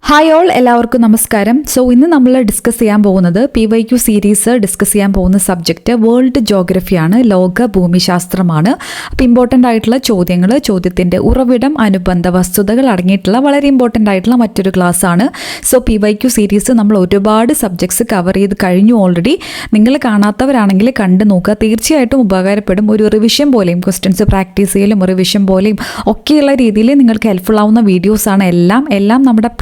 Hi all, എല്ലാവർക്കും നമസ്കാരം. So ഇന്ന് നമ്മൾ ഡിസ്കസ് ചെയ്യാൻ പോകുന്നത് PYQ സീരീസ് ഡിസ്കസ് ചെയ്യാൻ പോകുന്ന സബ്ജക്റ്റ് വേൾഡ് ജോഗ്രഫിയാണ്, ലോക ഭൂമിശാസ്ത്രമാണ്. അപ്പോൾ ഇമ്പോർട്ടൻ്റ് ആയിട്ടുള്ള ചോദ്യങ്ങൾ, ചോദ്യത്തിൻ്റെ ഉറവിടം, അനുബന്ധ വസ്തുതകൾ അടങ്ങിയിട്ടുള്ള വളരെ ഇമ്പോർട്ടൻ്റ് ആയിട്ടുള്ള മറ്റൊരു ക്ലാസ് ആണ്. സോ PYQ സീരീസ് നമ്മൾ ഒരുപാട് സബ്ജക്ട്സ് കവർ ചെയ്ത് കഴിഞ്ഞു ഓൾറെഡി. നിങ്ങൾ കാണാത്തവരാണെങ്കിൽ കണ്ടു നോക്കുക, തീർച്ചയായിട്ടും ഉപകാരപ്പെടും. ഒരു റിവിഷൻ പോലെയും ക്വസ്റ്റ്യൻസ് പ്രാക്ടീസ് ചെയ്യലും റിവിഷൻ പോലെയും ഒക്കെയുള്ള രീതിയിൽ നിങ്ങൾക്ക് ഹെൽപ്ഫുൾ ആവുന്ന വീഡിയോസാണ് എല്ലാം നമ്മുടെ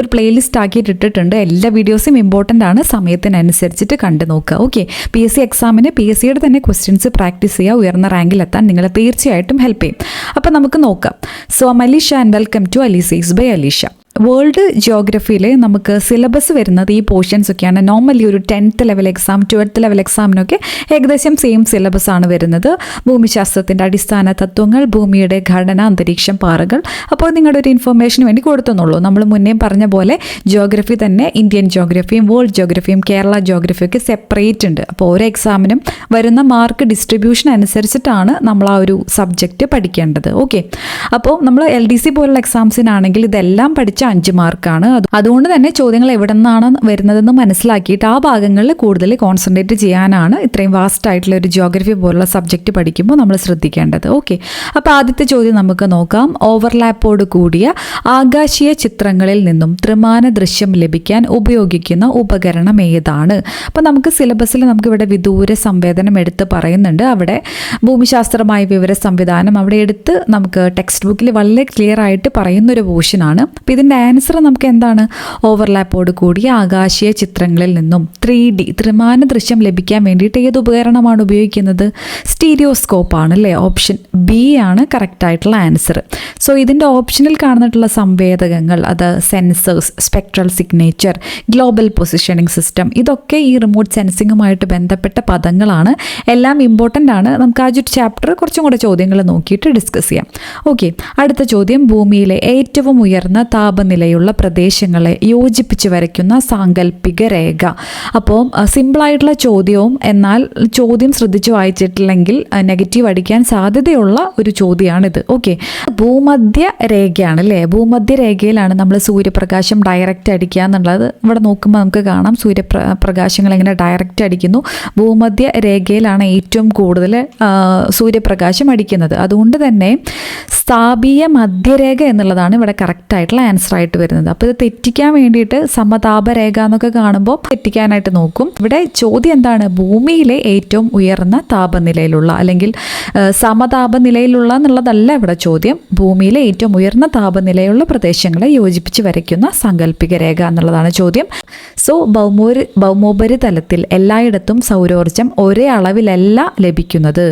ഒരു പ്ലേലിസ്റ്റ് ആക്കിയിട്ട് ഇട്ടിട്ടുണ്ട്. എല്ലാ വീഡിയോസും ഇമ്പോർട്ടൻ്റ് ആണ്, സമയത്തിനനുസരിച്ചിട്ട് കണ്ടു നോക്കുക. ഓക്കെ, PSC എക്സാമിന് PSCയുടെ തന്നെ ക്വസ്റ്റ്യൻസ് പ്രാക്ടീസ് ചെയ്യുക, ഉയർന്ന റാങ്കിലെത്താൻ നിങ്ങളെ തീർച്ചയായിട്ടും ഹെൽപ്പ് ചെയ്യും. അപ്പോൾ നമുക്ക് നോക്കാം. So Alisha and welcome to Alisha's by Alisha. World ജിയോഗ്രഫിയിൽ നമുക്ക് സിലബസ് വരുന്നത് ഈ പോർഷൻസ് ഒക്കെയാണ്. നോർമലി ഒരു 10th level exam 12th level എക്സാമിനൊക്കെ ഏകദേശം സെയിം സിലബസ് ആണ് വരുന്നത്. ഭൂമിശാസ്ത്രത്തിൻ്റെ അടിസ്ഥാന തത്വങ്ങൾ, ഭൂമിയുടെ ഘടന, അന്തരീക്ഷം, പാറകൾ. അപ്പോൾ നിങ്ങളുടെ ഒരു ഇൻഫർമേഷന് വേണ്ടി കൊടുത്തുന്നുള്ളൂ. നമ്മൾ മുന്നേ പറഞ്ഞ പോലെ ജിയോഗ്രഫി തന്നെ ഇന്ത്യൻ ജിയോഗ്രഫിയും വേൾഡ് ജിയോഗ്രഫിയും കേരള ജിയോഗ്രഫിയും ഒക്കെ സെപ്പറേറ്റ് ഉണ്ട്. അപ്പോൾ ഓരോ എക്സാമിനും വരുന്ന മാർക്ക് ഡിസ്ട്രിബ്യൂഷൻ അനുസരിച്ചിട്ടാണ് നമ്മൾ ആ ഒരു സബ്ജക്റ്റ് പഠിക്കേണ്ടത്. ഓക്കെ, അപ്പോൾ നമ്മൾ LDC പോലുള്ള എക്സാംസിനാണെങ്കിൽ ഇതെല്ലാം പഠിച്ച 5 മാർക്കാണ്. അതുകൊണ്ട് തന്നെ ചോദ്യങ്ങൾ എവിടെ നിന്നാണ് വരുന്നതെന്ന് മനസ്സിലാക്കിയിട്ട് ആ ഭാഗങ്ങളിൽ കൂടുതൽ കോൺസെൻട്രേറ്റ് ചെയ്യാനാണ് ഇത്രയും വാസ്റ്റ് ആയിട്ടുള്ള ഒരു ജിയോഗ്രഫി പോലുള്ള സബ്ജക്റ്റ് പഠിക്കുമ്പോൾ നമ്മൾ ശ്രദ്ധിക്കേണ്ടത്. ഓക്കെ, അപ്പോൾ ആദ്യത്തെ ചോദ്യം നമുക്ക് നോക്കാം. ഓവർലാപ്പോട് കൂടിയ ആകാശീയ ചിത്രങ്ങളിൽ നിന്നും ത്രിമാന ദൃശ്യം ലഭിക്കാൻ ഉപയോഗിക്കുന്ന ഉപകരണം ഏതാണ്? അപ്പോൾ നമുക്ക് സിലബസിൽ നമുക്കിവിടെ വിദൂര സംവേദനം എടുത്ത് പറയുന്നുണ്ട്. അവിടെ ഭൂമിശാസ്ത്രമായ വിവര സംവിധാനം അവിടെ എടുത്ത് നമുക്ക് ടെക്സ്റ്റ് ബുക്കിൽ വളരെ ക്ലിയർ ആയിട്ട് പറയുന്നൊരു പോർഷനാണ്. അപ്പോൾ ഇതിൻ്റെ ആൻസർ നമുക്ക് എന്താണ്? ഓവർലാപ്പോട് കൂടിയ ആകാശീയ ചിത്രങ്ങളിൽ നിന്നും 3D ത്രിമാന ദൃശ്യം ലഭിക്കാൻ വേണ്ടിയിട്ട് ഏത് ഉപകരണമാണ് ഉപയോഗിക്കുന്നത്? സ്റ്റീരിയോസ്കോപ്പ് ആണ് അല്ലേ? ഓപ്ഷൻ B ആണ് കറക്റ്റ് ആയിട്ടുള്ള ആൻസർ. സോ ഇതിൻ്റെ ഓപ്ഷനിൽ കാണുന്നിട്ടുള്ള സംവേദകങ്ങൾ, അത് sensors, spectral signature, global positioning system, ഇതൊക്കെ ഈ റിമോട്ട് സെൻസിങ്ങുമായിട്ട് ബന്ധപ്പെട്ട പദങ്ങളാണ്. എല്ലാം ഇമ്പോർട്ടൻ്റ് ആണ്. നമുക്ക് ആ ഒരു ചാപ്റ്റർ കുറച്ചും കൂടെ ചോദ്യങ്ങൾ നോക്കിയിട്ട് ഡിസ്കസ് ചെയ്യാം. ഓക്കെ, അടുത്ത ചോദ്യം. ഭൂമിയിലെ ഏറ്റവും ഉയർന്ന താപനിലയുള്ള പ്രദേശങ്ങളെ യോജിപ്പിച്ച് വരയ്ക്കുന്ന സാങ്കല്പിക രേഖ. അപ്പോൾ സിമ്പിളായിട്ടുള്ള ചോദ്യവും എന്നാൽ ചോദ്യം ശ്രദ്ധിച്ച് വായിച്ചിട്ടില്ലെങ്കിൽ നെഗറ്റീവ് അടിക്കാൻ സാധ്യതയുള്ള ഒരു ചോദ്യമാണിത്. ഓക്കെ, ഭൂമധ്യ രേഖയാണ് അല്ലേ? ഭൂമധ്യ രേഖയിലാണ് നമ്മൾ സൂര്യപ്രകാശം ഡയറക്റ്റ് അടിക്കുക എന്നുള്ളത്. ഇവിടെ നോക്കുമ്പോൾ നമുക്ക് കാണാം സൂര്യപ്രകാശങ്ങൾ എങ്ങനെ ഡയറക്റ്റ് അടിക്കുന്നു. ഭൂമധ്യ രേഖയിലാണ് ഏറ്റവും കൂടുതൽ സൂര്യപ്രകാശം അടിക്കുന്നത്. അതുകൊണ്ട് തന്നെ സ്ഥാപീയ മധ്യരേഖ എന്നുള്ളതാണ് ഇവിടെ കറക്റ്റായിട്ടുള്ള ആൻസർ ആയിട്ട് വരുന്നത്. അപ്പോൾ ഇത് തെറ്റിക്കാൻ വേണ്ടിയിട്ട് സമതാപരേഖ എന്നൊക്കെ കാണുമ്പോൾ തെറ്റിക്കാനായിട്ട് നോക്കും. ഇവിടെ ചോദ്യം എന്താണ്? ഭൂമിയിലെ ഏറ്റവും ഉയർന്ന താപനിലയിലുള്ള അല്ലെങ്കിൽ സമതാപനിലയിലുള്ള എന്നുള്ളതല്ല ഇവിടെ ചോദ്യം. ഭൂമിയിലെ ഏറ്റവും ഉയർന്ന താപനിലയുള്ള പ്രദേശങ്ങളെ യോജിപ്പിച്ച് വരയ്ക്കുന്ന സാങ്കല്പിക രേഖ എന്നുള്ളതാണ് ചോദ്യം. സോ ഭൗമോപരിതലത്തിൽ എല്ലായിടത്തും സൗരോർജം ഒരേ അളവിലല്ല ലഭിക്കുന്നത്.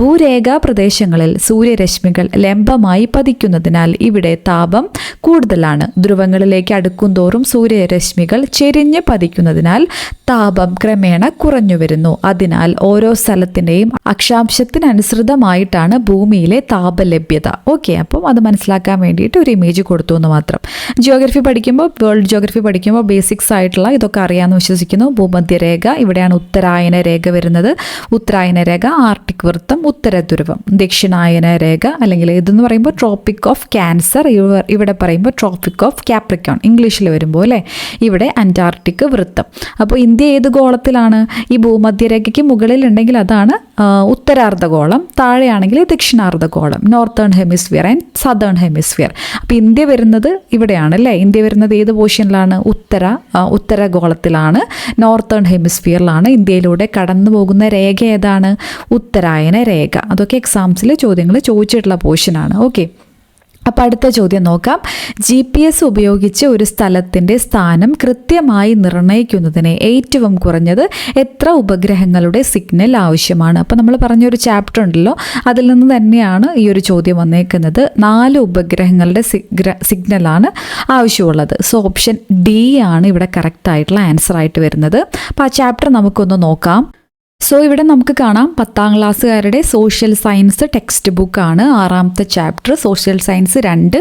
ഭൂരേഖാ പ്രദേശങ്ങളിൽ സൂര്യരശ്മികൾ ലംബമായി പതിക്കുന്നതിനാൽ ഇവിടെ താപം കൂടുതലാണ്. ധ്രുവങ്ങളിലേക്ക് അടുക്കുംതോറും സൂര്യരശ്മികൾ ചെരിഞ്ഞ് പതിക്കുന്നതിനാൽ താപം ക്രമേണ കുറഞ്ഞു വരുന്നു. അതിനാൽ ഓരോ സ്ഥലത്തിൻ്റെയും അക്ഷാംശത്തിനനുസൃതമായിട്ടാണ് ഭൂമിയിലെ താപലഭ്യത. ഓക്കെ, അപ്പം അത് മനസ്സിലാക്കാൻ വേണ്ടിയിട്ട് ഒരു ഇമേജ് കൊടുത്തു എന്ന് മാത്രം. ജിയോഗ്രഫി പഠിക്കുമ്പോൾ, വേൾഡ് ജിയോഗ്രഫി പഠിക്കുമ്പോൾ ബേസിക്സ് ആയിട്ടുള്ള ഇതൊക്കെ അറിയാമെന്ന് വിശ്വസിക്കുന്നു. ഭൂമധ്യരേഖ, ഇവിടെയാണ് ഉത്തരായന രേഖ വരുന്നത്. ഉത്തരായന രേഖ, ആർട്ടിക് വൃത്തം, ഉത്തരധ്രുവം. ദക്ഷിണായന രേഖ അല്ലെങ്കിൽ ഇതെന്ന് പറയുമ്പോൾ ട്രോപ്പിക് ഓഫ് ക്യാൻസർ, ഇവിടെ പറയുമ്പോൾ ട്രോപ്പിക് ഓഫ് കാപ്രിക്കോൺ ഇംഗ്ലീഷിൽ വരുമ്പോൾ അല്ലേ. ഇവിടെ അന്റാർട്ടിക് വൃത്തം. അപ്പോൾ ഇന്ത്യ ഏത് ഗോളത്തിലാണ്? ഈ ഭൂമധ്യരേഖയ്ക്ക് മുകളിലുണ്ടെങ്കിൽ അതാണ് ഉത്തരാർദ്ധഗോളം, താഴെയാണെങ്കിൽ ദക്ഷിണാർദ്ധഗോളം, northern hemisphere and southern hemisphere. അപ്പോൾ ഇന്ത്യ വരുന്നത് ഇവിടെയാണ് അല്ലേ. ഇന്ത്യ വരുന്നത് ഏത് പോർഷനിലാണ്? ഉത്തരഗോളത്തിലാണ്, നോർത്തേൺ ഹെമിസ്ഫിയറിലാണ്. ഇന്ത്യയിലൂടെ കടന്നു പോകുന്ന രേഖ ഏതാണ്? ഉത്തരായന രേഖ. അതൊക്കെ എക്സാംസിൽ ചോദ്യങ്ങൾ ചോദിച്ചിട്ടുള്ള പോർഷനാണ്. ഓക്കെ, അപ്പോൾ അടുത്ത ചോദ്യം നോക്കാം. GPS ഉപയോഗിച്ച് ഒരു സ്ഥലത്തിൻ്റെ സ്ഥാനം കൃത്യമായി നിർണ്ണയിക്കുന്നതിന് ഏറ്റവും കുറഞ്ഞത് എത്ര ഉപഗ്രഹങ്ങളുടെ സിഗ്നൽ ആവശ്യമാണ്? അപ്പോൾ നമ്മൾ പറഞ്ഞൊരു ചാപ്റ്റർ ഉണ്ടല്ലോ, അതിൽ നിന്ന് തന്നെയാണ് ഈ ഒരു ചോദ്യം വന്നേക്കുന്നത്. 4 ഉപഗ്രഹങ്ങളുടെ സിഗ്നലാണ് ആവശ്യമുള്ളത്. സോ ഓപ്ഷൻ D ആണ് ഇവിടെ കറക്റ്റ് ആയിട്ടുള്ള ആൻസർ ആയിട്ട് വരുന്നത്. അപ്പോൾ ആ ചാപ്റ്റർ നമുക്കൊന്ന് നോക്കാം. സോ ഇവിടെ നമുക്ക് കാണാം 10ാം ക്ലാസ്സുകാരുടെ സോഷ്യൽ സയൻസ് ടെക്സ്റ്റ് ബുക്കാണ്. 6ാമത്തെ ചാപ്റ്റർ സോഷ്യൽ സയൻസ് 2.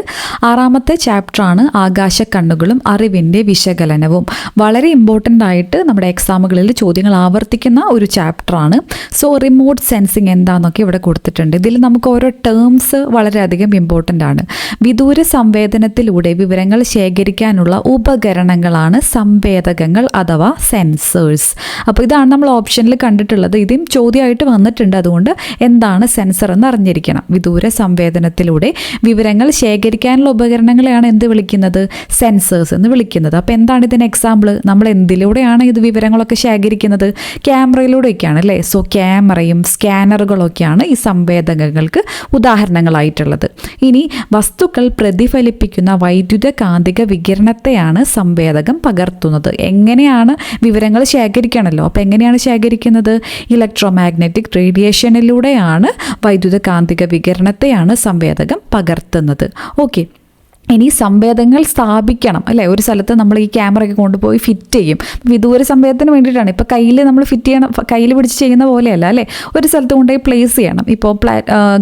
6ാമത്തെ ചാപ്റ്ററാണ് ആകാശ കണ്ണുകളും അറിവിൻ്റെ വിശകലനവും. വളരെ ഇമ്പോർട്ടൻ്റ് ആയിട്ട് നമ്മുടെ എക്സാമുകളിൽ ചോദ്യങ്ങൾ ആവർത്തിക്കുന്ന ഒരു ചാപ്റ്ററാണ്. സോ റിമോട്ട് സെൻസിങ് എന്താണെന്നൊക്കെ ഇവിടെ കൊടുത്തിട്ടുണ്ട്. ഇതിൽ നമുക്ക് ഓരോ ടേംസ് വളരെയധികം ഇമ്പോർട്ടൻ്റ് ആണ്. വിദൂര സംവേദനത്തിലൂടെ വിവരങ്ങൾ ശേഖരിക്കാനുള്ള ഉപകരണങ്ങളാണ് സംവേദകങ്ങൾ അഥവാ സെൻസേഴ്സ്. അപ്പോൾ ഇതാണ് നമ്മൾ ഓപ്ഷനിൽ കണ്ടിട്ടുള്ളത്. ഇതും ചോദ്യമായിട്ട് വന്നിട്ടുണ്ട്. അതുകൊണ്ട് എന്താണ് സെൻസർ എന്ന് അറിഞ്ഞിരിക്കണം. വിദൂര സംവേദനത്തിലൂടെ വിവരങ്ങൾ ശേഖരിക്കാനുള്ള ഉപകരണങ്ങളെയാണ് എന്ത് വിളിക്കുന്നത്? സെൻസേഴ്സ് എന്ന് വിളിക്കുന്നത്. അപ്പോൾ എന്താണ് ഇതിന് എക്സാമ്പിൾ? നമ്മൾ എന്തിലൂടെയാണ് ഇത് വിവരങ്ങളൊക്കെ ശേഖരിക്കുന്നത്? ക്യാമറയിലൂടെയൊക്കെയാണ് അല്ലേ? സോ ക്യാമറയും സ്കാനറുകളൊക്കെയാണ് ഈ സംവേദകങ്ങൾക്ക് ഉദാഹരണങ്ങളായിട്ടുള്ളത്. ഇനി വസ്തുക്കൾ പ്രതിഫലിപ്പിക്കുന്ന വൈദ്യുത കാന്തിക വികിരണത്തെയാണ് സംവേദകം പകർത്തുന്നത്. എങ്ങനെയാണ് വിവരങ്ങൾ ശേഖരിക്കണമല്ലോ. അപ്പോൾ എങ്ങനെയാണ് ശേഖരിക്കുന്നത്? ഇലക്ട്രോമാഗ്നറ്റിക് റേഡിയേഷനിലൂടെയാണ് വൈദ്യുത കാന്തിക വികിരണത്തെയാണ് സംവേദകം പകർത്തുന്നത്. ഓക്കെ, ഇനി സംവേദകങ്ങൾ സ്ഥാപിക്കണം അല്ലേ? ഒരു സ്ഥലത്ത് നമ്മൾ ഈ ക്യാമറയൊക്കെ കൊണ്ടുപോയി ഫിറ്റ് ചെയ്യും. വിദൂര സംവേദനത്തിന് വേണ്ടിയിട്ടാണ്. ഇപ്പോൾ കയ്യിൽ നമ്മൾ ഫിറ്റ് ചെയ്യണം, കയ്യിൽ പിടിച്ച് ചെയ്യുന്ന പോലെയല്ല അല്ലേ? ഒരു സ്ഥലത്ത് കൊണ്ടുപോയി പ്ലേസ് ചെയ്യണം. ഇപ്പോൾ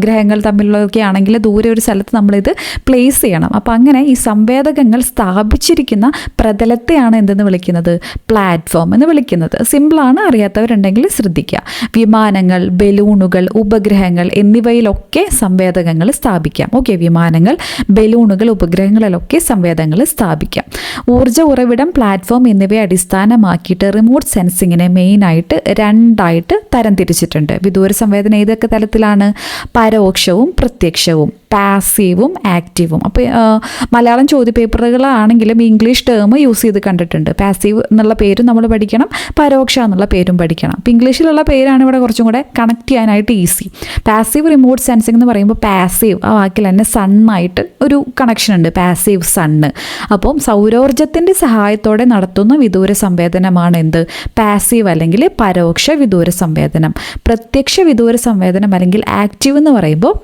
ഗ്രഹങ്ങൾ തമ്മിലുള്ളതൊക്കെ ആണെങ്കിൽ ദൂരെ ഒരു സ്ഥലത്ത് നമ്മളിത് പ്ലേസ് ചെയ്യണം. അപ്പോൾ അങ്ങനെ ഈ സംവേദകങ്ങൾ സ്ഥാപിച്ചിരിക്കുന്ന പ്രതലത്തെയാണ് എന്തെന്ന് വിളിക്കുന്നത്? പ്ലാറ്റ്ഫോം എന്ന് വിളിക്കുന്നത്. സിമ്പിളാണ്, അറിയാത്തവരുണ്ടെങ്കിൽ ശ്രദ്ധിക്കുക. വിമാനങ്ങൾ, ബലൂണുകൾ, ഉപഗ്രഹങ്ങൾ എന്നിവയിലൊക്കെ സംവേദകങ്ങൾ സ്ഥാപിക്കാം. ഓക്കെ, വിമാനങ്ങൾ, ബലൂണുകൾ, ഉപഗ്രഹങ്ങളിലൊക്കെ സംവേദകങ്ങൾ സ്ഥാപിക്കാം. ഊർജ്ജ ഉറവിടം, പ്ലാറ്റ്ഫോം എന്നിവയെ അടിസ്ഥാനമാക്കിയിട്ട് റിമോട്ട് സെൻസിങ്ങിനെ മെയിനായിട്ട് 2ആയിട്ട് തരംതിരിച്ചിട്ടുണ്ട്. വിദൂര സംവേദനം ഏതൊക്കെ തലത്തിലാണ്? പരോക്ഷവും പ്രത്യക്ഷവും, പാസീവും ആക്റ്റീവും. അപ്പോൾ മലയാളം ചോദ്യപേപ്പറുകളാണെങ്കിലും ഇംഗ്ലീഷ് ടേം യൂസ് ചെയ്ത് കണ്ടിട്ടുണ്ട്. പാസീവ് എന്നുള്ള പേരും നമ്മൾ പഠിക്കണം, പരോക്ഷ എന്നുള്ള പേരും പഠിക്കണം. അപ്പോൾ ഇംഗ്ലീഷിലുള്ള പേരാണ് ഇവിടെ കുറച്ചും കൂടെ കണക്ട് ചെയ്യാനായിട്ട് ഈസി. പാസീവ് റിമോട്ട് സെൻസിങ് എന്ന് പറയുമ്പോൾ പാസീവ് ആ വാക്കിൽ തന്നെ സണ്ണായിട്ട് ഒരു കണക്ഷൻ ഉണ്ട്, പാസീവ് സണ്ണ്. അപ്പം സൗരോർജ്ജത്തിൻ്റെ സഹായത്തോടെ നടത്തുന്ന വിദൂര സംവേദനമാണ് എന്ത്? പാസീവ് അല്ലെങ്കിൽ പരോക്ഷ വിദൂര സംവേദനം. പ്രത്യക്ഷ വിദൂര സംവേദനം അല്ലെങ്കിൽ ആക്റ്റീവ് എന്ന് പറയുമ്പോൾ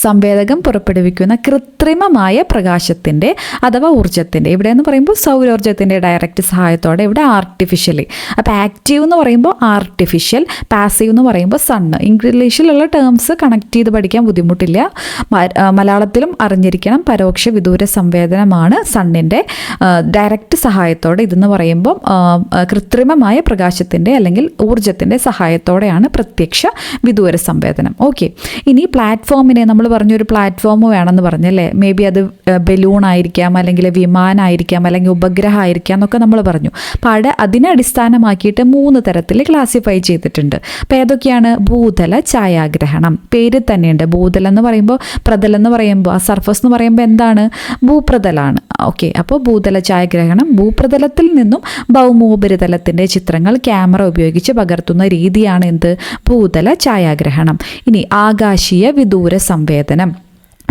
സംവേദകം പുറപ്പെടുവിക്കുന്ന കൃത്രിമമായ പ്രകാശത്തിൻ്റെ അഥവാ ഊർജ്ജത്തിൻ്റെ, ഇവിടെ എന്ന് പറയുമ്പോൾ സൗരോർജ്ജത്തിൻ്റെ ഡയറക്റ്റ് സഹായത്തോടെ, ഇവിടെ ആർട്ടിഫിഷ്യലി. അപ്പോൾ ആക്റ്റീവ് എന്ന് പറയുമ്പോൾ ആർട്ടിഫിഷ്യൽ, പാസീവ് എന്ന് പറയുമ്പോൾ സണ്ണ്. ഇംഗ്ലീഷിലുള്ള ടേംസ് കണക്ട് ചെയ്ത് പഠിക്കാൻ ബുദ്ധിമുട്ടില്ല, മലയാളത്തിലും അറിഞ്ഞിരിക്കണം. പരോക്ഷ വിദൂര സംവേദനമാണ് സണ്ണിൻ്റെ ഡയറക്റ്റ് സഹായത്തോടെ. ഇതെന്ന് പറയുമ്പോൾ കൃത്രിമമായ പ്രകാശത്തിൻ്റെ അല്ലെങ്കിൽ ഊർജ്ജത്തിൻ്റെ സഹായത്തോടെയാണ് പ്രത്യക്ഷ വിദൂര സംവേദനം. ഓക്കെ, ഇനി പ്ലാറ്റ്ഫോമിനെ നമ്മൾ പറഞ്ഞൊരു പ്ലാറ്റ്ഫോം വേണമെന്ന് പറഞ്ഞല്ലേ? മേ ബി അത് ബലൂൺ ആയിരിക്കാം, അല്ലെങ്കിൽ വിമാനമായിരിക്കാം, അല്ലെങ്കിൽ ഉപഗ്രഹമായിരിക്കാം എന്നൊക്കെ നമ്മൾ പറഞ്ഞു. അപ്പോൾ അതിനെ അടിസ്ഥാനമാക്കിയിട്ട് 3 തരത്തിൽ ക്ലാസിഫൈ ചെയ്തിട്ടുണ്ട്. അപ്പോൾ ഏതൊക്കെയാണ്? ഭൂതല ഛായാഗ്രഹണം, പേര് തന്നെയുണ്ട്. ഭൂതലം എന്ന് പറയുമ്പോൾ, പ്രതലം എന്ന് പറയുമ്പോൾ, ആ സർഫസ് എന്ന് പറയുമ്പോൾ എന്താണ്? ഭൂപ്രതലാണ്. ഓക്കെ, അപ്പോൾ ഭൂതല ഛായാഗ്രഹണം ഭൂപ്രതലത്തിൽ നിന്നും ഭൗമോപരിതലത്തിൻ്റെ ചിത്രങ്ങൾ ക്യാമറ ഉപയോഗിച്ച് പകർത്തുന്ന രീതിയാണ് എന്ത്? ഭൂതല ഛായാഗ്രഹണം. ഇനി ആകാശീയ വിദൂര സംവേദനം.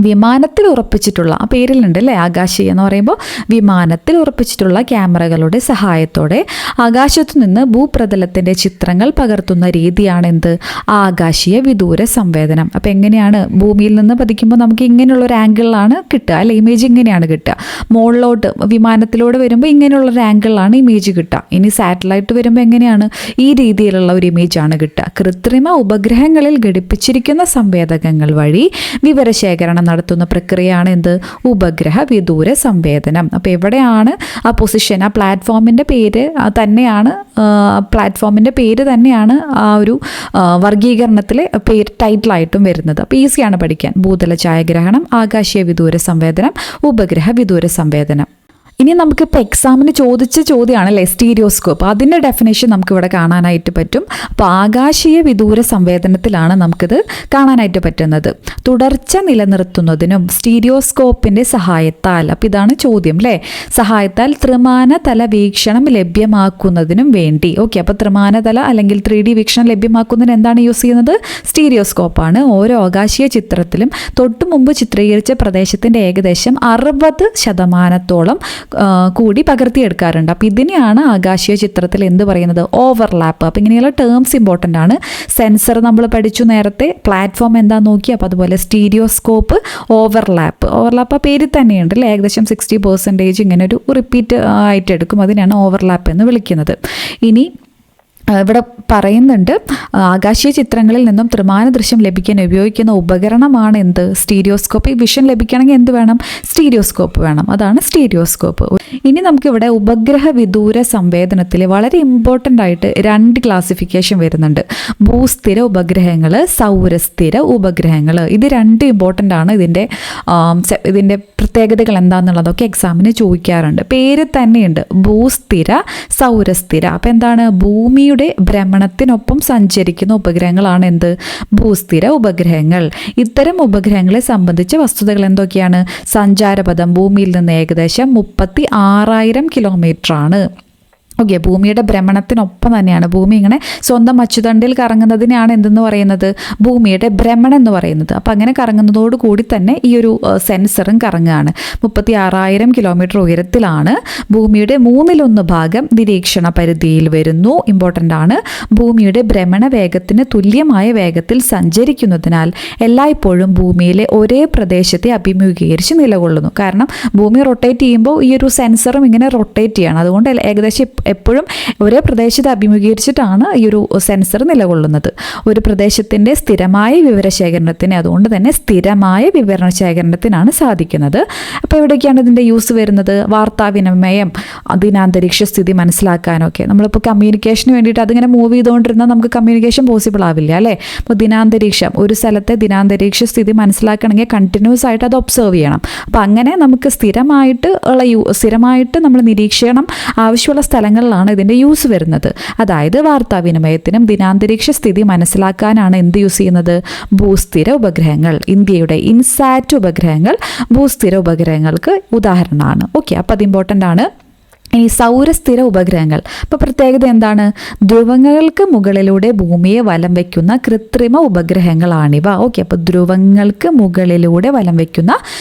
വിമാനത്തിൽ ഉറപ്പിച്ചിട്ടുള്ള, ആ പേരിലുണ്ട് അല്ലേ, ആകാശീയ എന്ന് പറയുമ്പോൾ വിമാനത്തിൽ ഉറപ്പിച്ചിട്ടുള്ള ക്യാമറകളുടെ സഹായത്തോടെ ആകാശത്തു നിന്ന് ഭൂപ്രതലത്തിൻ്റെ ചിത്രങ്ങൾ പകർത്തുന്ന രീതിയാണ് എന്ത്? ആകാശീയ വിദൂര സംവേദനം. അപ്പോൾ എങ്ങനെയാണ്? ഭൂമിയിൽ നിന്ന് പതിക്കുമ്പോൾ നമുക്ക് ഇങ്ങനെയുള്ളൊരു ആംഗിളിലാണ് കിട്ടുക അല്ലെ? ഇമേജ് ഇങ്ങനെയാണ് കിട്ടുക. മുകളിലോട്ട് വിമാനത്തിലൂടെ വരുമ്പോൾ ഇങ്ങനെയുള്ളൊരു ആംഗിളിലാണ് ഇമേജ് കിട്ടുക. ഇനി സാറ്റലൈറ്റ് വരുമ്പോൾ എങ്ങനെയാണ്? ഈ രീതിയിലുള്ള ഒരു ഇമേജാണ് കിട്ടുക. കൃത്രിമ ഉപഗ്രഹങ്ങളിൽ ഘടിപ്പിച്ചിരിക്കുന്ന സംവേദകങ്ങൾ വഴി വിവരശേഖരണം നടത്തുന്ന പ്രക്രിയയാണ് എന്ത്? ഉപഗ്രഹ വിദൂര സംവേദനം. അപ്പോൾ എവിടെയാണ് ആ പൊസിഷൻ? ആ പ്ലാറ്റ്ഫോമിൻ്റെ പേര് തന്നെയാണ്, പ്ലാറ്റ്ഫോമിൻ്റെ പേര് തന്നെയാണ് ആ ഒരു വർഗീകരണത്തിലെ പേര് ടൈറ്റിലായിട്ടും വരുന്നത്. അപ്പോൾ ഈസിയാണ് പഠിക്കാൻ. ഭൂതല ഛായാഗ്രഹണം, ആകാശീയ വിദൂര സംവേദനം, ഉപഗ്രഹ വിദൂര സംവേദനം. ഇനി നമുക്കിപ്പോൾ എക്സാമിന് ചോദിച്ച ചോദ്യമാണല്ലേ സ്റ്റീരിയോസ്കോപ്പ്. അതിൻ്റെ ഡെഫിനേഷൻ നമുക്കിവിടെ കാണാനായിട്ട് പറ്റും. അപ്പോൾ ആകാശീയ വിദൂര സംവേദനത്തിലാണ് നമുക്കിത് കാണാനായിട്ട് പറ്റുന്നത്. തുടർച്ച നിലനിർത്തുന്നതിനും സ്റ്റീരിയോസ്കോപ്പിൻ്റെ സഹായത്താൽ, അപ്പോൾ ഇതാണ് ചോദ്യം അല്ലേ, സഹായത്താൽ ത്രിമാന തല വീക്ഷണം ലഭ്യമാക്കുന്നതിനും വേണ്ടി. ഓക്കെ, അപ്പോൾ ത്രിമാന തല അല്ലെങ്കിൽ 3D വീക്ഷണം ലഭ്യമാക്കുന്നതിന് എന്താണ് യൂസ് ചെയ്യുന്നത്? സ്റ്റീരിയോസ്കോപ്പാണ്. ഓരോ ആകാശീയ ചിത്രത്തിലും തൊട്ടു മുമ്പ് ചിത്രീകരിച്ച പ്രദേശത്തിൻ്റെ ഏകദേശം 60% കൂടി പകർത്തിയെടുക്കാറുണ്ട്. അപ്പോൾ ഇതിനെയാണ് ആകാശീയ ചിത്രത്തിൽ എന്ത് പറയുന്നത്? ഓവർലാപ്പ്. അപ്പോൾ ഇങ്ങനെയുള്ള ടേംസ് ഇമ്പോർട്ടൻ്റ് ആണ്. സെൻസർ നമ്മൾ പഠിച്ചു നേരത്തെ, പ്ലാറ്റ്ഫോം എന്താണെന്ന് നോക്കി. അപ്പോൾ അതുപോലെ സ്റ്റീരിയോസ്കോപ്പ്, ഓവർലാപ്പ്. ഓവർലാപ്പ് ആ പേര് തന്നെയുണ്ട് അല്ലേ, ഏകദേശം 60% ഇങ്ങനെ ഒരു റിപ്പീറ്റ് ആയിട്ട് എടുക്കും. അതിനാണ് ഓവർലാപ്പ് എന്ന് വിളിക്കുന്നത്. ഇനി ഇവിടെ പറയുന്നുണ്ട്, ആകാശീയ ചിത്രങ്ങളിൽ നിന്നും ത്രിമാന ദൃശ്യം ലഭിക്കാൻ ഉപയോഗിക്കുന്ന ഉപകരണമാണ് എന്ത്? സ്റ്റീരിയോസ്കോപ്പ്. ഈ വിഷൻ ലഭിക്കണമെങ്കിൽ എന്ത് വേണം? സ്റ്റീരിയോസ്കോപ്പ് വേണം. അതാണ് സ്റ്റീരിയോസ്കോപ്പ്. ഇനി നമുക്കിവിടെ ഉപഗ്രഹ വിദൂര സംവേദനത്തിൽ വളരെ ഇമ്പോർട്ടൻ്റ് ആയിട്ട് 2 ക്ലാസിഫിക്കേഷൻ വരുന്നുണ്ട്. ഭൂസ്ഥിര ഉപഗ്രഹങ്ങൾ, സൗരസ്ഥിര ഉപഗ്രഹങ്ങൾ. ഇത് 2 ഇമ്പോർട്ടൻ്റ് ആണ്. ഇതിൻ്റെ പ്രത്യേകതകൾ എന്താണെന്നുള്ളതൊക്കെ എക്സാമിന് ചോദിക്കാറുണ്ട്. പേര് തന്നെയുണ്ട്, ഭൂസ്ഥിര, സൗരസ്ഥിര. അപ്പം എന്താണ്? ഭൂമിയുടെ ഭ്രമണത്തിനൊപ്പം സഞ്ചരിക്കുന്ന ഉപഗ്രഹങ്ങളാണ് എന്ത്? ഭൂസ്ഥിര ഉപഗ്രഹങ്ങൾ. ഇത്തരം ഉപഗ്രഹങ്ങളെ സംബന്ധിച്ച വസ്തുതകൾ എന്തൊക്കെയാണ്? സഞ്ചാരപഥം ഭൂമിയിൽ നിന്ന് ഏകദേശം 36,000 കിലോമീറ്റർ ആണ്. ഓക്കെ, ഭൂമിയുടെ ഭ്രമണത്തിനൊപ്പം തന്നെയാണ്. ഭൂമി ഇങ്ങനെ സ്വന്തം അച്ചുതണ്ടിൽ കറങ്ങുന്നതിനെയാണ് എന്തെന്ന് പറയുന്നത്? ഭൂമിയുടെ ഭ്രമണം എന്ന് പറയുന്നത്. അപ്പം അങ്ങനെ കറങ്ങുന്നതോട് കൂടി തന്നെ ഈ ഒരു സെൻസറും കറങ്ങുകയാണ്. 36,000 കിലോമീറ്റർ ഉയരത്തിലാണ്. ഭൂമിയുടെ 1/3 ഭാഗം നിരീക്ഷണ പരിധിയിൽ വരുന്നു. ഇമ്പോർട്ടൻ്റ് ആണ്. ഭൂമിയുടെ ഭ്രമണ വേഗത്തിന് തുല്യമായ വേഗത്തിൽ സഞ്ചരിക്കുന്നതിനാൽ എല്ലായ്പ്പോഴും ഭൂമിയിലെ ഒരേ പ്രദേശത്തെ അഭിമുഖീകരിച്ച് നിലകൊള്ളുന്നു. കാരണം ഭൂമി റൊട്ടേറ്റ് ചെയ്യുമ്പോൾ ഈ ഒരു സെൻസറും ഇങ്ങനെ റൊട്ടേറ്റ് ചെയ്യണം. അതുകൊണ്ട് ഏകദേശം എപ്പോഴും ഒരേ പ്രദേശത്തെ അഭിമുഖീകരിച്ചിട്ടാണ് ഈ ഒരു സെൻസർ നിലകൊള്ളുന്നത്. ഒരു പ്രദേശത്തിൻ്റെ സ്ഥിരമായ വിവരശേഖരണത്തിന്, അതുകൊണ്ട് തന്നെ സ്ഥിരമായ വിവരശേഖരണത്തിനാണ് സാധിക്കുന്നത്. അപ്പോൾ എവിടേക്കാണ് ഇതിൻ്റെ യൂസ് വരുന്നത്? വാർത്താവിനിമയം, ദിനാന്തരീക്ഷ സ്ഥിതി മനസ്സിലാക്കാനൊക്കെ. നമ്മളിപ്പോൾ കമ്മ്യൂണിക്കേഷന് വേണ്ടിയിട്ട് അതിങ്ങനെ മൂവ് ചെയ്തുകൊണ്ടിരുന്നാൽ നമുക്ക് കമ്മ്യൂണിക്കേഷൻ പോസിബിൾ ആവില്ല അല്ലേ? അപ്പോൾ ദിനാന്തരീക്ഷം, ഒരു സ്ഥലത്തെ ദിനാന്തരീക്ഷ സ്ഥിതി മനസ്സിലാക്കണമെങ്കിൽ കണ്ടിന്യൂസ് ആയിട്ട് അത് ഒബ്സർവ് ചെയ്യണം. അപ്പോൾ അങ്ങനെ നമുക്ക് സ്ഥിരമായിട്ട് നമ്മൾ നിരീക്ഷണം ആവശ്യമുള്ള സ്ഥലങ്ങളിലാണ് ഇതിൻ്റെ യൂസ് വരുന്നത്. അതായത് വാർത്താവിനിമയത്തിനും ദിനാന്തരീക്ഷ സ്ഥിതി മനസ്സിലാക്കാനാണ് എന്ത് യൂസ് ചെയ്യുന്നത്? ഭൂസ്ഥിര ഉപഗ്രഹങ്ങൾ. ഇന്ത്യയുടെ ഇൻസാറ്റ് ഉപഗ്രഹങ്ങൾ ഭൂസ്ഥിര ഉപഗ്രഹങ്ങൾക്ക് ഉദാഹരണമാണ്. ഓക്കെ, അപ്പോൾ അത് ഇമ്പോർട്ടൻ്റ് ആണ്. ഇനി സൗരസ്ഥിര ഉപഗ്രഹങ്ങൾ. അപ്പോൾ പ്രത്യേകത എന്താണ്? ധ്രുവങ്ങൾക്ക് മുകളിലൂടെ ഭൂമിയെ വലം വയ്ക്കുന്ന കൃത്രിമ ഉപഗ്രഹങ്ങളാണിവ. ഓക്കെ, അപ്പോൾ ധ്രുവങ്ങൾക്ക് മുകളിലൂടെ വലം വയ്ക്കുന്ന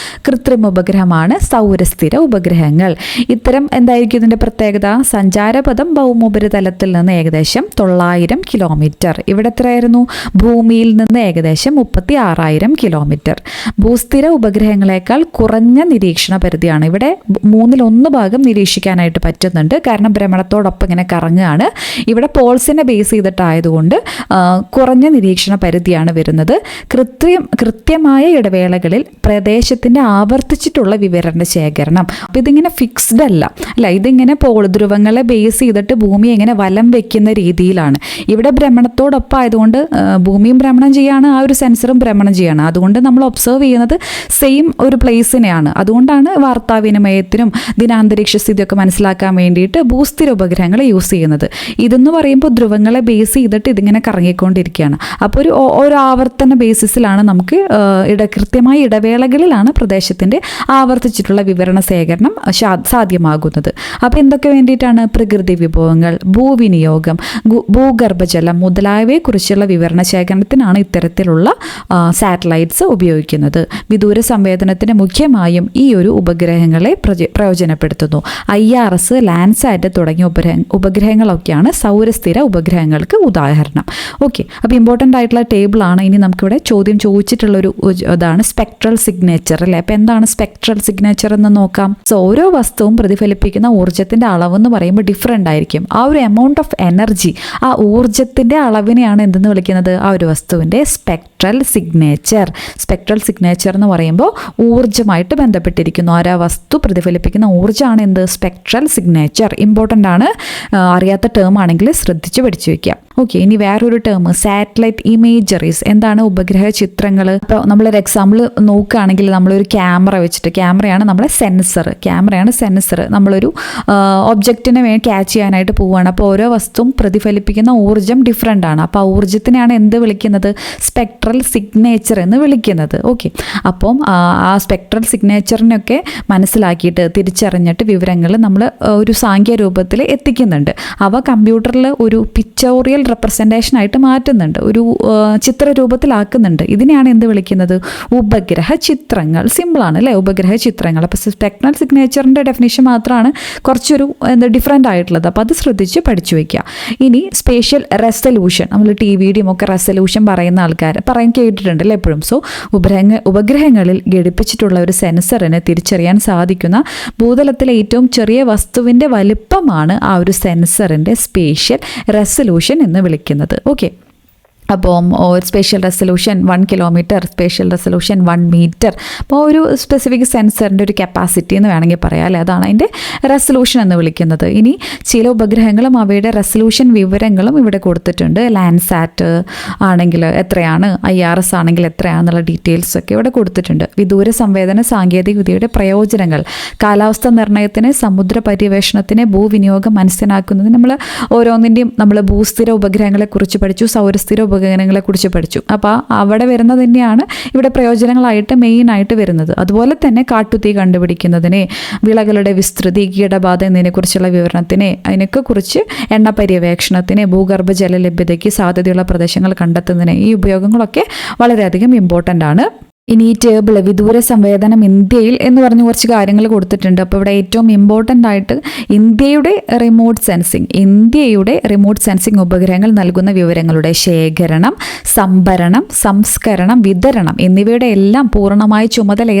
കൃത്രിമ ഉപഗ്രഹമാണ് സൗരസ്ഥിര ഉപഗ്രഹങ്ങൾ. ഇത്തരം എന്തായിരിക്കും ഇതിൻ്റെ പ്രത്യേകത? സഞ്ചാരപഥം ഭൗമോപരിതലത്തിൽ നിന്ന് ഏകദേശം 900 കിലോമീറ്റർ. ഇവിടെ എത്രയായിരുന്നു? ഭൂമിയിൽ നിന്ന് ഏകദേശം 36,000 കിലോമീറ്റർ. ഭൂസ്ഥിര ഉപഗ്രഹങ്ങളെക്കാൾ കുറഞ്ഞ നിരീക്ഷണ പരിധിയാണ്. ഇവിടെ 1/3 ഭാഗം നിരീക്ഷിക്കാനായിട്ട് പറ്റുന്നുണ്ട്. കാരണം ഭ്രമണത്തോടൊപ്പം ഇങ്ങനെ കറങ്ങുകയാണ്. ഇവിടെ പോൾസിനെ ബേസ് ചെയ്തിട്ടായതുകൊണ്ട് കുറഞ്ഞ നിരീക്ഷണ പരിധിയാണ് വരുന്നത്. കൃത്യമായ ഇടവേളകളിൽ പ്രദേശത്തിൻ്റെ ആവർത്തിച്ചിട്ടുള്ള വിവരണ ശേഖരണം. അപ്പോൾ ഇതിങ്ങനെ ഫിക്സ്ഡ് അല്ല, ഇതിങ്ങനെ ധ്രുവങ്ങളെ ബേസ് ചെയ്തിട്ട് ഭൂമി ഇങ്ങനെ വലം വെക്കുന്ന രീതിയിലാണ്. ഇവിടെ ഭ്രമണത്തോടൊപ്പം ആയതുകൊണ്ട് ഭൂമിയും ഭ്രമണം ചെയ്യാണ്, ആ ഒരു സെൻസറും ഭ്രമണം ചെയ്യാണ്. അതുകൊണ്ട് നമ്മൾ ഒബ്സർവ് ചെയ്യുന്നത് സെയിം ഒരു പ്ലേസിനെയാണ്. അതുകൊണ്ടാണ് വാർത്താവിനിമയത്തിനും ദിനാന്തരീക്ഷ സ്ഥിതിയൊക്കെ മനസ്സിലാക്കാൻ വേണ്ടിയിട്ട് ഭൂസ്ഥിര ഉപഗ്രഹങ്ങൾ യൂസ് ചെയ്യുന്നത്. ഇതെന്ന് പറയുമ്പോൾ ധ്രുവങ്ങളെ ബേസ് ചെയ്തിട്ട് ഇതിങ്ങനെ കറങ്ങിക്കൊണ്ടിരിക്കുകയാണ്. അപ്പോൾ ഒരു ആവർത്തന ബേസിസിലാണ് നമുക്ക് കൃത്യമായ ഇടവേളകളിലാണ് പ്രദേശത്തിൻ്റെ ആവർത്തിച്ചിട്ടുള്ള വിവരണ ശേഖരണം സാധ്യമാകുന്നത്. അപ്പോൾ എന്തൊക്കെ വേണ്ടിയിട്ടാണ്? പ്രകൃതി വിഭവങ്ങൾ, ഭൂവിനിയോഗം, ഭൂഗർഭജലം മുതലായവയെക്കുറിച്ചുള്ള വിവരണ ശേഖരണത്തിനാണ് ഇത്തരത്തിലുള്ള സാറ്റലൈറ്റ്സ് ഉപയോഗിക്കുന്നത്. വിദൂര സംവേദനത്തിന് മുഖ്യമായും ഈ ഒരു ഉപഗ്രഹങ്ങളെ പ്രയോജനപ്പെടുത്തുന്നു. IRS, ലാൻഡ്സാറ്റ് തുടങ്ങിയ ഉപഗ്രഹങ്ങളൊക്കെയാണ് സൗരസ്ഥിര ഉപഗ്രഹങ്ങൾക്ക് ഉദാഹരണം. ഓക്കെ, അപ്പോൾ ഇമ്പോർട്ടൻ്റ് ആയിട്ടുള്ള ടേബിളാണ്. ഇനി നമുക്കിവിടെ ചോദ്യം ചോദിച്ചിട്ടുള്ളൊരു ഇതാണ് സ്പെക്ട്രൽ സിഗ്നേച്ചർ അല്ലേ? അപ്പോൾ എന്താണ് സ്പെക്ട്രൽ സിഗ്നേച്ചർ എന്ന് നോക്കാം. സോ ഓരോ വസ്തുവും പ്രതിഫലിപ്പിക്കുന്ന ഊർജ്ജത്തിൻ്റെ അളവെന്ന് പറയുമ്പോൾ ഡിഫറെൻ്റ് ആയിരിക്കും. ആ ഒരു എമൗണ്ട് ഓഫ് എനർജി, ആ ഊർജ്ജത്തിൻ്റെ അളവിനെയാണ് എന്തെന്ന് വിളിക്കുന്നത്? ആ ഒരു വസ്തുവിൻ്റെ സ്പെക്ട്രൽ സിഗ്നേച്ചർ. സ്പെക്ട്രൽ സിഗ്നേച്ചർ എന്ന് പറയുമ്പോൾ ഊർജ്ജമായിട്ട് ബന്ധപ്പെട്ടിരിക്കുന്നു. ആ വസ്തു പ്രതിഫലിപ്പിക്കുന്ന ഊർജ്ജമാണ് എന്ത്? Spectral signature. ഇമ്പോർട്ടൻ്റ് ആണ്. അറിയാത്ത ടേം ആണെങ്കിൽ ശ്രദ്ധിച്ച് പഠിച്ചു വയ്ക്കുക. ഓക്കെ, ഇനി വേറൊരു ടേം സാറ്റലൈറ്റ് ഇമേജറീസ്. എന്താണ്? ഉപഗ്രഹ ചിത്രങ്ങൾ. ഇപ്പോൾ നമ്മളൊരു എക്സാമ്പിൾ നോക്കുകയാണെങ്കിൽ നമ്മളൊരു ക്യാമറ വെച്ചിട്ട്, ക്യാമറയാണ് സെൻസർ. നമ്മളൊരു ഒബ്ജക്റ്റിനെ ക്യാച്ച് ചെയ്യാനായിട്ട് പോവുകയാണ്. അപ്പോൾ ഓരോ വസ്തുവും പ്രതിഫലിപ്പിക്കുന്ന ഊർജ്ജം ഡിഫറെൻ്റ് ആണ്. അപ്പോൾ ആ ഊർജ്ജത്തിനെയാണ് എന്ത് വിളിക്കുന്നത്? സ്പെക്ട്രൽ സിഗ്നേച്ചർ എന്ന് വിളിക്കുന്നത്. ഓക്കെ, അപ്പം ആ സ്പെക്ട്രൽ സിഗ്നേച്ചറിനൊക്കെ മനസ്സിലാക്കിയിട്ട് തിരിച്ചറിഞ്ഞിട്ട് വിവരങ്ങൾ നമ്മൾ ഒരു സാങ്കേതിക രൂപത്തിൽ എത്തിക്കുന്നുണ്ട്. അവ കമ്പ്യൂട്ടറിൽ ഒരു പിക്ചോറിയൽ റെപ്രസെൻറ്റേഷനായിട്ട് മാറ്റുന്നുണ്ട്, ഒരു ചിത്രരൂപത്തിലാക്കുന്നുണ്ട്. ഇതിനെയാണ് എന്ത് വിളിക്കുന്നത്? ഉപഗ്രഹ ചിത്രങ്ങൾ. സിമ്പിളാണ് അല്ലേ? ഉപഗ്രഹ ചിത്രങ്ങൾ. അപ്പോൾ സ്പെക്ട്രൽ സിഗ്നേച്ചറിൻ്റെ ഡെഫിനേഷൻ മാത്രമാണ് കുറച്ചൊരു ഡിഫറെൻ്റ് ആയിട്ടുള്ളത്. അപ്പോൾ അത് ശ്രദ്ധിച്ച് പഠിച്ചു വയ്ക്കുക. ഇനി സ്പേഷ്യൽ റെസല്യൂഷൻ. നമ്മൾ TVയുടെയും ഒക്കെ റെസല്യൂഷൻ പറയുന്ന ആൾക്കാർ കേട്ടിട്ടുണ്ടല്ലോ എപ്പോഴും. സോ ഉപഗ്രഹങ്ങളിൽ ഘടിപ്പിച്ചിട്ടുള്ള ഒരു സെൻസറിന് തിരിച്ചറിയാൻ സാധിക്കുന്ന ഭൂതലത്തിലെ ഏറ്റവും ചെറിയ വസ്തു വസ്തുവിൻ്റെ വലിപ്പമാണ് ആ ഒരു സെൻസറിൻ്റെ സ്പേഷ്യൽ റെസൊല്യൂഷൻ എന്ന് വിളിക്കുന്നത്. ഓക്കെ, അപ്പോൾ spatial resolution 1 kilometre, spatial resolution 1 metre. അപ്പോൾ ഒരു സ്പെസിഫിക് സെൻസറിൻ്റെ ഒരു കപ്പാസിറ്റി എന്ന് വേണമെങ്കിൽ പറയാം അല്ലേ, അതാണ് അതിൻ്റെ റെസൊല്യൂഷൻ എന്ന് വിളിക്കുന്നത്. ഇനി ചില ഉപഗ്രഹങ്ങളും അവയുടെ റെസൊല്യൂഷൻ വിവരങ്ങളും ഇവിടെ കൊടുത്തിട്ടുണ്ട്. ലാൻഡ്സാറ്റ് ആണെങ്കിൽ എത്രയാണ്, IRS ആണെങ്കിൽ എത്രയാണെന്നുള്ള ഡീറ്റെയിൽസ് ഒക്കെ ഇവിടെ കൊടുത്തിട്ടുണ്ട്. വിദൂര സംവേദന സാങ്കേതിക വിദ്യയുടെ പ്രയോജനങ്ങൾ, കാലാവസ്ഥ നിർണ്ണയത്തിന്, സമുദ്ര പര്യവേഷണത്തിന്, ഭൂവിനിയോഗം മനസ്സിലാക്കുന്നതിന് നമ്മൾ ഓരോന്നിൻ്റെയും നമ്മൾ ഭൂസ്ഥിര ഉപഗ്രഹങ്ങളെക്കുറിച്ച് പഠിച്ചു, സൗരസ്ഥിര ഉപകരണങ്ങളെക്കുറിച്ച് പഠിച്ചു. അപ്പോൾ അവിടെ വരുന്നത് തന്നെയാണ് ഇവിടെ പ്രയോജനങ്ങളായിട്ട് മെയിനായിട്ട് വരുന്നത്. അതുപോലെ തന്നെ കാട്ടുതീ കണ്ടുപിടിക്കുന്നതിന്, വിളകളുടെ വിസ്തൃതി, കീടബാധ എന്നതിനെക്കുറിച്ചുള്ള വിവരണത്തിന്, അതിനൊക്കെ കുറിച്ച് എണ്ണ പര്യവേക്ഷണത്തിന്, ഭൂഗർഭ ജല ലഭ്യതയ്ക്ക് സാധ്യതയുള്ള പ്രദേശങ്ങൾ കണ്ടെത്തുന്നതിന് ഈ ഉപയോഗങ്ങളൊക്കെ വളരെയധികം ഇമ്പോർട്ടൻ്റ് ആണ്. ഇനി ഈ ടേബിൾ വിദൂര സംവേദനം ഇന്ത്യയിൽ എന്ന് പറഞ്ഞ് കുറച്ച് കാര്യങ്ങൾ കൊടുത്തിട്ടുണ്ട്. അപ്പോൾ ഇവിടെ ഏറ്റവും ഇമ്പോർട്ടൻ്റ് ആയിട്ട് ഇന്ത്യയുടെ റിമോട്ട് സെൻസിങ് ഉപഗ്രഹങ്ങൾ നൽകുന്ന വിവരങ്ങളുടെ ശേഖരണം, സംഭരണം, സംസ്കരണം, വിതരണം എന്നിവയുടെ എല്ലാം പൂർണ്ണമായ ചുമതല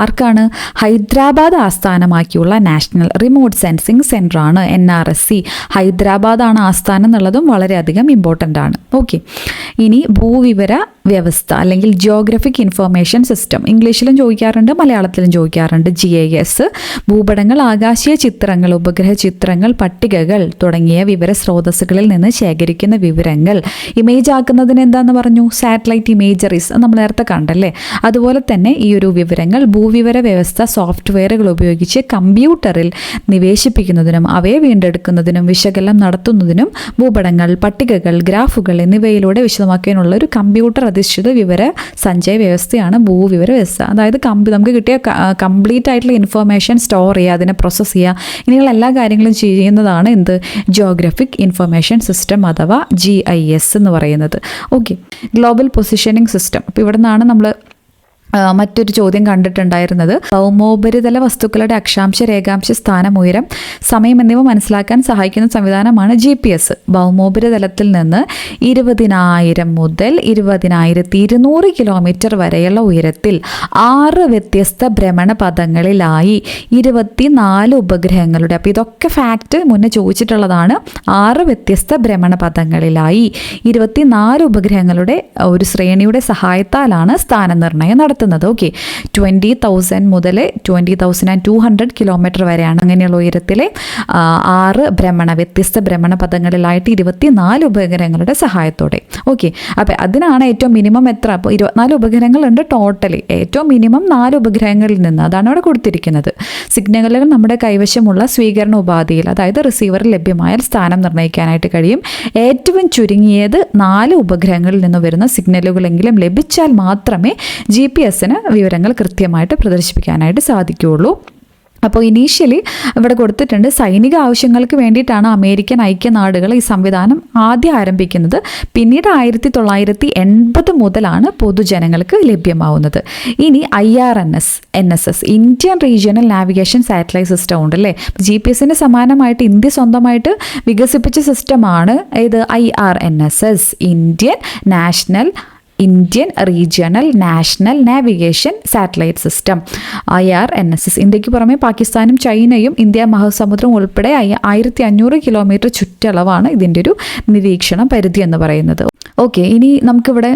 ആർക്കാണ്? ഹൈദരാബാദ് ആസ്ഥാനമാക്കിയുള്ള നാഷണൽ റിമോട്ട് സെൻസിങ് സെൻ്ററാണ് NRSC. ഹൈദരാബാദാണ് ആസ്ഥാനം എന്നുള്ളതും വളരെയധികം ഇമ്പോർട്ടൻ്റ് ആണ്. ഓക്കെ, ഇനി ഭൂവിവര വ്യവസ്ഥ അല്ലെങ്കിൽ ജിയോഗ്രഫിക് ഇൻഫർമേഷൻ സിസ്റ്റം, ഇംഗ്ലീഷിലും ചോദിക്കാറുണ്ട്, മലയാളത്തിലും ചോദിക്കാറുണ്ട്. GIS ഭൂപടങ്ങൾ, ആകാശീയ ചിത്രങ്ങൾ, ഉപഗ്രഹ ചിത്രങ്ങൾ, പട്ടികകൾ തുടങ്ങിയ വിവര സ്രോതസ്സുകളിൽ നിന്ന് ശേഖരിക്കുന്ന വിവരങ്ങൾ ഇമേജ് ആക്കുന്നതിന് എന്താന്ന് പറഞ്ഞു? സാറ്റലൈറ്റ് ഇമേജറീസ്, നമ്മൾ നേരത്തെ കണ്ടല്ലേ. അതുപോലെ തന്നെ ഈ ഒരു വിവരങ്ങൾ ഭൂവിവര വ്യവസ്ഥ സോഫ്റ്റ്വെയറുകൾ ഉപയോഗിച്ച് കമ്പ്യൂട്ടറിൽ നിവേശിപ്പിക്കുന്നതിനും അവയെ വീണ്ടെടുക്കുന്നതിനും വിശകലനം നടത്തുന്നതിനും ഭൂപടങ്ങൾ, പട്ടികകൾ, ഗ്രാഫുകൾ എന്നിവയിലൂടെ വിശദമാക്കാനുള്ള ഒരു കമ്പ്യൂട്ടർ അധിഷ്ഠിത വിവര സഞ്ചയ വ്യവസ്ഥയാണ് ഭൂവിവര വ്യവസ്ഥ. അതായത് നമുക്ക് കിട്ടിയ കംപ്ലീറ്റ് ആയിട്ടുള്ള ഇൻഫർമേഷൻ സ്റ്റോർ ചെയ്യുക, അതിനെ പ്രോസസ്സ് ചെയ്യുക, ഇങ്ങനെയുള്ള എല്ലാ കാര്യങ്ങളും ചെയ്യുന്നതാണ് ജിയോഗ്രഫിക് ഇൻഫർമേഷൻ സിസ്റ്റം അഥവാ GIS എന്ന് പറയുന്നത്. Okay, global positioning system. അപ്പോൾ ഇവിടെ നിന്നാണ് നമ്മൾ മറ്റൊരു ചോദ്യം കണ്ടിട്ടുണ്ടായിരുന്നത്. ഭൗമോപരിതല വസ്തുക്കളുടെ അക്ഷാംശ, രേഖാംശ, സ്ഥാനം, ഉയരം, സമയം എന്നിവ മനസ്സിലാക്കാൻ സഹായിക്കുന്ന സംവിധാനമാണ് GPS. ഭൗമോപരിതലത്തിൽ നിന്ന് 20,000 മുതൽ 20,200 കിലോമീറ്റർ വരെയുള്ള ഉയരത്തിൽ 6 വ്യത്യസ്ത ഭ്രമണപഥങ്ങളിലായി 24 ഉപഗ്രഹങ്ങളുടെ, അപ്പോൾ ഇതൊക്കെ ഫാക്റ്റ് മുന്നേ ചോദിച്ചിട്ടുള്ളതാണ്. 6 വ്യത്യസ്ത ഭ്രമണപഥങ്ങളിലായി 24 ഉപഗ്രഹങ്ങളുടെ ഒരു ശ്രേണിയുടെ സഹായത്താലാണ് സ്ഥാനനിർണ്ണയം നടത്തുന്നത്. ഓക്കെ, 20,000 മുതൽ 20,200 കിലോമീറ്റർ വരെയാണ് അങ്ങനെയുള്ള ഉയരത്തിലെ 6 വ്യത്യസ്ത ഭ്രമണപഥങ്ങളിലായിട്ട് 24 ഉപഗ്രഹങ്ങളുടെ സഹായത്തോടെ. ഓക്കെ, അപ്പോൾ അതിനാണ് ഏറ്റവും മിനിമം എത്ര? അപ്പോൾ 24 ഉപഗ്രഹങ്ങളുണ്ട് ടോട്ടലി. ഏറ്റവും മിനിമം 4 ഉപഗ്രഹങ്ങളിൽ നിന്ന്, അതാണ് അവിടെ കൊടുത്തിരിക്കുന്നത്. സിഗ്നലുകൾ നമ്മുടെ കൈവശമുള്ള സ്വീകരണ ഉപാധിയിൽ, അതായത് റിസീവറിൽ ലഭ്യമായാൽ സ്ഥാനം നിർണ്ണയിക്കാനായിട്ട് കഴിയും. ഏറ്റവും ചുരുങ്ങിയത് 4 ഉപഗ്രഹങ്ങളിൽ നിന്ന് വരുന്ന സിഗ്നലുകളെങ്കിലും ലഭിച്ചാൽ മാത്രമേ GPS-ന് വിവരങ്ങൾ കൃത്യമായിട്ട് പ്രദർശിപ്പിക്കാനായിട്ട് സാധിക്കുകയുള്ളൂ. അപ്പോൾ ഇനീഷ്യലി ഇവിടെ കൊടുത്തിട്ടുണ്ട്, സൈനിക ആവശ്യങ്ങൾക്ക് വേണ്ടിയിട്ടാണ് അമേരിക്കൻ ഐക്യനാടുകൾ ഈ സംവിധാനം ആദ്യം ആരംഭിക്കുന്നത്. പിന്നീട് 1980 മുതലാണ് പൊതുജനങ്ങൾക്ക് ലഭ്യമാവുന്നത്. ഇനി IRNSS Indian regional navigation satellite system ഉണ്ടല്ലേ. GPS-ന് സമാനമായിട്ട് ഇന്ത്യ സ്വന്തമായിട്ട് വികസിപ്പിച്ച സിസ്റ്റമാണ് ഇത് IRNSS, Indian regional national navigation satellite system IRNSS. ഇന്ത്യക്ക് പുറമെ പാകിസ്ഥാനും ചൈനയും ഇന്ത്യ മഹാസമുദ്രം ഉൾപ്പെടെ 1500 കിലോമീറ്റർ ചുറ്റളവാണ് ഇതിൻ്റെ ഒരു നിരീക്ഷണ പരിധി എന്ന് പറയുന്നത്. ഓക്കെ, ഇനി നമുക്കിവിടെ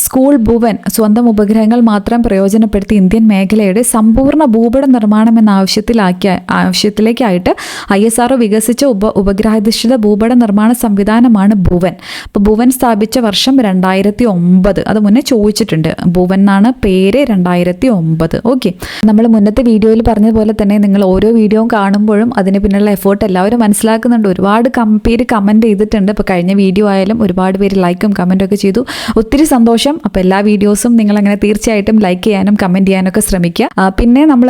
സ്കൂൾ ഭുവൻ സ്വന്തം ഉപഗ്രഹങ്ങൾ മാത്രം പ്രയോജനപ്പെടുത്തി ഇന്ത്യൻ മേഖലയുടെ സമ്പൂർണ്ണ ഭൂപട നിർമ്മാണം എന്ന ആവശ്യത്തിലേക്കായിട്ട് ISRO വികസിച്ച ഉപഗ്രഹാധിഷ്ഠിത ഭൂപട നിർമ്മാണ സംവിധാനമാണ് ഭുവൻ. അപ്പോൾ ഭുവൻ സ്ഥാപിച്ച വർഷം 2009. അത് മുന്നേ ചോദിച്ചിട്ടുണ്ട്. ഭുവൻ എന്നാണ് പേര്, 2009. ഓക്കെ, നമ്മൾ മുന്നത്തെ വീഡിയോയിൽ പറഞ്ഞതുപോലെ തന്നെ നിങ്ങൾ ഓരോ വീഡിയോയും കാണുമ്പോഴും അതിന് പിന്നിലുള്ള എഫേർട്ട് എല്ലാവരും മനസ്സിലാക്കുന്നുണ്ട്. ഒരുപാട് പേര് കമൻറ്റ് ചെയ്തിട്ടുണ്ട്. ഇപ്പോൾ കഴിഞ്ഞ വീഡിയോ ആയാലും ഒരുപാട് പേര് ലൈക്കും കമൻറ്റൊക്കെ ചെയ്തു. ഒത്തിരി സന്തോഷം. അപ്പോൾ എല്ലാ വീഡിയോസും നിങ്ങളങ്ങനെ തീർച്ചയായിട്ടും ലൈക്ക് ചെയ്യാനും കമൻറ്റ് ചെയ്യാനൊക്കെ ശ്രമിക്കുക. പിന്നെ നമ്മൾ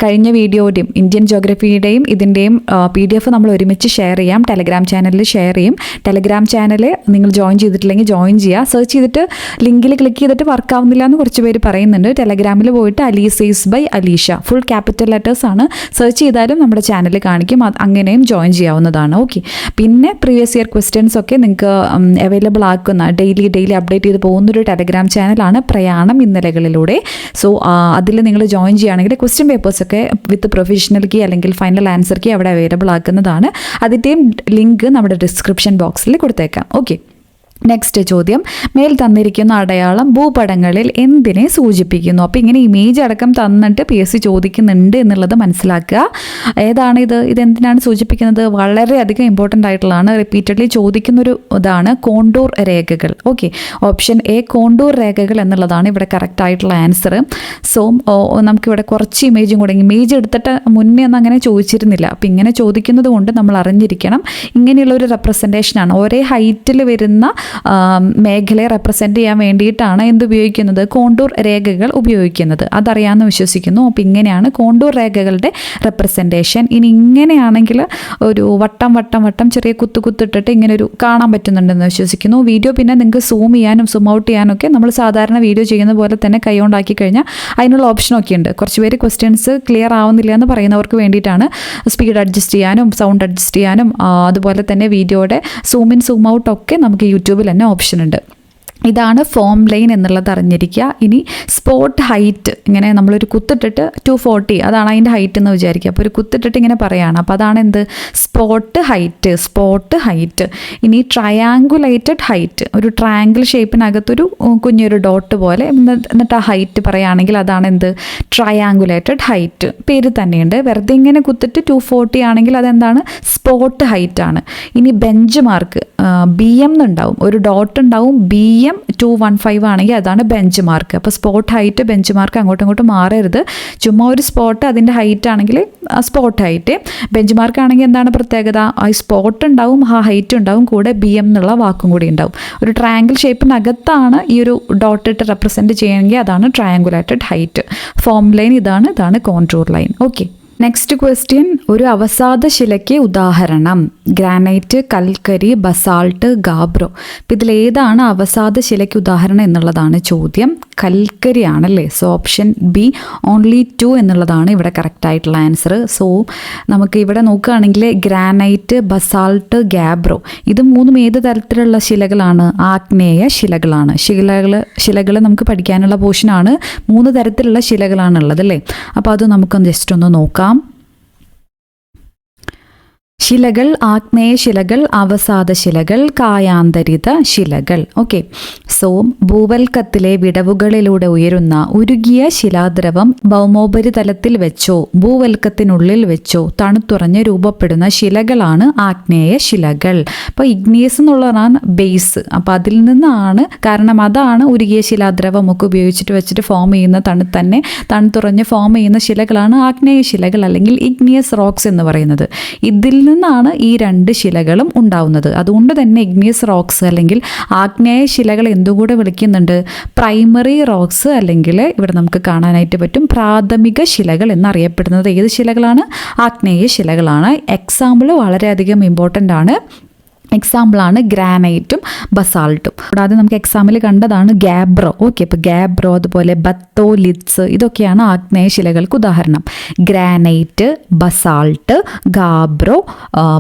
കഴിഞ്ഞ വീഡിയോയുടെയും ഇന്ത്യൻ ജോഗ്രഫിയുടെയും ഇതിൻ്റെയും PDF നമ്മൾ ഒരുമിച്ച് ഷെയർ ചെയ്യാം. ടെലഗ്രാം ചാനലിൽ ഷെയർ ചെയ്യും. ടെലഗ്രാം ചാനൽ നിങ്ങൾ ജോയിൻ ചെയ്തിട്ടില്ലെങ്കിൽ ജോയിൻ ചെയ്യുക. സെർച്ച് ചെയ്തിട്ട് ലിങ്കിൽ ക്ലിക്ക് ചെയ്തിട്ട് വർക്ക് ആവുന്നില്ല എന്ന് കുറച്ച് പേര് പറയുന്നുണ്ട്. ടെലഗ്രാമിൽ പോയിട്ട് Alisha's by Alisha, full capital letters ആണ്. സെർച്ച് ചെയ്താലും നമ്മുടെ ചാനൽ കാണിക്കും. അങ്ങനെയും ജോയിൻ ചെയ്യാവുന്നതാണ്. ഓക്കെ, പിന്നെ പ്രീവിയസ് ഇയർ ക്വസ്റ്റ്യൻസ് ഒക്കെ നിങ്ങൾക്ക് അവൈലബിൾ ആക്കുന്ന ഡെയിലി അപ്ഡേറ്റ് ചെയ്ത് പോകുന്നൊരു ടെലഗ്രാം ചാനലാണ് പ്രയാണം ഇന്നലകളിലൂടെ. സോ അതിൽ നിങ്ങൾ ജോയിൻ ചെയ്യുകയാണെങ്കിൽ ക്വസ്റ്റ്യൻ പേപ്പേഴ്സൊക്കെ വിത്ത് പ്രൊഫഷണൽ കീ അല്ലെങ്കിൽ ഫൈനൽ ആൻസർ കീ അവിടെ അവൈലബിൾ ആക്കുന്നതാണ്. അതിൻ്റെയും ലിങ്ക് നമ്മുടെ ഡിസ്ക്രിപ്ഷൻ ബോക്സിൽ കൊടുത്തേക്കാം. ഓക്കെ, നെക്സ്റ്റ് ചോദ്യം, മേൽ തന്നിരിക്കുന്ന അടയാളം ഭൂപടങ്ങളിൽ എന്തിനെ സൂചിപ്പിക്കുന്നു? അപ്പോൾ ഇങ്ങനെ ഇമേജ് അടക്കം തന്നിട്ട് PSC ചോദിക്കുന്നുണ്ട് എന്നുള്ളത് മനസ്സിലാക്കുക. ഏതാണിത്? ഇതെന്തിനാണ് സൂചിപ്പിക്കുന്നത്? വളരെയധികം ഇമ്പോർട്ടൻ്റ് ആയിട്ടുള്ളതാണ്, റിപ്പീറ്റഡ്ലി ചോദിക്കുന്നൊരു ഇതാണ് കോണ്ടൂർ രേഖകൾ. ഓക്കെ, ഓപ്ഷൻ എ കോണ്ടൂർ രേഖകൾ എന്നുള്ളതാണ് ഇവിടെ കറക്റ്റ് ആയിട്ടുള്ള ആൻസർ. സോ നമുക്കിവിടെ കുറച്ച് ഇമേജും കൂടെ, ഇമേജ് എടുത്തിട്ട് മുന്നേ ഒന്നും അങ്ങനെ ചോദിച്ചിരുന്നില്ല. അപ്പോൾ ഇങ്ങനെ ചോദിക്കുന്നത് കൊണ്ട് നമ്മൾ അറിഞ്ഞിരിക്കണം. ഇങ്ങനെയുള്ളൊരു റെപ്രസെൻറ്റേഷനാണ്, ഒരേ ഹൈറ്റിൽ വരുന്ന മേഖലയെ റെപ്രസെൻ്റ് ചെയ്യാൻ വേണ്ടിയിട്ടാണ് എന്തുപയോഗിക്കുന്നത്? കോണ്ടൂർ രേഖകൾ ഉപയോഗിക്കുന്നത്. അതറിയാമെന്ന് വിശ്വസിക്കുന്നു. അപ്പോൾ ഇങ്ങനെയാണ് കോണ്ടൂർ രേഖകളുടെ റെപ്രസെൻറ്റേഷൻ. ഇനി ഇങ്ങനെയാണെങ്കിൽ ഒരു വട്ടം ചെറിയ കുത്തിട്ടിട്ട് ഇങ്ങനെ ഒരു കാണാൻ പറ്റുന്നുണ്ടെന്ന് വിശ്വസിക്കുന്നു. വീഡിയോ പിന്നെ നിങ്ങൾക്ക് സൂം ചെയ്യാനും സൂം ഔട്ട് ചെയ്യാനും ഒക്കെ നമ്മൾ സാധാരണ വീഡിയോ ചെയ്യുന്ന പോലെ തന്നെ കൈ കൊണ്ടാക്കി കഴിഞ്ഞാൽ അതിനുള്ള ഓപ്ഷനൊക്കെ ഉണ്ട്. കുറച്ച് പേര് ക്വസ്റ്റ്യൻസ് ക്ലിയർ ആവുന്നില്ല എന്ന് പറയുന്നവർക്ക് വേണ്ടിയിട്ടാണ്. സ്പീഡ് അഡ്ജസ്റ്റ് ചെയ്യാനും സൗണ്ട് അഡ്ജസ്റ്റ് ചെയ്യാനും അതുപോലെ തന്നെ വീഡിയോയുടെ സൂം ഇൻ സൂം ഔട്ട് ഒക്കെ നമുക്ക് യൂട്യൂബിൽ തന്നെ ഓപ്ഷൻ ഉണ്ട്. ഇതാണ് ഫോം ലൈൻ എന്നുള്ളത് അറിഞ്ഞിരിക്കുക. ഇനി സ്പോട്ട് ഹൈറ്റ്, ഇങ്ങനെ നമ്മളൊരു കുത്തിട്ടിട്ട് 240 അതാണ് അതിൻ്റെ ഹൈറ്റ് എന്ന് വിചാരിക്കുക. അപ്പോൾ ഒരു കുത്തിട്ടിട്ട് ഇങ്ങനെ പറയുകയാണ്. അപ്പോൾ അതാണ് എന്ത്? Spot height. ഇനി ട്രയാങ്കുലേറ്റഡ് ഹൈറ്റ്, ഒരു ട്രയാങ്കിൾ ഷേപ്പിനകത്തൊരു കുഞ്ഞൊരു ഡോട്ട് പോലെ, എന്നിട്ട് ആ ഹൈറ്റ് പറയുകയാണെങ്കിൽ അതാണ് എന്ത്? Triangulated height. പേര് തന്നെയുണ്ട്. വെറുതെ ഇങ്ങനെ കുത്തിട്ട് 240 ആണെങ്കിൽ അതെന്താണ്? സ്പോട്ട് ഹൈറ്റ് ആണ്. ഇനി ബെഞ്ച് മാർക്ക് BM എന്നുണ്ടാവും, ഒരു ഡോട്ട് ഉണ്ടാവും. BM 215 ആണെങ്കിൽ അതാണ് ബെഞ്ച് മാർക്ക്. അപ്പോൾ സ്പോട്ട് ഹൈറ്റ് ബെഞ്ച് മാർക്ക് അങ്ങോട്ടും ഇങ്ങോട്ടും മാറരുത്. ചുമ്മാ ഒരു സ്പോട്ട് അതിൻ്റെ ഹൈറ്റ് ആണെങ്കിൽ സ്പോട്ട് ഹൈറ്റ്. ബെഞ്ച് മാർക്ക് ആണെങ്കിൽ എന്താണ് പ്രത്യേകത? ആ സ്പോട്ട് ഉണ്ടാവും, ആ ഹൈറ്റ് ഉണ്ടാവും, കൂടെ BM എന്നുള്ള വാക്കും കൂടി ഉണ്ടാവും. ഒരു ട്രയാങ്കിൾ ഷേപ്പിനകത്താണ് ഈ ഒരു ഡോട്ട് ഇട്ട് റെപ്രസെൻറ്റ് ചെയ്യണമെങ്കിൽ അതാണ് ട്രയാങ്കുലേറ്റഡ് ഹൈറ്റ്. ഫോം ലൈൻ ഇതാണ് contour line. Okay, next question, ഒരു അവസാദ ശിലയ്ക്ക് ഉദാഹരണം? ഗ്രാനൈറ്റ്, കൽക്കരി, ബസാൾട്ട്, ഗാബ്രോ. അപ്പോൾ ഇതിലേതാണ് അവസാദ ശിലയ്ക്ക് ഉദാഹരണം എന്നുള്ളതാണ് ചോദ്യം. കൽക്കരി ആണല്ലേ. സോ ഓപ്ഷൻ ബി ഓൺലി 2 എന്നുള്ളതാണ് ഇവിടെ കറക്റ്റ് ആയിട്ടുള്ള ആൻസർ. സോ നമുക്ക് ഇവിടെ നോക്കുകയാണെങ്കിൽ ഗ്രാനൈറ്റ്, ബസാൾട്ട്, ഗാബ്രോ ഇത് മൂന്നും ഏത് തരത്തിലുള്ള ശിലകളാണ്? ആഗ്നേയ ശിലകളാണ്. ശിലകൾ നമുക്ക് പഠിക്കാനുള്ള പോർഷനാണ്. 3 തരത്തിലുള്ള ശിലകളാണുള്ളത് അല്ലേ. അപ്പോൾ അത് നമുക്കൊന്ന് ജസ്റ്റ് ഒന്ന് നോക്കാം. ശിലകൾ, ആഗ്നേയ ശിലകൾ, അവസാദ ശിലകൾ, കായാന്തരിത ശിലകൾ. ഓക്കെ, സോ ഭൂവൽക്കത്തിലെ വിടവുകളിലൂടെ ഉയരുന്ന ഉരുകിയ ശിലാദ്രവം ഭൗമോപരിതലത്തിൽ വെച്ചോ ഭൂവൽക്കത്തിനുള്ളിൽ വെച്ചോ തണുത്തുറഞ്ഞ് രൂപപ്പെടുന്ന ശിലകളാണ് ആഗ്നേയ ശിലകൾ. അപ്പോൾ ഇഗ്നിയസ് എന്നുള്ളതാണ് ബേസ്. അപ്പോൾ അതിൽ നിന്നാണ്, കാരണം അതാണ് ഉരുകിയ ശിലാദ്രവം ഒക്കെ ഉപയോഗിച്ചിട്ട് ഫോം ചെയ്യുന്ന തണുത്തുറഞ്ഞ് ഫോം ചെയ്യുന്ന ശിലകളാണ് ആഗ്നേയ ശിലകൾ അല്ലെങ്കിൽ ഇഗ്നിയസ് റോക്സ് എന്ന് പറയുന്നത്. ഇതിൽ നിന്നാണ് ഈ 2 ശിലകളും ഉണ്ടാവുന്നത്. അതുകൊണ്ട് തന്നെ ഇഗ്നിയസ് റോക്സ് അല്ലെങ്കിൽ ആഗ്നേയ ശിലകൾ എന്തുകൂടെ വിളിക്കുന്നുണ്ട്? പ്രൈമറി റോക്സ്, അല്ലെങ്കിൽ ഇവിടെ നമുക്ക് കാണാനായിട്ട് പറ്റും പ്രാഥമിക ശിലകൾ എന്നറിയപ്പെടുന്നത് ഏത് ശിലകളാണ്? ആഗ്നേയ ശിലകളാണ്. എക്സാമ്പിൾ വളരെയധികം ഇമ്പോർട്ടൻ്റ് ആണ്. എക്സാമ്പിളാണ് ഗ്രാനൈറ്റും ബസാൾട്ടും. കൂടാതെ നമുക്ക് എക്സാമ്പിൾ കണ്ടതാണ് ഗാബ്രോ. ഓക്കെ, ഇപ്പോൾ ഗാബ്രോ, അതുപോലെ ബത്തോലിറ്റ്സ് ഇതൊക്കെയാണ് ആഗ്നേയ ശിലകൾക്ക് ഉദാഹരണം. ഗ്രാനൈറ്റ്, ബസാൾട്ട്, ഗാബ്രോ,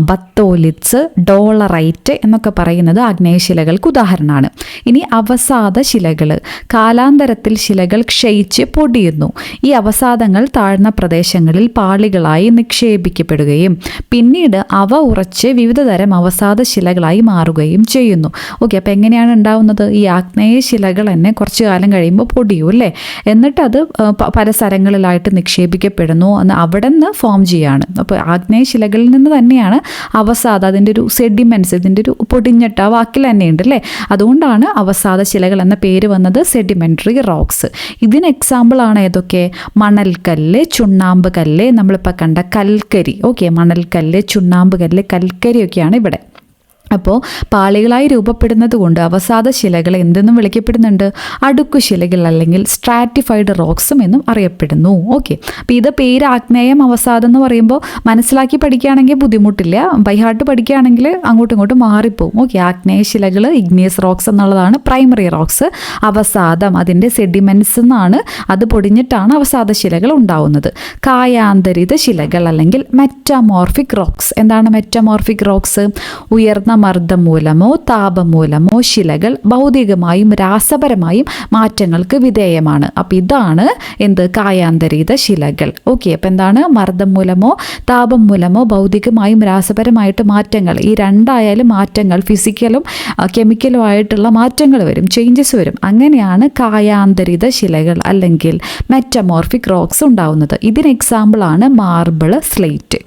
ബത്തോലിറ്റ്സ്, ഡോളറൈറ്റ് എന്നൊക്കെ പറയുന്നത് ആഗ്നേയ ശിലകൾക്ക് ഉദാഹരണമാണ്. ഇനി അവസാദ ശിലകൾ. കാലാന്തരത്തിൽ ശിലകൾ ക്ഷയിച്ച് പൊടിയുന്നു. ഈ അവസാദങ്ങൾ താഴ്ന്ന പ്രദേശങ്ങളിൽ പാളികളായി നിക്ഷേപിക്കപ്പെടുകയും പിന്നീട് അവ ഉറച്ച് വിവിധ തരം അവസാദ ശിലകളായി മാറുകയും ചെയ്യുന്നു. ഓക്കെ, അപ്പോൾ എങ്ങനെയാണ് ഉണ്ടാവുന്നത്? ഈ ആഗ്നേയ ശിലകൾ തന്നെ കുറച്ച് കാലം കഴിയുമ്പോൾ പൊടിയും അല്ലേ, എന്നിട്ട് അത് പല സ്ഥലങ്ങളിലായിട്ട് നിക്ഷേപിക്കപ്പെടുന്നു, അവിടെ നിന്ന് ഫോം ചെയ്യാണ്. അപ്പോൾ ആഗ്നേയ ശിലകളിൽ നിന്ന് തന്നെയാണ് അവസാദ, അതിൻ്റെ ഒരു സെഡിമെൻറ്റ്സ്, ഇതിൻ്റെ ഒരു പൊടിഞ്ഞിട്ട ആ വാക്കിൽ തന്നെയുണ്ട് അല്ലേ. അതുകൊണ്ടാണ് അവസാദ ശിലകൾ എന്ന പേര് വന്നത്, സെഡിമെൻ്ററി റോക്സ്. ഇതിന് എക്സാമ്പിളാണ് ഏതൊക്കെ? മണൽക്കല്ല്, ചുണ്ണാമ്പ് കല്ല്, നമ്മളിപ്പോൾ കണ്ട കൽക്കരി. ഓക്കെ, മണൽക്കല്ല്, ചുണ്ണാമ്പ് കല്ല്, കൽക്കരിയൊക്കെയാണ് ഇവിടെ. അപ്പോൾ പാളികളായി രൂപപ്പെടുന്നത് കൊണ്ട് അവസാദ ശിലകൾ എന്തെന്നും വിളിക്കപ്പെടുന്നുണ്ട്? അടുക്കു ശിലകൾ അല്ലെങ്കിൽ സ്ട്രാറ്റിഫൈഡ് റോക്സും എന്നും അറിയപ്പെടുന്നു. ഓക്കെ, അപ്പോൾ ഇത് പേര് ആഗ്നേയം അവസാദം എന്ന് പറയുമ്പോൾ മനസ്സിലാക്കി പഠിക്കുകയാണെങ്കിൽ ബുദ്ധിമുട്ടില്ല, ബൈഹാർട്ട് പഠിക്കുകയാണെങ്കിൽ അങ്ങോട്ടും ഇങ്ങോട്ടും മാറിപ്പോവും. ഓക്കെ, ആഗ്നേയ ശിലകൾ ഇഗ്നിയസ് റോക്സ് എന്നുള്ളതാണ് പ്രൈമറി റോക്സ്. അവസാദം അതിൻ്റെ സെഡിമെൻറ്റ്സ് എന്നാണ്, അത് പൊടിഞ്ഞിട്ടാണ് അവസാദ ശിലകൾ ഉണ്ടാവുന്നത്. കായാന്തരിത ശിലകൾ അല്ലെങ്കിൽ മെറ്റാമോർഫിക് റോക്സ്. എന്താണ് മെറ്റാമോർഫിക് റോക്സ്? ഉയർന്ന മർദ്ദം മൂലമോ താപം മൂലമോ ശിലകൾ ഭൗതികമായും രാസപരമായും മാറ്റങ്ങൾക്ക് വിധേയമാണ്. അപ്പം ഇതാണ് എന്ത് കായാന്തരിത ശിലകൾ. ഓക്കെ, അപ്പം എന്താണ് മർദ്ദം മൂലമോ താപം മൂലമോ ഭൗതികമായും രാസപരമായിട്ട് മാറ്റങ്ങൾ, ഈ രണ്ടായാലും മാറ്റങ്ങൾ ഫിസിക്കലും കെമിക്കലും ആയിട്ടുള്ള മാറ്റങ്ങൾ വരും, ചേഞ്ചസ് വരും. അങ്ങനെയാണ് കായാന്തരിത ശിലകൾ അല്ലെങ്കിൽ മെറ്റമോർഫിക് റോക്സ് ഉണ്ടാവുന്നത്. ഇതിന് എക്സാമ്പിളാണ് മാർബിൾ, സ്ലേറ്റ്.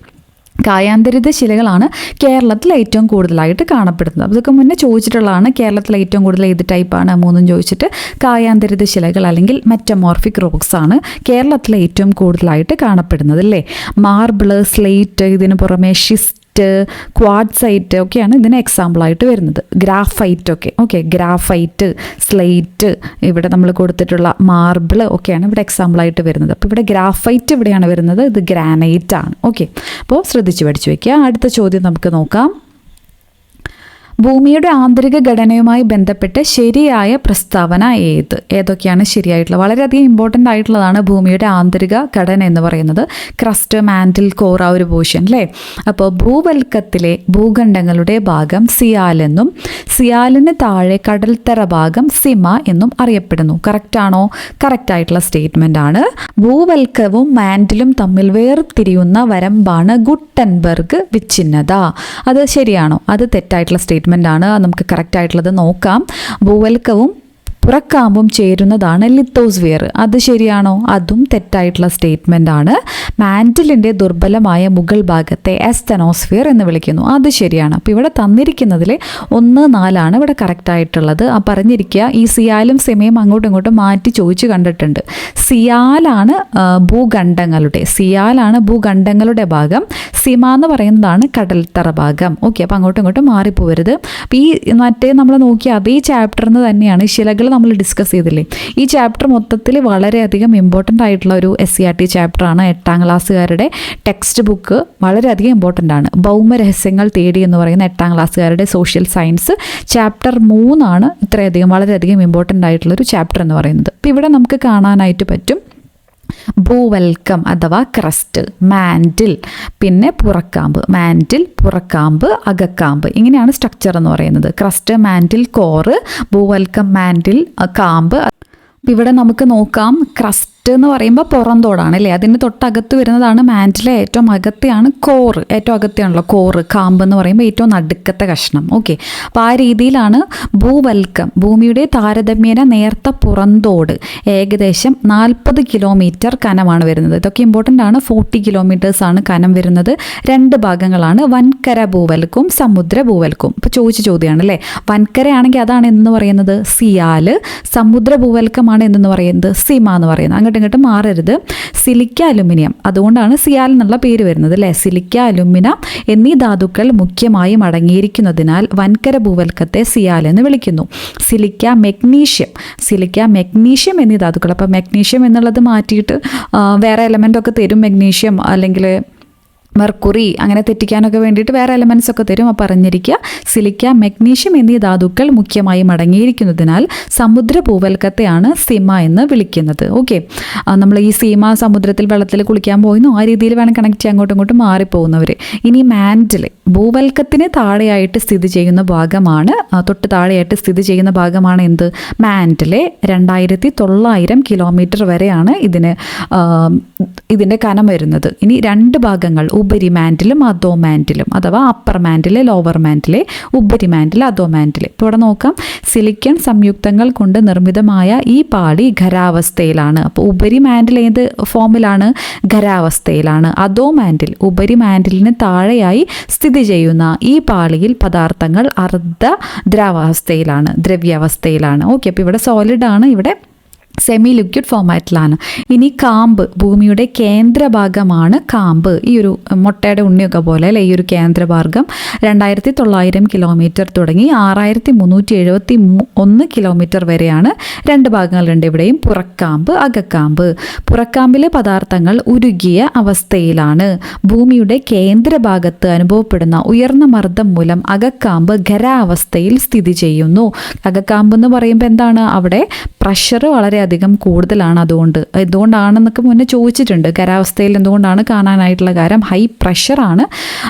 കായാന്തരിത ശിലകളാണ് കേരളത്തിൽ ഏറ്റവും കൂടുതലായിട്ട് കാണപ്പെടുന്നത്. അതൊക്കെ മുന്നേ ചോദിച്ചിട്ടുള്ളതാണ്. കേരളത്തിൽ ഏറ്റവും കൂടുതൽ ഏത് ടൈപ്പാണ് മൂന്നും ചോദിച്ചിട്ട് കായാന്തരിത ശിലകൾ അല്ലെങ്കിൽ മെറ്റമോർഫിക് റോക്സ് ആണ് കേരളത്തിൽ ഏറ്റവും കൂടുതലായിട്ട് കാണപ്പെടുന്നത് അല്ലേ. മാർബിള്, സ്ലേറ്റ്, ഇതിന് പുറമെ ഷിസ്റ്റ്, ക്വാഡ്സൈറ്റ് ഒക്കെയാണ് ഇതിന് എക്സാമ്പിളായിട്ട് വരുന്നത്. ഗ്രാഫൈറ്റ് ഒക്കെ, ഓക്കെ, ഗ്രാഫൈറ്റ്, സ്ലേറ്റ്, ഇവിടെ നമ്മൾ കൊടുത്തിട്ടുള്ള മാർബിൾ ഒക്കെയാണ് ഇവിടെ എക്സാമ്പിളായിട്ട് വരുന്നത്. അപ്പോൾ ഇവിടെ ഗ്രാഫൈറ്റ് ഇവിടെയാണ് വരുന്നത്, ഇത് ഗ്രാനൈറ്റ് ആണ്. ഓക്കെ, അപ്പോൾ ശ്രദ്ധിച്ച് പഠിച്ചു വയ്ക്കുക. അടുത്ത ചോദ്യം നമുക്ക് നോക്കാം. ഭൂമിയുടെ ആന്തരിക ഘടനയുമായി ബന്ധപ്പെട്ട് ശരിയായ പ്രസ്താവന ഏതൊക്കെയാണ് ശരിയായിട്ടുള്ളത്? വളരെയധികം ഇമ്പോർട്ടൻ്റ് ആയിട്ടുള്ളതാണ് ഭൂമിയുടെ ആന്തരിക ഘടന എന്ന് പറയുന്നത്. ക്രസ്റ്റ്, മാൻറ്റിൽ, കോർ, ആ ഒരു പോർഷൻ അല്ലേ. അപ്പോൾ ഭൂവൽക്കത്തിലെ ഭൂഖണ്ഡങ്ങളുടെ ഭാഗം സിയാൽ എന്നും സിയാലിന് താഴെ കടൽത്തറ ഭാഗം സിമ എന്നും അറിയപ്പെടുന്നു. കറക്റ്റാണോ? കറക്റ്റായിട്ടുള്ള സ്റ്റേറ്റ്മെൻ്റ് ആണ്. ഭൂവൽക്കവും മാൻറ്റിലും തമ്മിൽ വേർതിരിയുന്ന വരമ്പാണ് ഗുട്ടൻബർഗ് വിച്ഛിന്നത. അത് ശരിയാണോ? അത് തെറ്റായിട്ടുള്ള സ്റ്റേറ്റ്മെൻ്റ് ആണ്. നമുക്ക് കറക്റ്റ് ആയിട്ടുള്ളത് നോക്കാം. ഭൂവൽക്കവും പുറക്കാമ്പും ചേരുന്നതാണ് ലിത്തോസ്ഫിയർ. അത് ശരിയാണോ? അതും തെറ്റായിട്ടുള്ള സ്റ്റേറ്റ്മെൻ്റ് ആണ്. മാൻറ്റിലിൻ്റെ ദുർബലമായ മുകൾ ഭാഗത്തെ എസ്തനോസ്ഫിയർ എന്ന് വിളിക്കുന്നു. അത് ശരിയാണ്. അപ്പോൾ ഇവിടെ തന്നിരിക്കുന്നതിൽ 1, 4 ഇവിടെ കറക്റ്റായിട്ടുള്ളത്. ആ പറഞ്ഞിരിക്കുക, ഈ സിയാലും സിമയും അങ്ങോട്ടും ഇങ്ങോട്ടും മാറ്റി ചോദിച്ച് കണ്ടിട്ടുണ്ട്. സിയാലാണ് ഭൂഖണ്ഡങ്ങളുടെ ഭാഗം, സിമ എന്ന് പറയുന്നതാണ് കടൽത്തറ ഭാഗം. ഓക്കെ, അപ്പോൾ അങ്ങോട്ടും ഇങ്ങോട്ടും മാറിപ്പോവരുത്. അപ്പോൾ ഈ മറ്റേ നമ്മൾ നോക്കിയ അതേ ചാപ്റ്ററിന് തന്നെയാണ് ശിലകൾ നമ്മൾ ഡിസ്കസ് ചെയ്തില്ലേ. ഈ ചാപ്റ്റർ മൊത്തത്തിൽ വളരെയധികം ഇമ്പോർട്ടൻ്റ് ആയിട്ടുള്ള ഒരു SCERT ചാപ്റ്ററാണ്. 8ാം ക്ലാസ്സുകാരുടെ ടെക്സ്റ്റ് ബുക്ക് വളരെയധികം ഇമ്പോർട്ടൻ്റ് ആണ്. ഭൗമരഹസ്യങ്ങൾ തേടി എന്ന് പറയുന്ന 8ാം ക്ലാസ്സുകാരുടെ സോഷ്യൽ സയൻസ് ചാപ്റ്റർ 3 ആണ് ഇത്രയധികം വളരെയധികം ഇമ്പോർട്ടൻ്റ് ആയിട്ടുള്ളൊരു ചാപ്റ്റർ എന്ന് പറയുന്നത്. അപ്പോൾ ഇവിടെ നമുക്ക് കാണാനായിട്ട് പറ്റും ഭൂവൽക്കം അഥവാ ക്രസ്റ്റ്, മാൻറ്റിൽ, പിന്നെ പുറക്കാമ്പ്. മാൻറ്റിൽ, പുറക്കാമ്പ്, അകക്കാമ്പ്, ഇങ്ങനെയാണ് സ്ട്രക്ചർ എന്ന് പറയുന്നത്. ക്രസ്റ്റ്, മാൻറ്റിൽ, കോറ്, ഭൂവൽക്കം, മാൻറ്റിൽ, കാമ്പ്. ഇവിടെ നമുക്ക് നോക്കാം, ക്രസ്റ്റ് എന്ന് പറയുമ്പോൾ പുറന്തോടാണ് അല്ലേ. അതിന് തൊട്ടകത്ത് വരുന്നതാണ് മാൻറ്റിലെ ഏറ്റവും അകത്തെയാണ് കോറ്. ഏറ്റവും അകത്തെയാണല്ലോ കോറ്. കാമ്പ് എന്ന് പറയുമ്പോൾ ഏറ്റവും നടുക്കത്തെ കഷ്ണം. ഓക്കെ, അപ്പോൾ ആ രീതിയിലാണ് ഭൂവൽക്കം. ഭൂമിയുടെ താരതമ്യേന നേർത്ത പുറന്തോട് ഏകദേശം 40 കിലോമീറ്റർ കനമാണ് വരുന്നത്. ഇതൊക്കെ ഇമ്പോർട്ടൻ്റ് ആണ്. 40 കിലോമീറ്റേഴ്സാണ് കനം വരുന്നത്. 2 ഭാഗങ്ങളാണ്, വൻകര ഭൂവൽക്കവും സമുദ്ര ഭൂവൽക്കവും. ഇപ്പോൾ ചോദിച്ച ചോദ്യമാണ് അല്ലേ. വൻകരയാണെങ്കിൽ അതാണ് എന്ന് പറയുന്നത് സിയാൽ, സമുദ്ര ഭൂവൽക്കമാണ് എന്ന് പറയുന്നത് സിമ എന്ന് പറയുന്നത്. അങ്ങോട്ടും മാറരുത്. സിലിക്ക, അലുമിനിയം, അതുകൊണ്ടാണ് സിയാൽ എന്നുള്ള പേര് വരുന്നത് അല്ലേ. സിലിക്ക, അലുമിനിയം എന്നീ ധാതുക്കൾ മുഖ്യമായും അടങ്ങിയിരിക്കുന്നതിനാൽ വൻകര ഭൂവൽക്കത്തെ സിയാൽ എന്ന് വിളിക്കുന്നു. സിലിക്ക, മെഗ്നീഷ്യം എന്നീ ധാതുക്കൾ. അപ്പോൾ മെഗ്നീഷ്യം എന്നുള്ളത് മാറ്റിയിട്ട് വേറെ എലമെൻ്റ് ഒക്കെ തരും. മെഗ്നീഷ്യം അല്ലെങ്കിൽ മെർക്കുറി അങ്ങനെ തെറ്റിക്കാനൊക്കെ വേണ്ടിയിട്ട് വേറെ എലമെൻറ്റ്സ് ഒക്കെ തരും. അപ്പോൾ അറിഞ്ഞിരിക്കുക, സിലിക്ക, മെഗ്നീഷ്യം എന്നീ ധാതുക്കൾ മുഖ്യമായും അടങ്ങിയിരിക്കുന്നതിനാൽ സമുദ്ര ഭൂവൽക്കത്തെയാണ് സിമ എന്ന് വിളിക്കുന്നത്. ഓക്കെ, നമ്മൾ ഈ സീമ സമുദ്രത്തിൽ വെള്ളത്തിൽ കുളിക്കാൻ പോയിരുന്നു, ആ രീതിയിൽ വേണം കണക്ട് ചെയ്യാൻ, അങ്ങോട്ടും ഇങ്ങോട്ടും മാറിപ്പോകുന്നവർ. ഇനി മാൻറ്റിൽ, ഭൂവൽക്കത്തിന് താഴെയായിട്ട് സ്ഥിതി ചെയ്യുന്ന ഭാഗമാണ്, തൊട്ട് താഴെയായിട്ട് സ്ഥിതി ചെയ്യുന്ന ഭാഗമാണ് എന്ത്? മാൻറ്റിലെ 2900 കിലോമീറ്റർ വരെയാണ് ഇതിൻ്റെ കനം വരുന്നത്. ഇനി 2 ഭാഗങ്ങൾ, ഉപരി മാൻറ്റിലും അധോ മാൻറ്റിലും, അഥവാ അപ്പർ മാൻറ്റിലെ ലോവർ മാൻറ്റിലെ, ഉപരി മാൻറ്റിൽ അധോ മാൻറ്റിലെ. ഇപ്പോൾ ഇവിടെ നോക്കാം, സിലിക്കൺ സംയുക്തങ്ങൾ കൊണ്ട് നിർമ്മിതമായ ഈ പാളി ഖരാവസ്ഥയിലാണ്. അപ്പോൾ ഉപരി മാൻറ്റിൽ ഏത് ഫോമിലാണ്? ഖരാവസ്ഥയിലാണ്. അധോ മാൻറ്റിൽ, ഉപരി മാൻറ്റിലിന് താഴെയായി സ്ഥിതി ചെയ്യുന്ന ഈ പാളിയിൽ പദാർത്ഥങ്ങൾ അർദ്ധ ദ്രവ്യാവസ്ഥയിലാണ്. ഓക്കെ, അപ്പോൾ ഇവിടെ സോളിഡ് ആണ്, ഇവിടെ സെമി ലിക്വിഡ് ഫോമാറ്റിലാണ്. ഇനി കാമ്പ്, ഭൂമിയുടെ കേന്ദ്രഭാഗമാണ് കാമ്പ്. ഈ ഒരു മുട്ടയുടെ ഉണ്ണിയൊക്കെ പോലെ അല്ലേ ഈ ഒരു കേന്ദ്രഭാഗം. 2900 കിലോമീറ്റർ തുടങ്ങി 6371 കിലോമീറ്റർ വരെയാണ്. 2 ഭാഗങ്ങളുണ്ട് ഇവിടെയും, പുറക്കാമ്പ്, അകക്കാമ്പ്. പുറക്കാമ്പിലെ പദാർത്ഥങ്ങൾ ഉരുകിയ അവസ്ഥയിലാണ്. ഭൂമിയുടെ കേന്ദ്രഭാഗത്ത് അനുഭവപ്പെടുന്ന ഉയർന്ന മർദ്ദം മൂലം അകക്കാമ്പ് ഖരാവസ്ഥയിൽ സ്ഥിതി ചെയ്യുന്നു. അകക്കാമ്പ് എന്ന് പറയുമ്പോൾ എന്താണ്? അവിടെ പ്രഷർ വളരെ വളരെയധികം കൂടുതലാണ്. എന്തുകൊണ്ടാണെന്നൊക്കെ മുന്നേ ചോദിച്ചിട്ടുണ്ട്. ഖരാവസ്ഥയിൽ എന്തുകൊണ്ടാണ് കാണാനായിട്ടുള്ള കാര്യം ഹൈ പ്രഷറാണ്,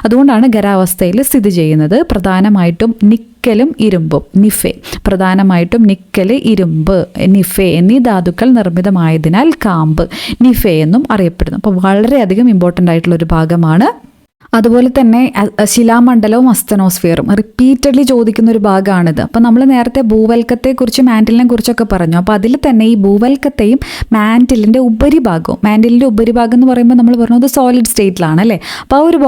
അതുകൊണ്ടാണ് ഖരാവസ്ഥയിൽ സ്ഥിതി ചെയ്യുന്നത്. പ്രധാനമായിട്ടും നിക്കലും ഇരുമ്പും, നിഫെ, പ്രധാനമായിട്ടും നിക്കൽ, ഇരുമ്പ്, നിഫെ എന്നീ ധാതുക്കൾ നിർമ്മിതമായതിനാൽ കാമ്പ് നിഫെ എന്നും അറിയപ്പെടുന്നു. അപ്പോൾ വളരെയധികം ഇമ്പോർട്ടൻ്റ് ആയിട്ടുള്ള ഒരു ഭാഗമാണ്. അതുപോലെ തന്നെ ശിലാമണ്ഡലവും അസ്തനോസ്ഫിയറും റിപ്പീറ്റഡ്ലി ചോദിക്കുന്ന ഒരു ഭാഗമാണിത്. അപ്പോൾ നമ്മൾ നേരത്തെ ഭൂവൽക്കത്തെക്കുറിച്ച് മാൻറ്റിലിനെ കുറിച്ചൊക്കെ പറഞ്ഞു. അപ്പോൾ അതിൽ തന്നെ ഈ ഭൂവൽക്കത്തെയും മാൻറ്റിലിൻ്റെ ഉപരിഭാഗവും, മാൻറ്റിലിൻ്റെ ഉപരിഭാഗം എന്ന് പറയുമ്പോൾ നമ്മൾ പറഞ്ഞത് സോളിഡ് സ്റ്റേറ്റിലാണ് അല്ലേ. അപ്പോൾ ആ ഒരു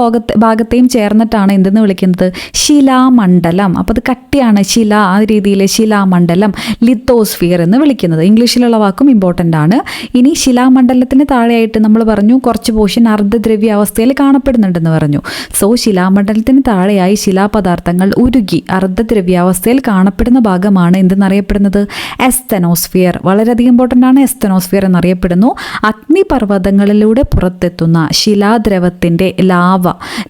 ഭാഗത്തെയും ചേർന്നിട്ടാണ് എന്തെന്ന് വിളിക്കുന്നത്, ശിലാമണ്ഡലം. അപ്പോൾ അത് കട്ടിയാണ്, ശില, ആ രീതിയിൽ ശിലാമണ്ഡലം, ലിത്തോസ്ഫിയർ എന്ന് വിളിക്കുന്നത്. ഇംഗ്ലീഷിലുള്ള വാക്കും ഇമ്പോർട്ടൻ്റ് ആണ്. ഇനി ശിലാമണ്ഡലത്തിന് താഴെയായിട്ട് നമ്മൾ പറഞ്ഞു കുറച്ച് പോർഷൻ അർദ്ധദ്രവ്യാവസ്ഥയിൽ കാണപ്പെടുന്നുണ്ടെന്ന് പറഞ്ഞു. സോ ശിലാമണ്ഡലത്തിന് താഴെയായി ശിലാപദാർത്ഥങ്ങൾ ഉരുകി അർദ്ധദ്രവ്യാവസ്ഥയിൽ കാണപ്പെടുന്ന ഭാഗമാണ് എന്തെന്നറിയപ്പെടുന്നത്, എസ്തനോസ്ഫിയർ. വളരെയധികം ഇമ്പോർട്ടൻ്റ് ആണ്. എസ്തനോസ്ഫിയർ എന്നറിയപ്പെടുന്നു. അഗ്നിപർവ്വതങ്ങളിലൂടെ പുറത്തെത്തുന്ന ശിലാദ്രവത്തിൻ്റെ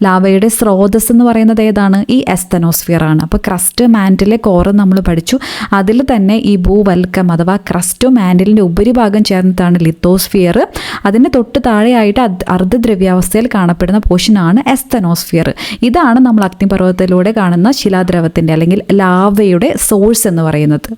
ലാവയുടെ സ്രോതസ് എന്ന് പറയുന്നത് ഏതാണ്, ഈ എസ്തനോസ്ഫിയർ ആണ്. അപ്പോൾ ക്രസ്റ്റ്, മാൻറ്റിലെ, കോറ് നമ്മൾ പഠിച്ചു. അതിൽ തന്നെ ഈ ഭൂവൽക്കം അഥവാ ക്രസ്റ്റോ മാൻറ്റിലിൻ്റെ ഉപരിഭാഗം ചേർന്നിട്ടാണ് ലിത്തോസ്ഫിയർ. അതിന് തൊട്ട് താഴെയായിട്ട് അർദ്ധദ്രവ്യാവസ്ഥയിൽ കാണപ്പെടുന്ന പോർഷനാണ് എസ്തനോസ്ഫിയർ. ഇതാണ് നമ്മൾ അഗ്നിപർവ്വതത്തിലൂടെ കാണുന്ന ശിലാദ്രവത്തിൻ്റെ അല്ലെങ്കിൽ ലാവയുടെ സോഴ്സ് എന്ന് പറയുന്നത്.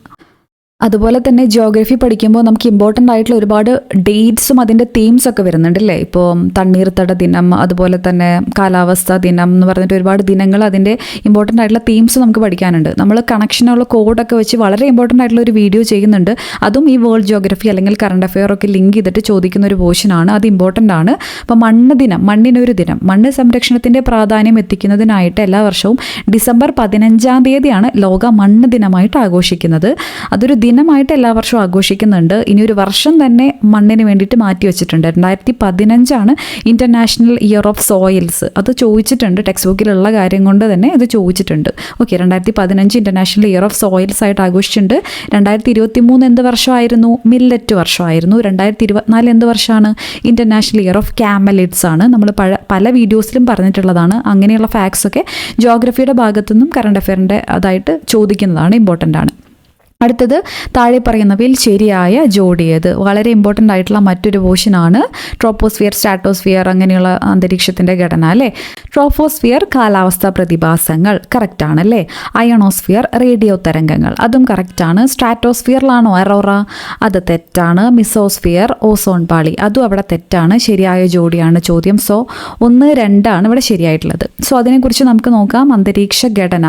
അതുപോലെ തന്നെ ജിയോഗ്രഫി പഠിക്കുമ്പോൾ നമുക്ക് ഇമ്പോർട്ടൻ്റ് ആയിട്ടുള്ള ഒരുപാട് ഡേറ്റ്സും അതിൻ്റെ തീംസ് ഒക്കെ വരുന്നുണ്ട് അല്ലേ. ഇപ്പോൾ തണ്ണീർത്തട ദിനം, അതുപോലെ തന്നെ കാലാവസ്ഥ ദിനം എന്ന് പറഞ്ഞിട്ട് ഒരുപാട് ദിനങ്ങൾ, അതിൻ്റെ ഇമ്പോർട്ടൻ്റ് ആയിട്ടുള്ള തീംസ് നമുക്ക് പഠിക്കാനുണ്ട്. നമ്മൾ കണക്ഷനുള്ള കോഡൊക്കെ വെച്ച് വളരെ ഇമ്പോർട്ടൻ്റ് ആയിട്ടുള്ള ഒരു വീഡിയോ ചെയ്യുന്നുണ്ട്. അതും ഈ വേൾഡ് ജിയോഗ്രഫി അല്ലെങ്കിൽ കറണ്ട് അഫെയർ ഒക്കെ ലിങ്ക് ചെയ്തിട്ട് ചോദിക്കുന്ന ഒരു പോർഷനാണ്. അത് ഇമ്പോർട്ടൻ്റ് ആണ്. അപ്പോൾ മണ്ണ് ദിനം, മണ്ണിനൊരു ദിനം, മണ്ണ് സംരക്ഷണത്തിൻ്റെ പ്രാധാന്യം എത്തിക്കുന്നതിനായിട്ട് എല്ലാ വർഷവും ഡിസംബർ 15 ലോക മണ്ണ് ദിനമായിട്ട് ആഘോഷിക്കുന്നത്. അതൊരു ദിനമായിട്ട് എല്ലാ വർഷവും ആഘോഷിക്കുന്നുണ്ട്. ഇനി ഒരു വർഷം തന്നെ മണ്ണിന് വേണ്ടിയിട്ട് മാറ്റി വെച്ചിട്ടുണ്ട്. 2015 ഇൻ്റർനാഷണൽ ഇയർ ഓഫ് സോയിൽസ്. അത് ചോദിച്ചിട്ടുണ്ട്, ടെക്സ്റ്റ് ബുക്കിലുള്ള കാര്യം കൊണ്ട് തന്നെ ഇത് ചോദിച്ചിട്ടുണ്ട്. Okay, 2015 international year of soils ആയിട്ട് ആഘോഷിച്ചിട്ടുണ്ട്. 2023 എന്ത് വർഷമായിരുന്നു, മില്ലറ്റ് വർഷമായിരുന്നു. 2024 എന്ത് വർഷമാണ്, ഇൻ്റർനാഷണൽ ഇയർ ഓഫ് ക്യാമലിഡ്സ് ആണ്. നമ്മൾ പല വീഡിയോസിലും പറഞ്ഞിട്ടുള്ളതാണ്. അങ്ങനെയുള്ള ഫാക്ട്സ് ഒക്കെ ജിയോഗ്രഫിയുടെ ഭാഗത്തുനിന്നും കറണ്ട് അഫെയറിൻ്റെ അതായിട്ട് ചോദിക്കുന്നതാണ്, ഇമ്പോർട്ടൻ്റ് ആണ്. അടുത്തത് താഴെ പറയുന്നവയിൽ ശരിയായ ജോഡിയത്. വളരെ ഇമ്പോർട്ടൻ്റ് ആയിട്ടുള്ള മറ്റൊരു പോർഷനാണ് ട്രോപ്പോസ്ഫിയർ, സ്ട്രാറ്റോസ്ഫിയർ, അങ്ങനെയുള്ള അന്തരീക്ഷത്തിൻ്റെ ഘടന അല്ലേ. ട്രോപ്പോസ്ഫിയർ കാലാവസ്ഥാ പ്രതിഭാസങ്ങൾ, കറക്റ്റാണ് അല്ലേ. അയണോസ്ഫിയർ റേഡിയോ തരംഗങ്ങൾ, അതും കറക്റ്റാണ്. സ്ട്രാറ്റോസ്ഫിയറിലാണോ എറോറ, അത് തെറ്റാണ്. മിസോസ്ഫിയർ ഓസോൺ പാളി, അതും അവിടെ തെറ്റാണ്. ശരിയായ ജോഡിയാണ് ചോദ്യം. സോ 1, 2 ഇവിടെ ശരിയായിട്ടുള്ളത്. സോ അതിനെക്കുറിച്ച് നമുക്ക് നോക്കാം. അന്തരീക്ഷ ഘടന.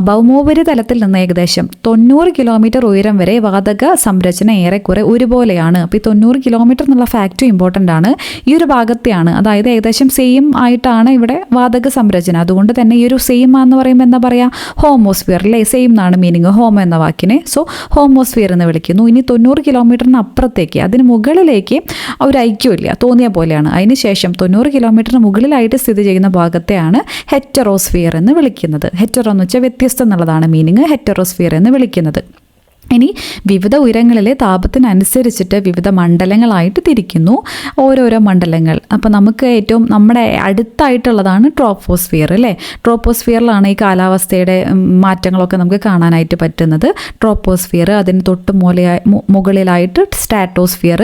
ഭൗമോപരിതലത്തിൽ നിന്ന് ഏകദേശം 90 കിലോമീറ്റർ ഉയരം വരെ വാതക സംരചന ഏറെക്കുറെ ഒരുപോലെയാണ്. അപ്പോൾ ഈ 90 കിലോമീറ്റർ എന്നുള്ള ഫാക്റ്റും ഇമ്പോർട്ടൻ്റ് ആണ്. ഈ ഒരു ഭാഗത്തെയാണ്, അതായത് ഏകദേശം സെയിം ആയിട്ടാണ് ഇവിടെ വാതക സംരചന. അതുകൊണ്ട് തന്നെ ഈ ഒരു സെയിം എന്ന് പറയുമ്പോൾ എന്താ പറയുക, ഹോമോസ്ഫിയർ അല്ലേ. സെയിം എന്നാണ് മീനിങ് ഹോമോ എന്ന വാക്കിനെ. സോ ഹോമോസ്ഫിയർ എന്ന് വിളിക്കുന്നു. ഇനി 90 കിലോമീറ്ററിന് അപ്പുറത്തേക്ക്, അതിന് മുകളിലേക്ക് ഒരു ഐക്യമില്ല, തോന്നിയ പോലെയാണ്. അതിനുശേഷം 90 കിലോമീറ്ററിന് മുകളിലായിട്ട് സ്ഥിതി ചെയ്യുന്ന ഭാഗത്തെയാണ് ഹെറ്ററോസ്ഫിയർ എന്ന് വിളിക്കുന്നത്. ഹെറ്ററോ എന്ന് വെച്ചാൽ വ്യത്യസ്തം എന്നുള്ളതാണ് മീനിങ്, ഹെറ്ററോസ്ഫിയർ എന്ന് വിളിക്കുന്നത്. ഇനി വിവിധ ഉയരങ്ങളിലെ താപത്തിനനുസരിച്ചിട്ട് വിവിധ മണ്ഡലങ്ങളായിട്ട് തിരിക്കുന്നു, ഓരോരോ മണ്ഡലങ്ങൾ. അപ്പോൾ നമുക്ക് ഏറ്റവും നമ്മുടെ അടുത്തായിട്ടുള്ളതാണ് ട്രോപ്പോസ്ഫിയർ അല്ലേ. ട്രോപ്പോസ്ഫിയറിലാണ് ഈ കാലാവസ്ഥയുടെ മാറ്റങ്ങളൊക്കെ നമുക്ക് കാണാനായിട്ട് പറ്റുന്നത്. ട്രോപ്പോസ്ഫിയർ, അതിന് തൊട്ട് മുകളിലായിട്ട് സ്ട്രാറ്റോസ്ഫിയർ,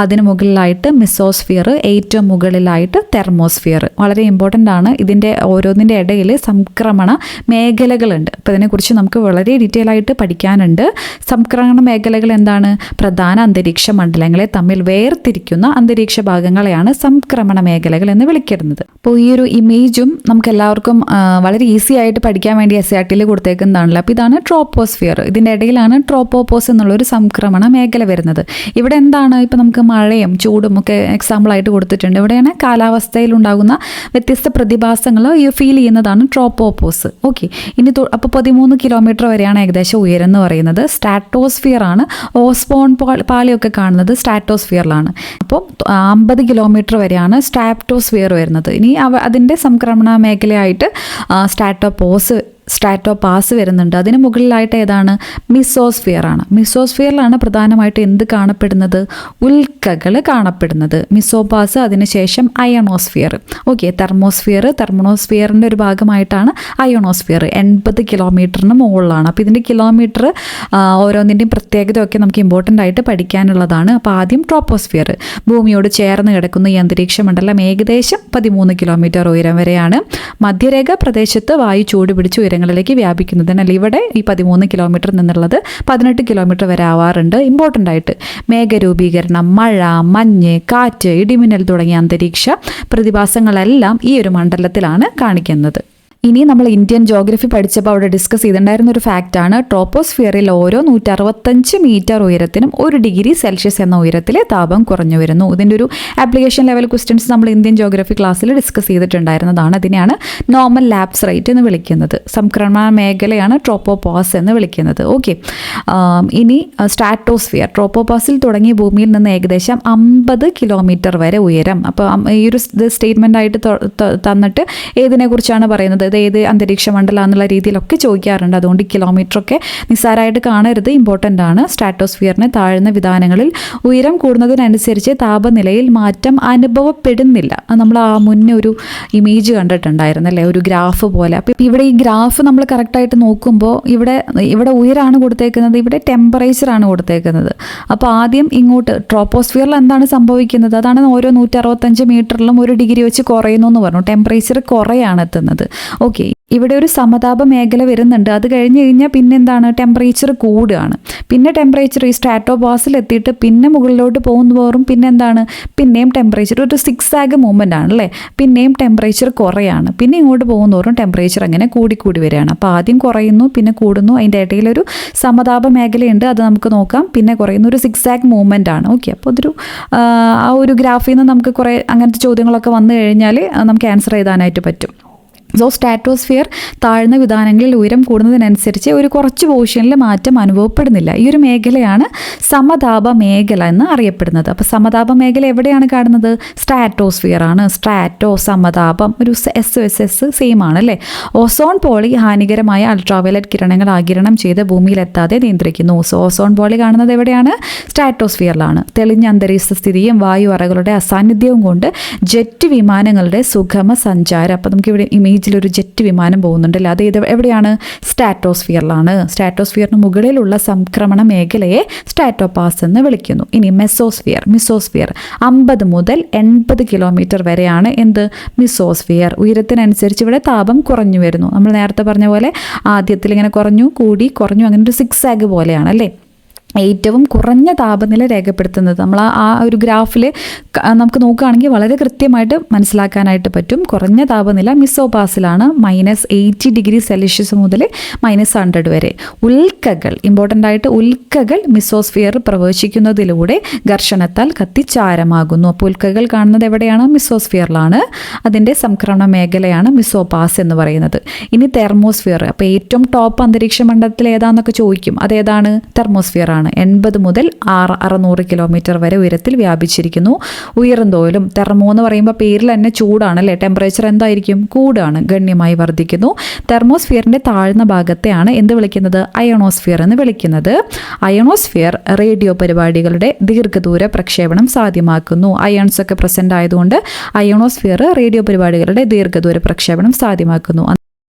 അതിന് മുകളിലായിട്ട് മിസോസ്ഫിയർ, ഏറ്റവും മുകളിലായിട്ട് തെർമോസ്ഫിയർ. വളരെ ഇമ്പോർട്ടൻ്റ് ആണ്. ഇതിൻ്റെ ഓരോന്നിൻ്റെ ഇടയിൽ സംക്രമണ മേഖലകളുണ്ട്. അപ്പോൾ ഇതിനെക്കുറിച്ച് നമുക്ക് വളരെ ഡീറ്റെയിൽ ആയിട്ട് പഠിക്കാനുണ്ട്. സംക്രമണ മേഖലകൾ എന്താണ്, പ്രധാന അന്തരീക്ഷ മണ്ഡലങ്ങളെ തമ്മിൽ വേർതിരിക്കുന്ന അന്തരീക്ഷ ഭാഗങ്ങളെയാണ് സംക്രമണ മേഖലകൾ എന്ന് വിളിക്കുന്നത്. അപ്പോൾ ഈ ഒരു ഇമേജും നമുക്ക് എല്ലാവർക്കും വളരെ ഈസി ആയിട്ട് പഠിക്കാൻ വേണ്ടി SCERT കൊടുത്തേക്കുന്നതാണല്ലോ. അപ്പോൾ ഇതാണ് ട്രോപ്പോസ്ഫിയർ. ഇതിൻ്റെ ഇടയിലാണ് ട്രോപ്പോപോസ് എന്നുള്ളൊരു സംക്രമണ മേഖല വരുന്നത്. ഇവിടെ എന്താണ്, ഇപ്പോൾ നമുക്ക് മഴയും ചൂടും ഒക്കെ എക്സാമ്പിളായിട്ട് കൊടുത്തിട്ടുണ്ട്. ഇവിടെയാണ് കാലാവസ്ഥയിൽ ഉണ്ടാകുന്ന വ്യത്യസ്ത പ്രതിഭാസങ്ങൾ ഫീൽ ചെയ്യുന്നതാണ് ട്രോപ്പോപോസ്. ഓക്കെ, ഇനി അപ്പോൾ 13 കിലോമീറ്റർ വരെയാണ് ഏകദേശം ഉയരം എന്ന് പറയുന്നത്. സ്ട്രാറ്റോസ്ഫിയർ ആണ്. ഓസ്മോൺ പാളിയൊക്കെ കാണുന്നത് സ്ട്രാറ്റോസ്ഫിയറിലാണ്. അപ്പോൾ 50 കിലോമീറ്റർ വരെയാണ് സ്ട്രാറ്റോസ്ഫിയർ വരുന്നത്. ഇനി അതിൻ്റെ സംക്രമണ മേഖലയായിട്ട് സ്ട്രാറ്റോപോസ് സ്ട്രാറ്റോപാസ് വരുന്നുണ്ട്. അതിന് മുകളിലായിട്ട് ഏതാണ്? മിസോസ്ഫിയർ ആണ്. മിസോസ്ഫിയറിലാണ് പ്രധാനമായിട്ട് എന്ത് കാണപ്പെടുന്നത്? ഉൽക്കകൾ കാണപ്പെടുന്നത്. മിസോപാസ്, അതിനുശേഷം അയണോസ്ഫിയർ. ഓക്കെ, തെർമോസ്ഫിയറിൻ്റെ ഒരു ഭാഗമായിട്ടാണ് അയണോസ്ഫിയർ. 80 കിലോമീറ്ററിന് മുകളിലാണ്. അപ്പോൾ ഇതിൻ്റെ കിലോമീറ്റർ ഓരോന്നിൻ്റെയും പ്രത്യേകതയൊക്കെ നമുക്ക് ഇമ്പോർട്ടൻ്റ് ആയിട്ട് പഠിക്കാനുള്ളതാണ്. അപ്പോൾ ആദ്യം ട്രോപ്പോസ്ഫിയർ, ഭൂമിയോട് ചേർന്ന് കിടക്കുന്ന ഈ അന്തരീക്ഷ മണ്ഡലം ഏകദേശം 13 കിലോമീറ്റർ ഉയരം വരെയാണ്. മധ്യരേഖ പ്രദേശത്ത് വായു ചൂട് പിടിച്ച് ഉയരങ്ങളിലേക്ക് വ്യാപിക്കുന്നതിനാൽ ഇവിടെ ഈ 13 കിലോമീറ്റർ നിന്നുള്ളത് 18 കിലോമീറ്റർ വരെ ആവാറുണ്ട്. ഇമ്പോർട്ടൻ്റ് ആയിട്ട് മേഘരൂപീകരണം, മഴ, മഞ്ഞ്, കാറ്റ്, ഇടിമിന്നൽ തുടങ്ങിയ അന്തരീക്ഷ പ്രതിഭാസങ്ങളെല്ലാം ഈ ഒരു മണ്ഡലത്തിലാണ് കാണിക്കുന്നത്. ഇനി നമ്മൾ ഇന്ത്യൻ ജോഗ്രഫി പഠിച്ചപ്പോൾ അവിടെ ഡിസ്കസ് ചെയ്തിട്ടുണ്ടായിരുന്ന ഒരു ഫാക്റ്റാണ് ട്രോപ്പോസ്ഫിയറിൽ ഓരോ 165 മീറ്റർ ഉയരത്തിനും 1 ഡിഗ്രി സെൽഷ്യസ് എന്ന ഉയരത്തിൽ താപം കുറഞ്ഞു വരുന്നു. ഇതിൻ്റെ ഒരു ആപ്ലിക്കേഷൻ ലെവൽ ക്വസ്റ്റ്യൻസ് നമ്മൾ ഇന്ത്യൻ ജോഗ്രഫി ക്ലാസ്സിൽ ഡിസ്കസ് ചെയ്തിട്ടുണ്ടായിരുന്നതാണ്. അതിനെയാണ് നോർമൽ ലാപ്സ് റേറ്റ് എന്ന് വിളിക്കുന്നത്. സംക്രമണ മേഖലയാണ് ട്രോപ്പോപാസ് എന്ന് വിളിക്കുന്നത്. ഓക്കെ, ഇനി സ്ട്രാറ്റോസ്ഫിയർ, ട്രോപ്പോപാസിൽ തുടങ്ങി ഭൂമിയിൽ നിന്ന് ഏകദേശം 50 കിലോമീറ്റർ വരെ ഉയരം. അപ്പോൾ ഈ ഒരു സ്റ്റേറ്റ്മെൻ്റ് ആയിട്ട് തന്നിട്ട് ഏതിനെക്കുറിച്ചാണ് പറയുന്നത്, ഏത് അന്തരീക്ഷ മണ്ഡലം എന്നുള്ള രീതിയിലൊക്കെ ചോദിക്കാറുണ്ട്. അതുകൊണ്ട് കിലോമീറ്ററൊക്കെ നിസ്സാരമായിട്ട് കാണരുത്, ഇമ്പോർട്ടൻ്റ് ആണ്. സ്ട്രാറ്റോസ്ഫിയറിന് താഴ്ന്ന വിധാനങ്ങളിൽ ഉയരം കൂടുന്നതിനനുസരിച്ച് താപനിലയിൽ മാറ്റം അനുഭവപ്പെടുന്നില്ല. നമ്മൾ ആ മുന്നേ ഒരു ഇമേജ് കണ്ടിട്ടുണ്ടായിരുന്നല്ലേ, ഒരു ഗ്രാഫ് പോലെ. അപ്പോൾ ഇവിടെ ഈ ഗ്രാഫ് നമ്മൾ കറക്റ്റായിട്ട് നോക്കുമ്പോൾ ഇവിടെ ഉയരമാണ് കൊടുത്തേക്കുന്നത്, ഇവിടെ ടെമ്പറേച്ചറാണ് കൊടുത്തേക്കുന്നത്. അപ്പോൾ ആദ്യം ഇങ്ങോട്ട് ട്രോപ്പോസ്ഫിയറിൽ എന്താണ് സംഭവിക്കുന്നത്, അതാണ് ഓരോ 165 മീറ്ററിലും 1 ഡിഗ്രി വെച്ച് കുറയുന്നു എന്ന് പറഞ്ഞു. ടെമ്പറേച്ചർ കുറയാണ് എത്തുന്നത്. ഓക്കെ, ഇവിടെ ഒരു സമതാപ മേഖല വരുന്നുണ്ട്. അത് കഴിഞ്ഞ് കഴിഞ്ഞാൽ പിന്നെ എന്താണ്, ടെമ്പറേച്ചർ കൂടുകയാണ്. പിന്നെ ടെമ്പറേച്ചർ ഈ സ്ട്രാറ്റോപാസിൽ എത്തിയിട്ട് പിന്നെ മുകളിലോട്ട് പോകുന്നതോറും പിന്നെ എന്താണ്, പിന്നെയും ടെമ്പറേച്ചർ ഒരു സിക്സാഗ് മൂവ്മെൻ്റ് ആണ് അല്ലേ. പിന്നെയും ടെമ്പറേച്ചർ കുറയാണ്. പിന്നെ ഇങ്ങോട്ട് പോകുന്നതോറും ടെമ്പറേച്ചർ അങ്ങനെ കൂടിക്കൂടി വരികയാണ്. അപ്പോൾ ആദ്യം കുറയുന്നു, പിന്നെ കൂടുന്നു, അതിൻ്റെ ഇടയിലൊരു സമതാപ മേഖലയുണ്ട്, അത് നമുക്ക് നോക്കാം. പിന്നെ കുറയുന്ന ഒരു സിക്സാഗ് മൂവ്മെൻ്റ് ആണ്. ഓക്കെ, അപ്പോൾ അതൊരു ആ ഒരു ഗ്രാഫിൽ നിന്ന് നമുക്ക് കുറേ അങ്ങനത്തെ ചോദ്യങ്ങളൊക്കെ വന്നു കഴിഞ്ഞാൽ നമുക്ക് ആൻസർ ചെയ്താനായിട്ട് പറ്റും. സോ സ്ട്രാറ്റോസ്ഫിയർ താഴ്ന്ന വിധാനങ്ങളിൽ ഉയരം കൂടുന്നതിനനുസരിച്ച് ഒരു കുറച്ച് പോർഷനിൽ മാറ്റം അനുഭവപ്പെടുന്നില്ല. ഈ ഒരു മേഖലയാണ് സമതാപ മേഖല എന്ന് അറിയപ്പെടുന്നത്. അപ്പോൾ സമതാപ മേഖല എവിടെയാണ് കാണുന്നത്? സ്ട്രാറ്റോസ്ഫിയർ ആണ്. സ്ട്രാറ്റോ, സമതാപം, ഒരു എസ് സെയിം ആണ് അല്ലേ. ഓസോൺ പോളി ഹാനികരമായ അൾട്രാവയലറ്റ് കിരണങ്ങൾ ആഗിരണം ചെയ്ത് ഭൂമിയിലെത്താതെ നിയന്ത്രിക്കുന്നു. സോ ഓസോൺ പോളി കാണുന്നത് എവിടെയാണ്? സ്ട്രാറ്റോസ്ഫിയറിലാണ്. തെളിഞ്ഞ അന്തരീക്ഷ സ്ഥിതിയും വായു അറകളുടെ അസാന്നിധ്യവും കൊണ്ട് ജെറ്റ് വിമാനങ്ങളുടെ സുഗമ സഞ്ചാരം. അപ്പോൾ നമുക്ക് ഇവിടെ ഇമേജിലൊരു ജെറ്റ് വിമാനം പോകുന്നുണ്ടല്ലോ, അത് എവിടെയാണ്? സ്ട്രാറ്റോസ്ഫിയറിലാണ്. സ്ട്രാറ്റോസ്ഫിയറിന് മുകളിലുള്ള സംക്രമണ മേഖലയെ സ്ട്രാറ്റോപാസ് എന്ന് വിളിക്കുന്നു. ഇനി മിസോസ്ഫിയർ 50 മുതൽ 80 കിലോമീറ്റർ വരെയാണ് എന്ത്? മിസോസ്ഫിയർ. ഉയരത്തിനനുസരിച്ച് ഇവിടെ താപം കുറഞ്ഞു വരുന്നു. നമ്മൾ നേരത്തെ പറഞ്ഞ പോലെ ആദ്യത്തിൽ ഇങ്ങനെ കുറഞ്ഞു, കൂടി, കുറഞ്ഞു, അങ്ങനെ ഒരു സിക്സാഗ് പോലെയാണ് അല്ലേ. ഏറ്റവും കുറഞ്ഞ താപനില രേഖപ്പെടുത്തുന്നത് നമ്മൾ ആ ഒരു ഗ്രാഫിൽ നമുക്ക് നോക്കുകയാണെങ്കിൽ വളരെ കൃത്യമായിട്ട് മനസ്സിലാക്കാനായിട്ട് പറ്റും. കുറഞ്ഞ താപനില മിസോപാസിലാണ്, -80 ഡിഗ്രി സെൽഷ്യസ് മുതൽ -100 വരെ. ഉൽക്കകൾ, ഇമ്പോർട്ടൻ്റ് ആയിട്ട് ഉൽക്കകൾ മിസോസ്ഫിയർ പ്രവേശിക്കുന്നതിലൂടെ ഘർഷണത്താൽ കത്തിച്ചാരമാകുന്നു. അപ്പോൾ ഉൽക്കകൾ കാണുന്നത് എവിടെയാണ്? മിസോസ്ഫിയറിലാണ്. അതിൻ്റെ സംക്രമണ മേഖലയാണ് മിസോപാസ് എന്ന് പറയുന്നത്. ഇനി തെർമോസ്ഫിയർ, അപ്പോൾ ഏറ്റവും ടോപ്പ് അന്തരീക്ഷ മണ്ഡലത്തിൽ ഏതാണെന്നൊക്കെ ചോദിക്കും. അതേതാണ്? തെർമോസ്ഫിയർ ആണ്. 80 മുതൽ 600 കിലോമീറ്റർ വരെ ഉയരത്തിൽ വ്യാപിച്ചിരിക്കുന്നു. ഉയർന്തോലും, തെർമോ എന്ന് പറയുമ്പോൾ പേരിൽ തന്നെ ചൂടാണ് അല്ലേ. ടെമ്പറേച്ചർ എന്തായിരിക്കും? കൂടാണ്, ഗണ്യമായി വർദ്ധിക്കുന്നു. തെർമോസ്ഫിയറിൻ്റെ താഴ്ന്ന ഭാഗത്തെയാണ് എന്ത് വിളിക്കുന്നത്? അയണോസ്ഫിയർ എന്ന് വിളിക്കുന്നത്. അയണോസ്ഫിയർ റേഡിയോ പരിപാടികളുടെ ദീർഘദൂര പ്രക്ഷേപണം സാധ്യമാക്കുന്നു. അയൺസ് ഒക്കെ പ്രസന്റ് ആയതുകൊണ്ട് അയണോസ്ഫിയർ റേഡിയോ പരിപാടികളുടെ ദീർഘദൂര പ്രക്ഷേപണം സാധ്യമാക്കുന്നു.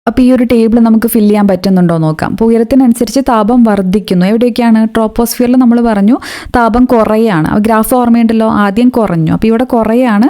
അപ്പോൾ ഈ ഒരു ടേബിൾ നമുക്ക് ഫില്ല് ചെയ്യാൻ പറ്റുന്നുണ്ടോ നോക്കാം. അപ്പോൾ ഉയരത്തിനനുസരിച്ച് താപം വർദ്ധിക്കുന്നു. എവിടെയൊക്കെയാണ്? ട്രോപ്പോസ്ഫിയറിൽ നമ്മൾ പറഞ്ഞു താപം കുറയാണ്. ഗ്രാഫ് ഓർമ്മയുണ്ടല്ലോ, ആദ്യം കുറഞ്ഞു, അപ്പോൾ ഇവിടെ കുറയാണ്.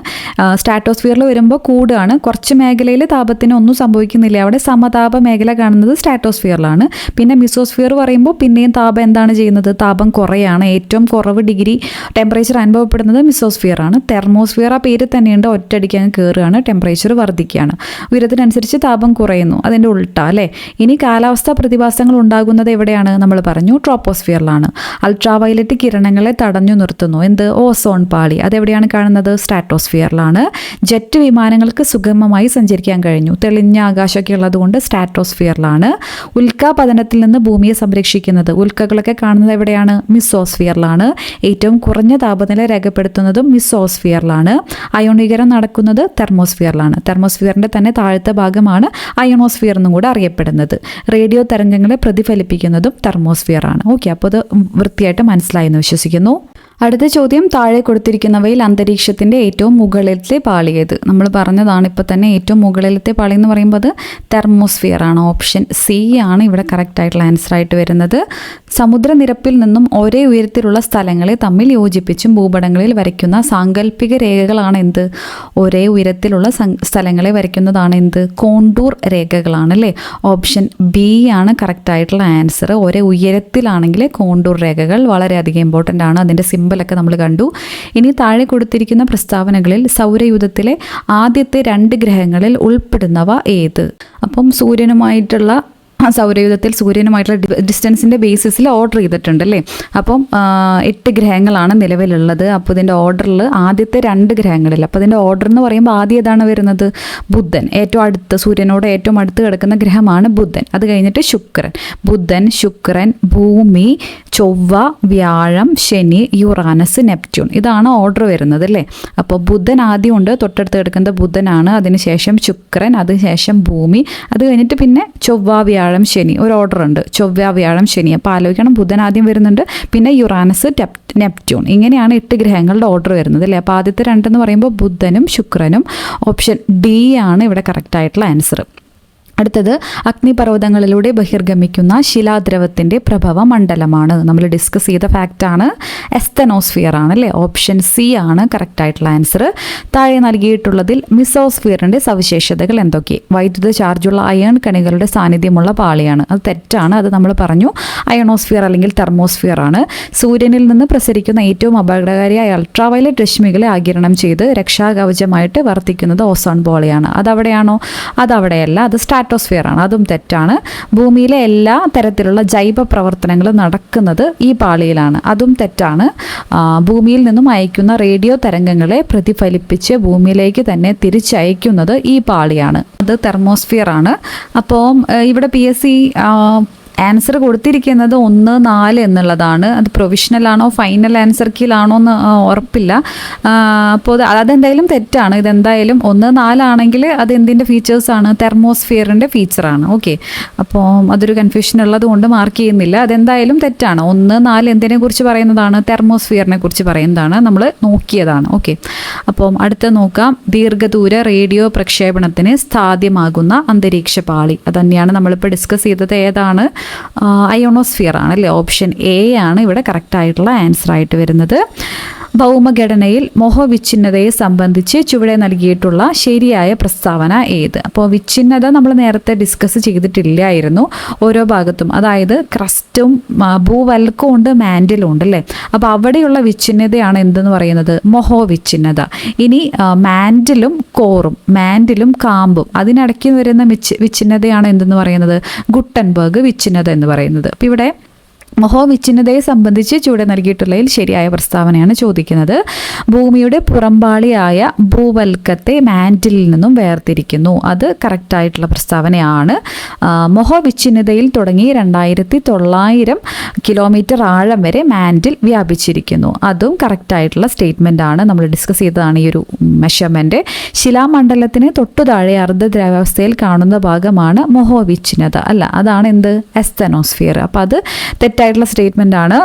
സ്ട്രാറ്റോസ്ഫിയറിൽ വരുമ്പോൾ കൂടുകയാണ്. കുറച്ച് മേഖലയിൽ താപത്തിന് ഒന്നും സംഭവിക്കുന്നില്ല. അവിടെ സമതാപ മേഖല കാണുന്നത് സ്ട്രാറ്റോസ്ഫിയറിലാണ്. പിന്നെ മിസോസ്ഫിയർ പറയുമ്പോൾ പിന്നെയും താപം എന്താണ് ചെയ്യുന്നത്? താപം കുറയാണ്. ഏറ്റവും കുറവ് ഡിഗ്രി ടെമ്പറേച്ചർ അനുഭവപ്പെടുന്നത് മിസോസ്ഫിയറാണ്. തെർമോസ്ഫിയർ ആ പേര് തന്നെയുണ്ട്, ഒറ്റയടിക്ക് അങ്ങ് കയറുകയാണ്, ടെമ്പറേച്ചർ വർദ്ധിക്കുകയാണ്. ഉയരത്തിനനുസരിച്ച് താപം കുറയുന്നു. അതിൻ്റെ ഉൾട്ട അല്ലേ. ഇനി കാലാവസ്ഥാ പ്രതിഭാസങ്ങൾ ഉണ്ടാകുന്നത് എവിടെയാണ്? നമ്മൾ പറഞ്ഞു ട്രോപ്പോസ്ഫിയറിലാണ്. അൾട്രാവയലറ്റ് കിരണങ്ങളെ തടഞ്ഞു നിർത്തുന്നു. എന്ത്? ഓസോൺ പാളി. അതെവിടെയാണ് കാണുന്നത്? സ്ട്രാറ്റോസ്ഫിയറിലാണ്. ജെറ്റ് വിമാനങ്ങൾക്ക് സുഗമമായി സഞ്ചരിക്കാൻ കഴിഞ്ഞു. തെളിഞ്ഞ ആകാശമൊക്കെ ഉള്ളതുകൊണ്ട് സ്ട്രാറ്റോസ്ഫിയറിലാണ്. ഉൽക്കാപതനത്തിൽ നിന്ന് ഭൂമിയെ സംരക്ഷിക്കുന്നത്, ഉൽക്കകളൊക്കെ കാണുന്നത് എവിടെയാണ്? മിസോസ്ഫിയറിലാണ്. ഏറ്റവും കുറഞ്ഞ താപനില രേഖപ്പെടുത്തുന്നതും മിസോസ്ഫിയറിലാണ്. അയോണീകരണം നടക്കുന്നത് തെർമോസ്ഫിയറിലാണ്. തെർമോസ്ഫിയറിൻ്റെ തന്നെ താഴത്തെ ഭാഗമാണ് അയണോസ്ഫിയർ തെർമോസ്ഫിയർ എന്നും കൂടെ അറിയപ്പെടുന്നത്. റേഡിയോ തരംഗങ്ങളെ പ്രതിഫലിപ്പിക്കുന്നതും തെർമോസ്ഫിയർ ആണ്. ഓക്കെ, അപ്പോൾ അത് വൃത്തിയായിട്ട് മനസ്സിലായി എന്ന് വിശ്വസിക്കുന്നു. അടുത്ത ചോദ്യം, താഴെ കൊടുത്തിരിക്കുന്നവയിൽ അന്തരീക്ഷത്തിൻ്റെ ഏറ്റവും മുകളിലത്തെ പാളി ഏത്? നമ്മൾ പറഞ്ഞതാണ് ഇപ്പോൾ തന്നെ, ഏറ്റവും മുകളിലത്തെ പാളി എന്ന് പറയുമ്പോൾ അത് തെർമോസ്ഫിയർ ആണ്. ഓപ്ഷൻ സി ആണ് ഇവിടെ കറക്റ്റ് ആയിട്ടുള്ള ആൻസർ ആയിട്ട് വരുന്നത്. സമുദ്രനിരപ്പിൽ നിന്നും ഒരേ ഉയരത്തിലുള്ള സ്ഥലങ്ങളെ തമ്മിൽ യോജിപ്പിച്ചും ഭൂപടങ്ങളിൽ വരയ്ക്കുന്ന സാങ്കല്പിക രേഖകളാണ് എന്ത്? ഒരേ ഉയരത്തിലുള്ള സ്ഥലങ്ങളെ വരയ്ക്കുന്നതാണ് എന്ത്? കോണ്ടൂർ രേഖകളാണ് അല്ലേ. ഓപ്ഷൻ ബി ആണ് കറക്റ്റ് ആയിട്ടുള്ള ആൻസർ. ഒരേ ഉയരത്തിലാണെങ്കിൽ കോണ്ടൂർ രേഖകൾ വളരെയധികം ഇമ്പോർട്ടൻ്റ് ആണ്. അതിൻ്റെ സിമ്പലൊക്കെ നമ്മൾ കണ്ടു. ഇനി താഴെ കൊടുത്തിരിക്കുന്ന പ്രസ്താവനകളിൽ സൗരയൂഥത്തിലെ ആദ്യത്തെ 2 ഗ്രഹങ്ങളിൽ ഉൾപ്പെടുന്നവ ഏത്? അപ്പം സൗരയൂഥത്തിൽ സൂര്യനുമായിട്ടുള്ള ഡിസ്റ്റൻസിൻ്റെ ബേസിസിൽ ഓർഡർ ചെയ്തിട്ടുണ്ട് അല്ലേ. അപ്പം 8 ഗ്രഹങ്ങളാണ് നിലവിലുള്ളത്. അപ്പോൾ ഇതിൻ്റെ ഓർഡറിൽ ആദ്യത്തെ 2 ഗ്രഹങ്ങളിൽ, അപ്പോൾ ഇതിൻ്റെ ഓർഡർ എന്ന് പറയുമ്പോൾ ആദ്യം ഏതാണ് വരുന്നത്? ബുധൻ. ഏറ്റവും അടുത്ത്, സൂര്യനോട് ഏറ്റവും അടുത്ത് കിടക്കുന്ന ഗ്രഹമാണ് ബുധൻ. അത് കഴിഞ്ഞിട്ട് ശുക്രൻ. ബുധൻ, ശുക്രൻ, ഭൂമി, ചൊവ്വ, വ്യാഴം, ശനി, യുറാനസ്, നെപ്റ്റ്യൂൺ. ഇതാണ് ഓർഡർ വരുന്നത് അല്ലേ. അപ്പോൾ ബുധൻ ആദ്യം ഉണ്ട്, തൊട്ടടുത്ത് കിടക്കുന്നത് ബുധനാണ്. അതിനുശേഷം ശുക്രൻ, അതിനുശേഷം ഭൂമി, അത് കഴിഞ്ഞിട്ട് പിന്നെ ചൊവ്വ, വ്യാഴം, ശനി. ഒരു ഓർഡർ ഉണ്ട്, ചൊവ്വ, വ്യാഴം, ശനി. അപ്പോൾ ആലോചിക്കണം, ബുധൻ ആദ്യം വരുന്നുണ്ട്, പിന്നെ യുറാനസ്, നെപ്റ്റ്യൂൺ. ഇങ്ങനെയാണ് 8 ഗ്രഹങ്ങളുടെ ഓർഡർ വരുന്നത് അല്ലേ. അപ്പോൾ ആദ്യത്തെ 2 എന്ന് പറയുമ്പോൾ ബുധനും ശുക്രനും. ഓപ്ഷൻ ഡി ആണ് ഇവിടെ കറക്റ്റ് ആയിട്ടുള്ള ആൻസർ. അടുത്തത്, അഗ്നിപർവ്വതങ്ങളിലൂടെ ബഹിർഗമിക്കുന്ന ശിലാദ്രവത്തിൻ്റെ പ്രഭവ മണ്ഡലമാണ്. നമ്മൾ ഡിസ്കസ് ചെയ്ത ഫാക്റ്റാണ്. എസ്തനോസ്ഫിയർ ആണ് അല്ലേ. ഓപ്ഷൻ സി ആണ് കറക്റ്റ് ആയിട്ടുള്ള ആൻസർ. താഴെ നൽകിയിട്ടുള്ളതിൽ മിസോസ്ഫിയറിൻ്റെ സവിശേഷതകൾ എന്തൊക്കെ? വൈദ്യുത ചാർജുള്ള അയൺ കണികളുടെ സാന്നിധ്യമുള്ള പാളിയാണ്. അത് തെറ്റാണ്, അത് നമ്മൾ പറഞ്ഞു. അയണോസ്ഫിയർ അല്ലെങ്കിൽ തെർമോസ്ഫിയർ ആണ്. സൂര്യനിൽ നിന്ന് പ്രസരിക്കുന്ന ഏറ്റവും അപകടകാരിയായ അൾട്രാവയലറ്റ് രശ്മികളെ ആഗിരണം ചെയ്ത് രക്ഷാകവചമായിട്ട് വർത്തിക്കുന്നത് ഓസോൺ പാളിയാണ്. അതവിടെയാണോ? അതവിടെയല്ല, അത് സ്ട്രാറ്റോസ്ഫിയർ ആണ്. അതും തെറ്റാണ്. ഭൂമിയിലെ എല്ലാ തരത്തിലുള്ള ജൈവ പ്രവർത്തനങ്ങളും നടക്കുന്നത് ഈ പാളിയിലാണ്. അതും തെറ്റാണ്. ഭൂമിയിൽ നിന്നും അയക്കുന്ന റേഡിയോ തരംഗങ്ങളെ പ്രതിഫലിപ്പിച്ച് ഭൂമിയിലേക്ക് തന്നെ തിരിച്ചയക്കുന്നത് ഈ പാളിയാണ്. അത് തെർമോസ്ഫിയർ ആണ്. അപ്പോൾ ഇവിടെ PSC ആൻസർ കൊടുത്തിരിക്കുന്നത് 1, 4 എന്നുള്ളതാണ്. അത് പ്രൊവിഷണലാണോ ഫൈനൽ ആൻസർ കീലാണോ എന്ന് ഉറപ്പില്ല. അപ്പോൾ അതെന്തായാലും തെറ്റാണ്. ഇതെന്തായാലും 1, 4 ആണെങ്കിൽ അത് എന്തിൻ്റെ ഫീച്ചേഴ്സാണ്? തെർമോസ്ഫിയറിൻ്റെ ഫീച്ചറാണ്. ഓക്കെ, അപ്പോൾ അതൊരു കൺഫ്യൂഷൻ ഉള്ളത് കൊണ്ട് മാർക്ക് ചെയ്യുന്നില്ല. അതെന്തായാലും തെറ്റാണ്. 1, 4 എന്തിനെ കുറിച്ച് പറയുന്നതാണ്? തെർമോസ്ഫിയറിനെ കുറിച്ച് പറയുന്നതാണ്. നമ്മൾ നോക്കിയതാണ്. ഓക്കെ, അപ്പം അടുത്ത നോക്കാം. ദീർഘദൂര റേഡിയോ പ്രക്ഷേപണത്തിന് സാധ്യമാകുന്ന അന്തരീക്ഷ പാളി. അത് തന്നെയാണ് നമ്മളിപ്പോൾ ഡിസ്കസ് ചെയ്തത്. ഏതാണ്? അയോണോസ്ഫിയർ ആണ് അല്ലേ. ഓപ്ഷൻ എ ആണ് ഇവിടെ കറക്റ്റ് ആയിട്ടുള്ള ആൻസർ ആയിട്ട് വരുന്നത്. ഭൗമഘടനയിൽ മോഹവിച്ഛിന്നതയെ സംബന്ധിച്ച് ചുവടെ നൽകിയിട്ടുള്ള ശരിയായ പ്രസ്താവന ഏത്? അപ്പോൾ വിച്ഛിന്നത നമ്മൾ നേരത്തെ ഡിസ്കസ് ചെയ്തിട്ടില്ലായിരുന്നു. ഓരോ ഭാഗത്തും, അതായത് ക്രസ്റ്റും ഭൂവൽക്കവും ഉണ്ട്, മാൻഡിലും ഉണ്ട് അല്ലേ. അപ്പോൾ അവിടെയുള്ള വിച്ഛിന്നതയാണ് എന്തെന്ന് പറയുന്നത്? മോഹോവിച്ഛിന്നത. ഇനി മാൻഡിലും കോറും, മാൻഡിലും കാമ്പും, അതിനിടയ്ക്ക് വരുന്ന വിച്ഛിന്നതയാണ് എന്തെന്ന് പറയുന്നത്? ഗുട്ടൻബർഗ് വിച്ഛിന്നത എന്ന് പറയുന്നത്. അപ്പോൾ ഇവിടെ മോഹോവിച്ഛിന്നതയെ സംബന്ധിച്ച് ചൂടെ നൽകിയിട്ടുള്ളതിൽ ശരിയായ പ്രസ്താവനയാണ് ചോദിക്കുന്നത്. ഭൂമിയുടെ പുറംപാളിയായ ഭൂവൽക്കത്തെ മാൻഡിലിൽ നിന്നും വേർതിരിക്കുന്നു. അത് കറക്റ്റായിട്ടുള്ള പ്രസ്താവനയാണ്. മോഹോവിച്ഛിന്നതയിൽ തുടങ്ങി 2900 കിലോമീറ്റർ ആഴം വരെ മാൻഡിൽ വ്യാപിച്ചിരിക്കുന്നു. അതും കറക്റ്റായിട്ടുള്ള സ്റ്റേറ്റ്മെൻ്റ് ആണ്. നമ്മൾ ഡിസ്കസ് ചെയ്തതാണ് ഈ ഒരു മെഷർമെൻറ്റ്. ശിലാമണ്ഡലത്തിന് തൊട്ടു താഴെ അർദ്ധദ്രാവസ്ഥയിൽ കാണുന്ന ഭാഗമാണ് മോഹോവിച്ഛിന്നത. അല്ല, അതാണ് എന്ത്? എസ്തനോസ്ഫിയർ. അപ്പോൾ അത് തെറ്റായിട്ടുള്ള സ്റ്റേറ്റ്മെൻ്റ് ആണ്.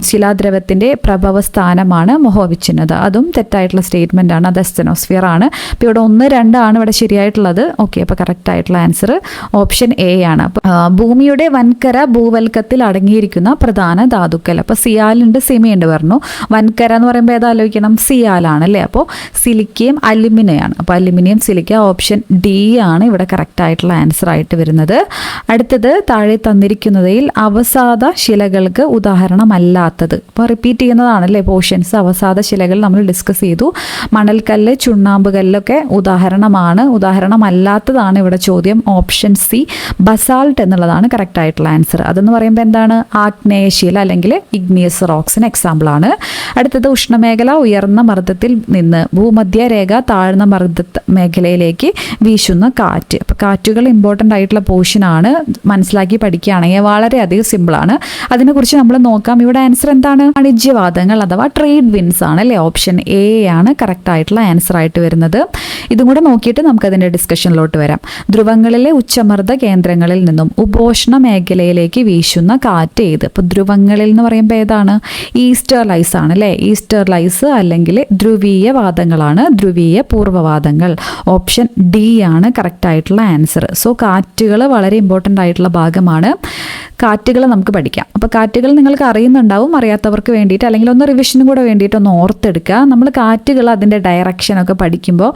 ശിലാദ്രവത്തിൻ്റെ പ്രഭവ സ്ഥാനമാണ് മോഹോവിച്ഛിന്നത. അതും തെറ്റായിട്ടുള്ള സ്റ്റേറ്റ്മെൻ്റ് ആണ്. അത് എസ്തനോസ്ഫിയർ ആണ്. അപ്പോൾ ഇവിടെ 1, 2 ആണ് ഇവിടെ ശരിയായിട്ടുള്ളത്. ഓക്കെ, അപ്പോൾ കറക്റ്റ് ആയിട്ടുള്ള ആൻസർ ഓപ്ഷൻ എ ആണ്. ഭൂമിയുടെ വൻകര ഭൂവൽക്കത്തിൽ അടങ്ങിയിരിക്കുന്ന പ്രധാന ധാതുക്കൾ. അപ്പോൾ സിയാലുണ്ട്, സെമിയുണ്ട് പറഞ്ഞു. വൻകര എന്ന് പറയുമ്പോൾ ഏതാലോചിക്കണം? സിയാലാണ് അല്ലേ. അപ്പോൾ സിലിക്കയും അലുമിനിയാണ്. അപ്പോൾ അലുമിനിയം, സിലിക്ക. ഓപ്ഷൻ ഡി ആണ് ഇവിടെ കറക്റ്റ് ആയിട്ടുള്ള ആൻസർ ആയിട്ട് വരുന്നത്. അടുത്തത്, താഴെ തന്നിരിക്കുന്നതിൽ അവസാദ ശിലകൾക്ക് ഉദാഹരണമല്ലാത്തത്. അപ്പോൾ റിപ്പീറ്റ് ചെയ്യുന്നതാണല്ലേ പോർഷൻസ്. അവസാദ ശിലകൾ നമ്മൾ ഡിസ്കസ് ചെയ്തു. മണൽക്കല്ല്, ചുണ്ണാമ്പ് കല്ലൊക്കെ ഉദാഹരണമാണ്. ഉദാഹരണമല്ലാത്തതാണ് ഇവിടെ ചോദ്യം. ഓപ്ഷൻ സി ബസാൾട്ട് എന്നുള്ളതാണ് കറക്റ്റ് ആയിട്ടുള്ള ആൻസർ. അതെന്ന് പറയുമ്പോൾ എന്താണ്? ആഗ്നേയശില അല്ലെങ്കിൽ ഇഗ്നിയസ് റോക്സിന് എക്സാമ്പിൾ ആണ്. അടുത്തത്, ഉഷ്ണമേഖല ഉയർന്ന മർദ്ദത്തിൽ നിന്ന് ഭൂമധ്യരേഖ താഴ്ന്ന മർദ്ദ മേഖലയിലേക്ക് വീശുന്ന കാറ്റ്. അപ്പോൾ കാറ്റുകൾ ഇമ്പോർട്ടൻ്റ് ആയിട്ടുള്ള പോർഷനാണ്. മനസ്സിലാക്കി പഠിക്കുകയാണെങ്കിൽ വളരെയധികം സിമ്പിളാണ്. അതിനെക്കുറിച്ച് നമ്മൾ നോക്കാം. ഇവിടെ ആൻസർ എന്താണ്? വാണിജ്യവാദങ്ങൾ അഥവാ ട്രേഡ് വിൻസ് ആണ് അല്ലേ. ഓപ്ഷൻ എ ആണ് കറക്റ്റ് ആയിട്ടുള്ള ആൻസർ ആയിട്ട് വരുന്നത്. ഇതും കൂടെ നോക്കിയിട്ട് നമുക്കതിൻ്റെ ഡിസ്കഷനിലോട്ട് വരാം. ധ്രുവങ്ങളിലെ ഉച്ചമർദ്ദ കേന്ദ്രങ്ങളിൽ നിന്നും ഉപോഷ്ണ മേഖലയിലേക്ക് വീശുന്ന കാറ്റ് ഏത്? അപ്പോൾ ധ്രുവങ്ങളിൽ എന്ന് പറയുമ്പോൾ ഏതാണ്? ഈസ്റ്റേർലൈസ് ആണ് അല്ലേ. ഈസ്റ്റേർലൈസ് അല്ലെങ്കിൽ ധ്രുവീയ വാദങ്ങളാണ്, ധ്രുവീയ പൂർവ്വവാദങ്ങൾ. ഓപ്ഷൻ ഡി ആണ് കറക്റ്റ് ആയിട്ടുള്ള ആൻസർ. സോ കാറ്റുകൾ വളരെ ഇമ്പോർട്ടൻ്റ് ആയിട്ടുള്ള ഭാഗമാണ്. കാറ്റുകൾ നമുക്ക് പഠിക്കാം. അപ്പോൾ കാറ്റുകൾ നിങ്ങൾക്ക് അറിയുന്നുണ്ടാവും, അറിയാത്തവർക്ക് വേണ്ടിയിട്ട് അല്ലെങ്കിൽ ഒന്ന് റിവിഷനും കൂടെ വേണ്ടിയിട്ട് ഒന്ന് ഓർത്തെടുക്കുക. നമ്മൾ കാറ്റുകൾ അതിൻ്റെ ഡയറക്ഷനൊക്കെ പഠിക്കുമ്പോൾ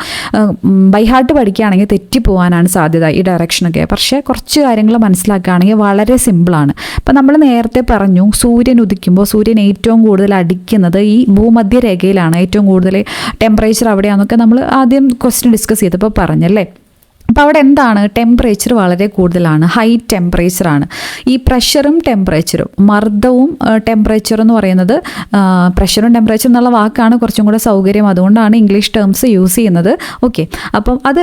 ബൈഹാർട്ട് പഠിക്കുകയാണെങ്കിൽ തെറ്റിപ്പോകാനാണ് സാധ്യത ഈ ഡയറക്ഷനൊക്കെ. പക്ഷേ കുറച്ച് കാര്യങ്ങൾ മനസ്സിലാക്കുകയാണെങ്കിൽ വളരെ സിമ്പിളാണ്. അപ്പം നമ്മൾ നേരത്തെ പറഞ്ഞു സൂര്യൻ ഉദിക്കുമ്പോൾ സൂര്യൻ ഏറ്റവും കൂടുതൽ അടിക്കുന്നത് ഈ ഭൂമധ്യരേഖയിലാണ്, ഏറ്റവും കൂടുതൽ ടെമ്പറേച്ചർ അവിടെയാണെന്നൊക്കെ നമ്മൾ ആദ്യം ക്വസ്റ്റ്യൻ ഡിസ്കസ് ചെയ്തപ്പോൾ പറഞ്ഞല്ലേ. അപ്പോൾ അവിടെ എന്താണ്? ടെമ്പറേച്ചർ വളരെ കൂടുതലാണ്, ഹൈ ടെമ്പറേച്ചറാണ്. ഈ പ്രഷറും ടെമ്പറേച്ചറും, മർദ്ദവും ടെമ്പറേച്ചർ എന്ന് പറയുന്നത്, പ്രഷറും ടെമ്പറേച്ചർ എന്നുള്ള വാക്കാണ് കുറച്ചും കൂടെ സൗകര്യം, അതുകൊണ്ടാണ് ഇംഗ്ലീഷ് ടേംസ് യൂസ് ചെയ്യുന്നത്. ഓക്കെ, അപ്പം അത്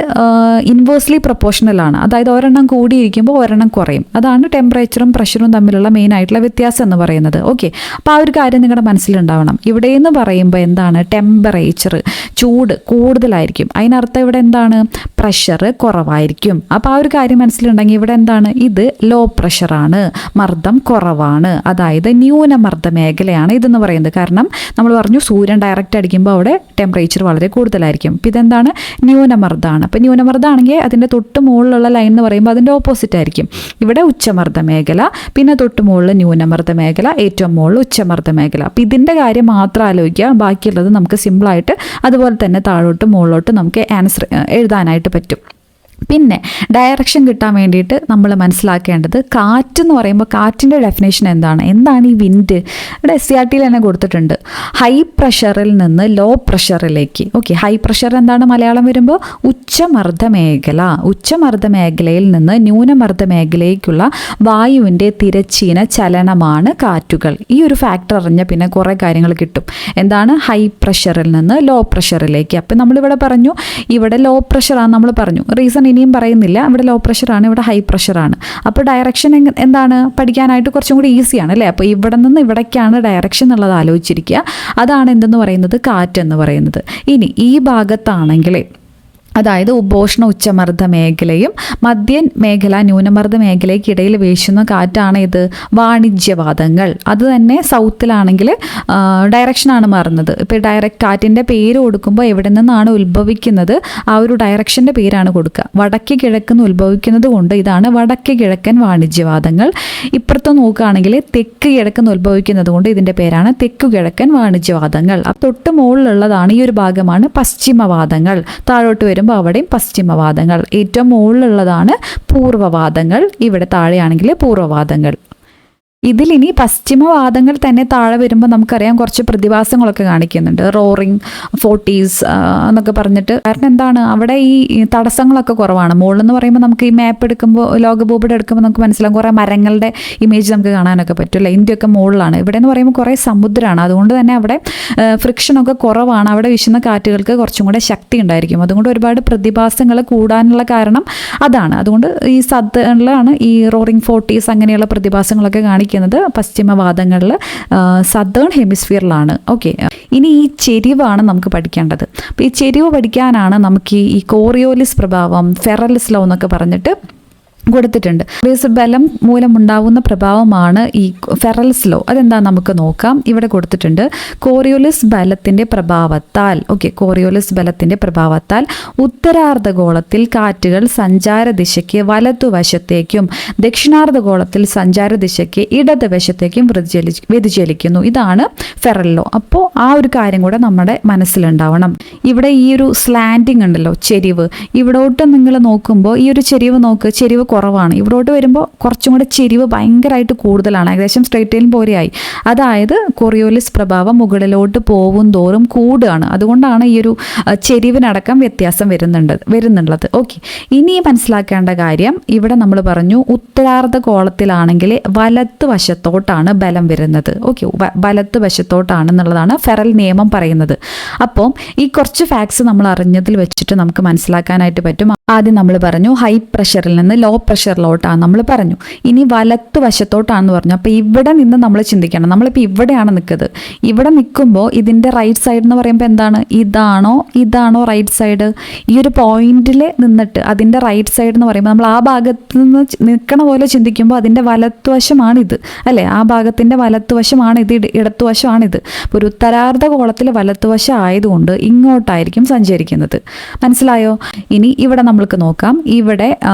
ഇൻവേഴ്സ്ലി പ്രൊപ്പോർഷണലാണ്. അതായത് ഒരെണ്ണം കൂടിയിരിക്കുമ്പോൾ ഒരെണ്ണം കുറയും. അതാണ് ടെമ്പറേച്ചറും പ്രഷറും തമ്മിലുള്ള മെയിൻ ആയിട്ടുള്ള വ്യത്യാസം എന്ന് പറയുന്നത്. ഓക്കെ, അപ്പോൾ ആ ഒരു കാര്യം നിങ്ങളുടെ മനസ്സിലുണ്ടാവണം. ഇവിടെ എന്ന് പറയുമ്പോൾ എന്താണ്? ടെമ്പറേച്ചർ, ചൂട് കൂടുതലായിരിക്കും. അതിനർത്ഥം ഇവിടെ എന്താണ്? പ്രഷർ കുറവായിരിക്കും. അപ്പോൾ ആ ഒരു കാര്യം മനസ്സിലുണ്ടെങ്കിൽ ഇവിടെ എന്താണ്? ഇത് ലോ പ്രഷറാണ്, മർദ്ദം കുറവാണ്, അതായത് ന്യൂനമർദ്ദ മേഖലയാണ് ഇതെന്ന് പറയുന്നത്. കാരണം നമ്മൾ പറഞ്ഞു സൂര്യൻ ഡയറക്റ്റ് അടിക്കുമ്പോൾ അവിടെ ടെമ്പറേച്ചർ വളരെ കൂടുതലായിരിക്കും. അപ്പോൾ ഇതെന്താണ്? ന്യൂനമർദ്ദമാണ്. അപ്പോൾ ന്യൂനമർദ്ദമാണെങ്കിൽ അതിൻ്റെ തൊട്ട് മുകളിലുള്ള ലൈൻ എന്ന് പറയുമ്പോൾ അതിൻ്റെ ഓപ്പോസിറ്റ് ആയിരിക്കും. ഇവിടെ ഉച്ചമർദ്ദ മേഖല, പിന്നെ തൊട്ട് മുകളിൽ ന്യൂനമർദ്ദ മേഖല, ഏറ്റവും മുകളിൽ ഉച്ചമർദ്ദ മേഖല. അപ്പോൾ ഇതിൻ്റെ കാര്യം മാത്രം ആലോചിക്കുക. ബാക്കിയുള്ളത് നമുക്ക് സിമ്പിളായിട്ട് അതുപോലെ തന്നെ താഴോട്ട് മുകളിലോട്ട് നമുക്ക് ആൻസർ എഴുതാനായിട്ട് പറ്റും. പിന്നെ ഡയറക്ഷൻ കിട്ടാൻ വേണ്ടിയിട്ട് നമ്മൾ മനസ്സിലാക്കേണ്ടത് കാറ്റ് എന്ന് പറയുമ്പോൾ കാറ്റിൻ്റെ ഡെഫിനേഷൻ എന്താണ്? എന്താണ് ഈ വിൻഡ്? ഇവിടെ SCERT തന്നെ കൊടുത്തിട്ടുണ്ട്. ഹൈ പ്രഷറിൽ നിന്ന് ലോ പ്രഷറിലേക്ക്. ഓക്കെ, ഹൈ പ്രഷർ എന്താണ് മലയാളം വരുമ്പോൾ? ഉച്ചമർദ്ദ മേഖല. ഉച്ചമർദ്ദ മേഖലയിൽ നിന്ന് ന്യൂനമർദ്ദ മേഖലയിലേക്കുള്ള വായുവിൻ്റെ തിരശ്ചീന ചലനമാണ് കാറ്റുകൾ. ഈ ഒരു ഫാക്ടർ അറിഞ്ഞാൽ പിന്നെ കുറേ കാര്യങ്ങൾ കിട്ടും. എന്താണ്? ഹൈ പ്രഷറിൽ നിന്ന് ലോ പ്രഷറിലേക്ക്. അപ്പം നമ്മളിവിടെ പറഞ്ഞു ഇവിടെ ലോ പ്രഷറാണ് നമ്മൾ പറഞ്ഞു. റീസൺ ഇനിയും പറയുന്നില്ല. ഇവിടെ ലോ പ്രഷറാണ്, ഇവിടെ ഹൈ പ്രഷറാണ്. അപ്പോൾ ഡയറക്ഷൻ എന്താണ്? പഠിക്കാനായിട്ട് കുറച്ചും കൂടി ഈസിയാണ് അല്ലേ. അപ്പോൾ ഇവിടെ നിന്ന് ഇവിടേക്കാണ് ഡയറക്ഷൻ എന്നുള്ളത് ആലോചിച്ചിരിക്കുക. അതാണ് എന്തെന്ന് പറയുന്നത്? കാറ്റെന്ന് പറയുന്നത്. ഇനി ഈ ഭാഗത്താണെങ്കിൽ അതായത് ഉപോഷ്ണ ഉച്ചമർദ്ദ മേഖലയും മധ്യൻ മേഖല ന്യൂനമർദ്ദ മേഖലയ്ക്കിടയിൽ വീശുന്ന കാറ്റാണ് ഇത് വാണിജ്യവാദങ്ങൾ. അത് തന്നെ സൗത്തിലാണെങ്കിൽ ഡയറക്ഷനാണ് മാറുന്നത്. ഇപ്പോൾ കാറ്റിൻ്റെ പേര് കൊടുക്കുമ്പോൾ എവിടെ നിന്നാണ് ഉത്ഭവിക്കുന്നത് ആ ഒരു ഡയറക്ഷൻ്റെ പേരാണ് കൊടുക്കുക. വടക്ക് കിഴക്കെന്ന് ഉത്ഭവിക്കുന്നത് കൊണ്ട് ഇതാണ് വടക്ക് കിഴക്കൻ വാണിജ്യവാദങ്ങൾ. ഇപ്പുറത്ത് നോക്കുകയാണെങ്കിൽ തെക്ക് കിഴക്കെന്ന് ഉത്ഭവിക്കുന്നത് കൊണ്ട് ഇതിൻ്റെ പേരാണ് തെക്കു കിഴക്കൻ വാണിജ്യവാദങ്ങൾ. അപ്പോൾ തൊട്ട് മുകളിലുള്ളതാണ് ഈ ഒരു ഭാഗമാണ് പശ്ചിമവാദങ്ങൾ. താഴോട്ട് വരുമ്പോൾ അവിടെയും പശ്ചിമവാദങ്ങൾ. ഏറ്റവും മുകളിലുള്ളതാണ് പൂർവ്വവാദങ്ങൾ. ഇവിടെ താഴെയാണെങ്കിൽ പൂർവ്വവാദങ്ങൾ. ഇതിലിനി പശ്ചിമവാദങ്ങൾ തന്നെ താഴെ വരുമ്പോൾ നമുക്കറിയാം കുറച്ച് പ്രതിഭാസങ്ങളൊക്കെ കാണിക്കുന്നുണ്ട്. റോറിങ് 40s എന്നൊക്കെ പറഞ്ഞിട്ട്. കാരണം എന്താണ്? അവിടെ ഈ തടസ്സങ്ങളൊക്കെ കുറവാണ്. മുകളിലെന്ന് പറയുമ്പോൾ നമുക്ക് ഈ മാപ്പ് എടുക്കുമ്പോൾ ലോകഭൂപടം എടുക്കുമ്പോൾ നമുക്ക് മനസ്സിലാവും കുറേ മരങ്ങളുടെ ഇമേജ് നമുക്ക് കാണാനൊക്കെ പറ്റില്ല. ഇന്ത്യയൊക്കെ മുകളിലാണ്. ഇവിടെ എന്ന് പറയുമ്പോൾ കുറേ സമുദ്രമാണ്. അതുകൊണ്ട് തന്നെ അവിടെ ഫ്രിക്ഷനൊക്കെ കുറവാണ്. അവിടെ വീശുന്ന കാറ്റുകൾക്ക് കുറച്ചും കൂടെ ശക്തി ഉണ്ടായിരിക്കും. അതുകൊണ്ട് ഒരുപാട് പ്രതിഭാസങ്ങൾ കൂടാനുള്ള കാരണം അതാണ്. അതുകൊണ്ട് ഈ സദേണിലാണ് ഈ റോറിങ് 40s അങ്ങനെയുള്ള പ്രതിഭാസങ്ങളൊക്കെ കാണിക്കുന്നത് പശ്ചിമവാദങ്ങളിൽ സദേൺ ഹെമിസ്ഫിയറിലാണ്. ഓക്കെ, ഇനി ഈ ചെരിവാണ് നമുക്ക് പഠിക്കേണ്ടത്. അപ്പോൾ ഈ ചെരിവ് പഠിക്കാനാണ് നമുക്ക് ഈ കോറിയോലിസ് പ്രഭാവം, ഫെറൽസ് ലോ എന്നൊക്കെ പറഞ്ഞിട്ട് കൊടുത്തിട്ടുണ്ട്. ബലം മൂലമുണ്ടാവുന്ന പ്രഭാവമാണ് ഈ ഫെറൽസ് ലോ. അതെന്താ നമുക്ക് നോക്കാം. ഇവിടെ കൊടുത്തിട്ടുണ്ട് കോറിയോലിസ് ബലത്തിൻ്റെ പ്രഭാവത്താൽ. ഓക്കെ, കോറിയോലിസ് ബലത്തിൻ്റെ പ്രഭാവത്താൽ ഉത്തരാർദ്ധഗോളത്തിൽ കാറ്റുകൾ സഞ്ചാരദിശയ്ക്ക് വലതുവശത്തേക്കും ദക്ഷിണാർദ്ധഗോളത്തിൽ സഞ്ചാരദിശയ്ക്ക് ഇടതുവശത്തേക്കും വ്യതിചലിക്കുന്നു. ഇതാണ് ഫെറൽ ലോ. അപ്പോൾ ആ ഒരു കാര്യം കൂടെ നമ്മുടെ മനസ്സിലുണ്ടാവണം. ഇവിടെ ഈ ഒരു സ്ലാൻഡിങ് ഉണ്ടല്ലോ, ചെരിവ്. ഇവിടോട്ട് നിങ്ങൾ നോക്കുമ്പോൾ ഈ ഒരു ചെരിവ് നോക്ക്, ചെരിവ് കുറവാണ്. ഇവിടോട്ട് വരുമ്പോൾ കുറച്ചും കൂടെ ചെരിവ് ഭയങ്കരമായിട്ട് കൂടുതലാണ്. ഏകദേശം സ്ട്രെയിറ്റ് ലൈൻ പോലെയായി. അതായത് കോറിയോലിസ് പ്രഭാവം മുകളിലോട്ട് പോകും തോറും കൂടുകയാണ്. അതുകൊണ്ടാണ് ഈ ഒരു ചെരിവിനടക്കം വ്യത്യാസം വരുന്നുള്ളത്. ഓക്കെ, ഇനി മനസ്സിലാക്കേണ്ട കാര്യം ഇവിടെ നമ്മൾ പറഞ്ഞു ഉത്തരാർദ്ധഗോളത്തിലാണെങ്കിൽ വലത്ത് വശത്തോട്ടാണ് ബലം വരുന്നത്. ഓക്കെ, വലത്ത് വശത്തോട്ടാണെന്നുള്ളതാണ് ഫെറൽ നിയമം പറയുന്നത്. അപ്പോൾ ഈ കുറച്ച് ഫാക്ട്സ് നമ്മൾ അറിഞ്ഞതിൽ വെച്ചിട്ട് നമുക്ക് മനസ്സിലാക്കാനായിട്ട് പറ്റും. ആദ്യം നമ്മൾ പറഞ്ഞു ഹൈ പ്രഷറിൽ നിന്ന് ലോ പ്രഷറിലോട്ടാണ് നമ്മൾ പറഞ്ഞു. ഇനി വലത്ത് വശത്തോട്ടാണെന്ന് പറഞ്ഞു. അപ്പോൾ ഇവിടെ നിന്ന് നമ്മൾ ചിന്തിക്കണം. നമ്മളിപ്പോൾ ഇവിടെയാണ് നിൽക്കുന്നത്. ഇവിടെ നിൽക്കുമ്പോൾ ഇതിൻ്റെ റൈറ്റ് സൈഡ് എന്ന് പറയുമ്പോൾ എന്താണ്? ഇതാണോ റൈറ്റ് സൈഡ്? ഈ ഒരു പോയിന്റിൽ നിന്നിട്ട് അതിൻ്റെ റൈറ്റ് സൈഡ് എന്ന് പറയുമ്പോൾ നമ്മൾ ആ ഭാഗത്ത് നിന്ന് നിൽക്കണ പോലെ ചിന്തിക്കുമ്പോൾ അതിൻ്റെ വലത്തുവശമാണിത് അല്ലേ? ആ ഭാഗത്തിൻ്റെ വലത്തുവശമാണിത്, ഇടത്തുവശമാണിത്. അപ്പോൾ ഒരു ഉത്തരാർദ്ധ ഗോളത്തിൽ വലത്തുവശം ആയതുകൊണ്ട് ഇങ്ങോട്ടായിരിക്കും സഞ്ചരിക്കുന്നത്. മനസ്സിലായോ? ഇനി ഇവിടെ നമ്മൾക്ക് നോക്കാം. ഇവിടെ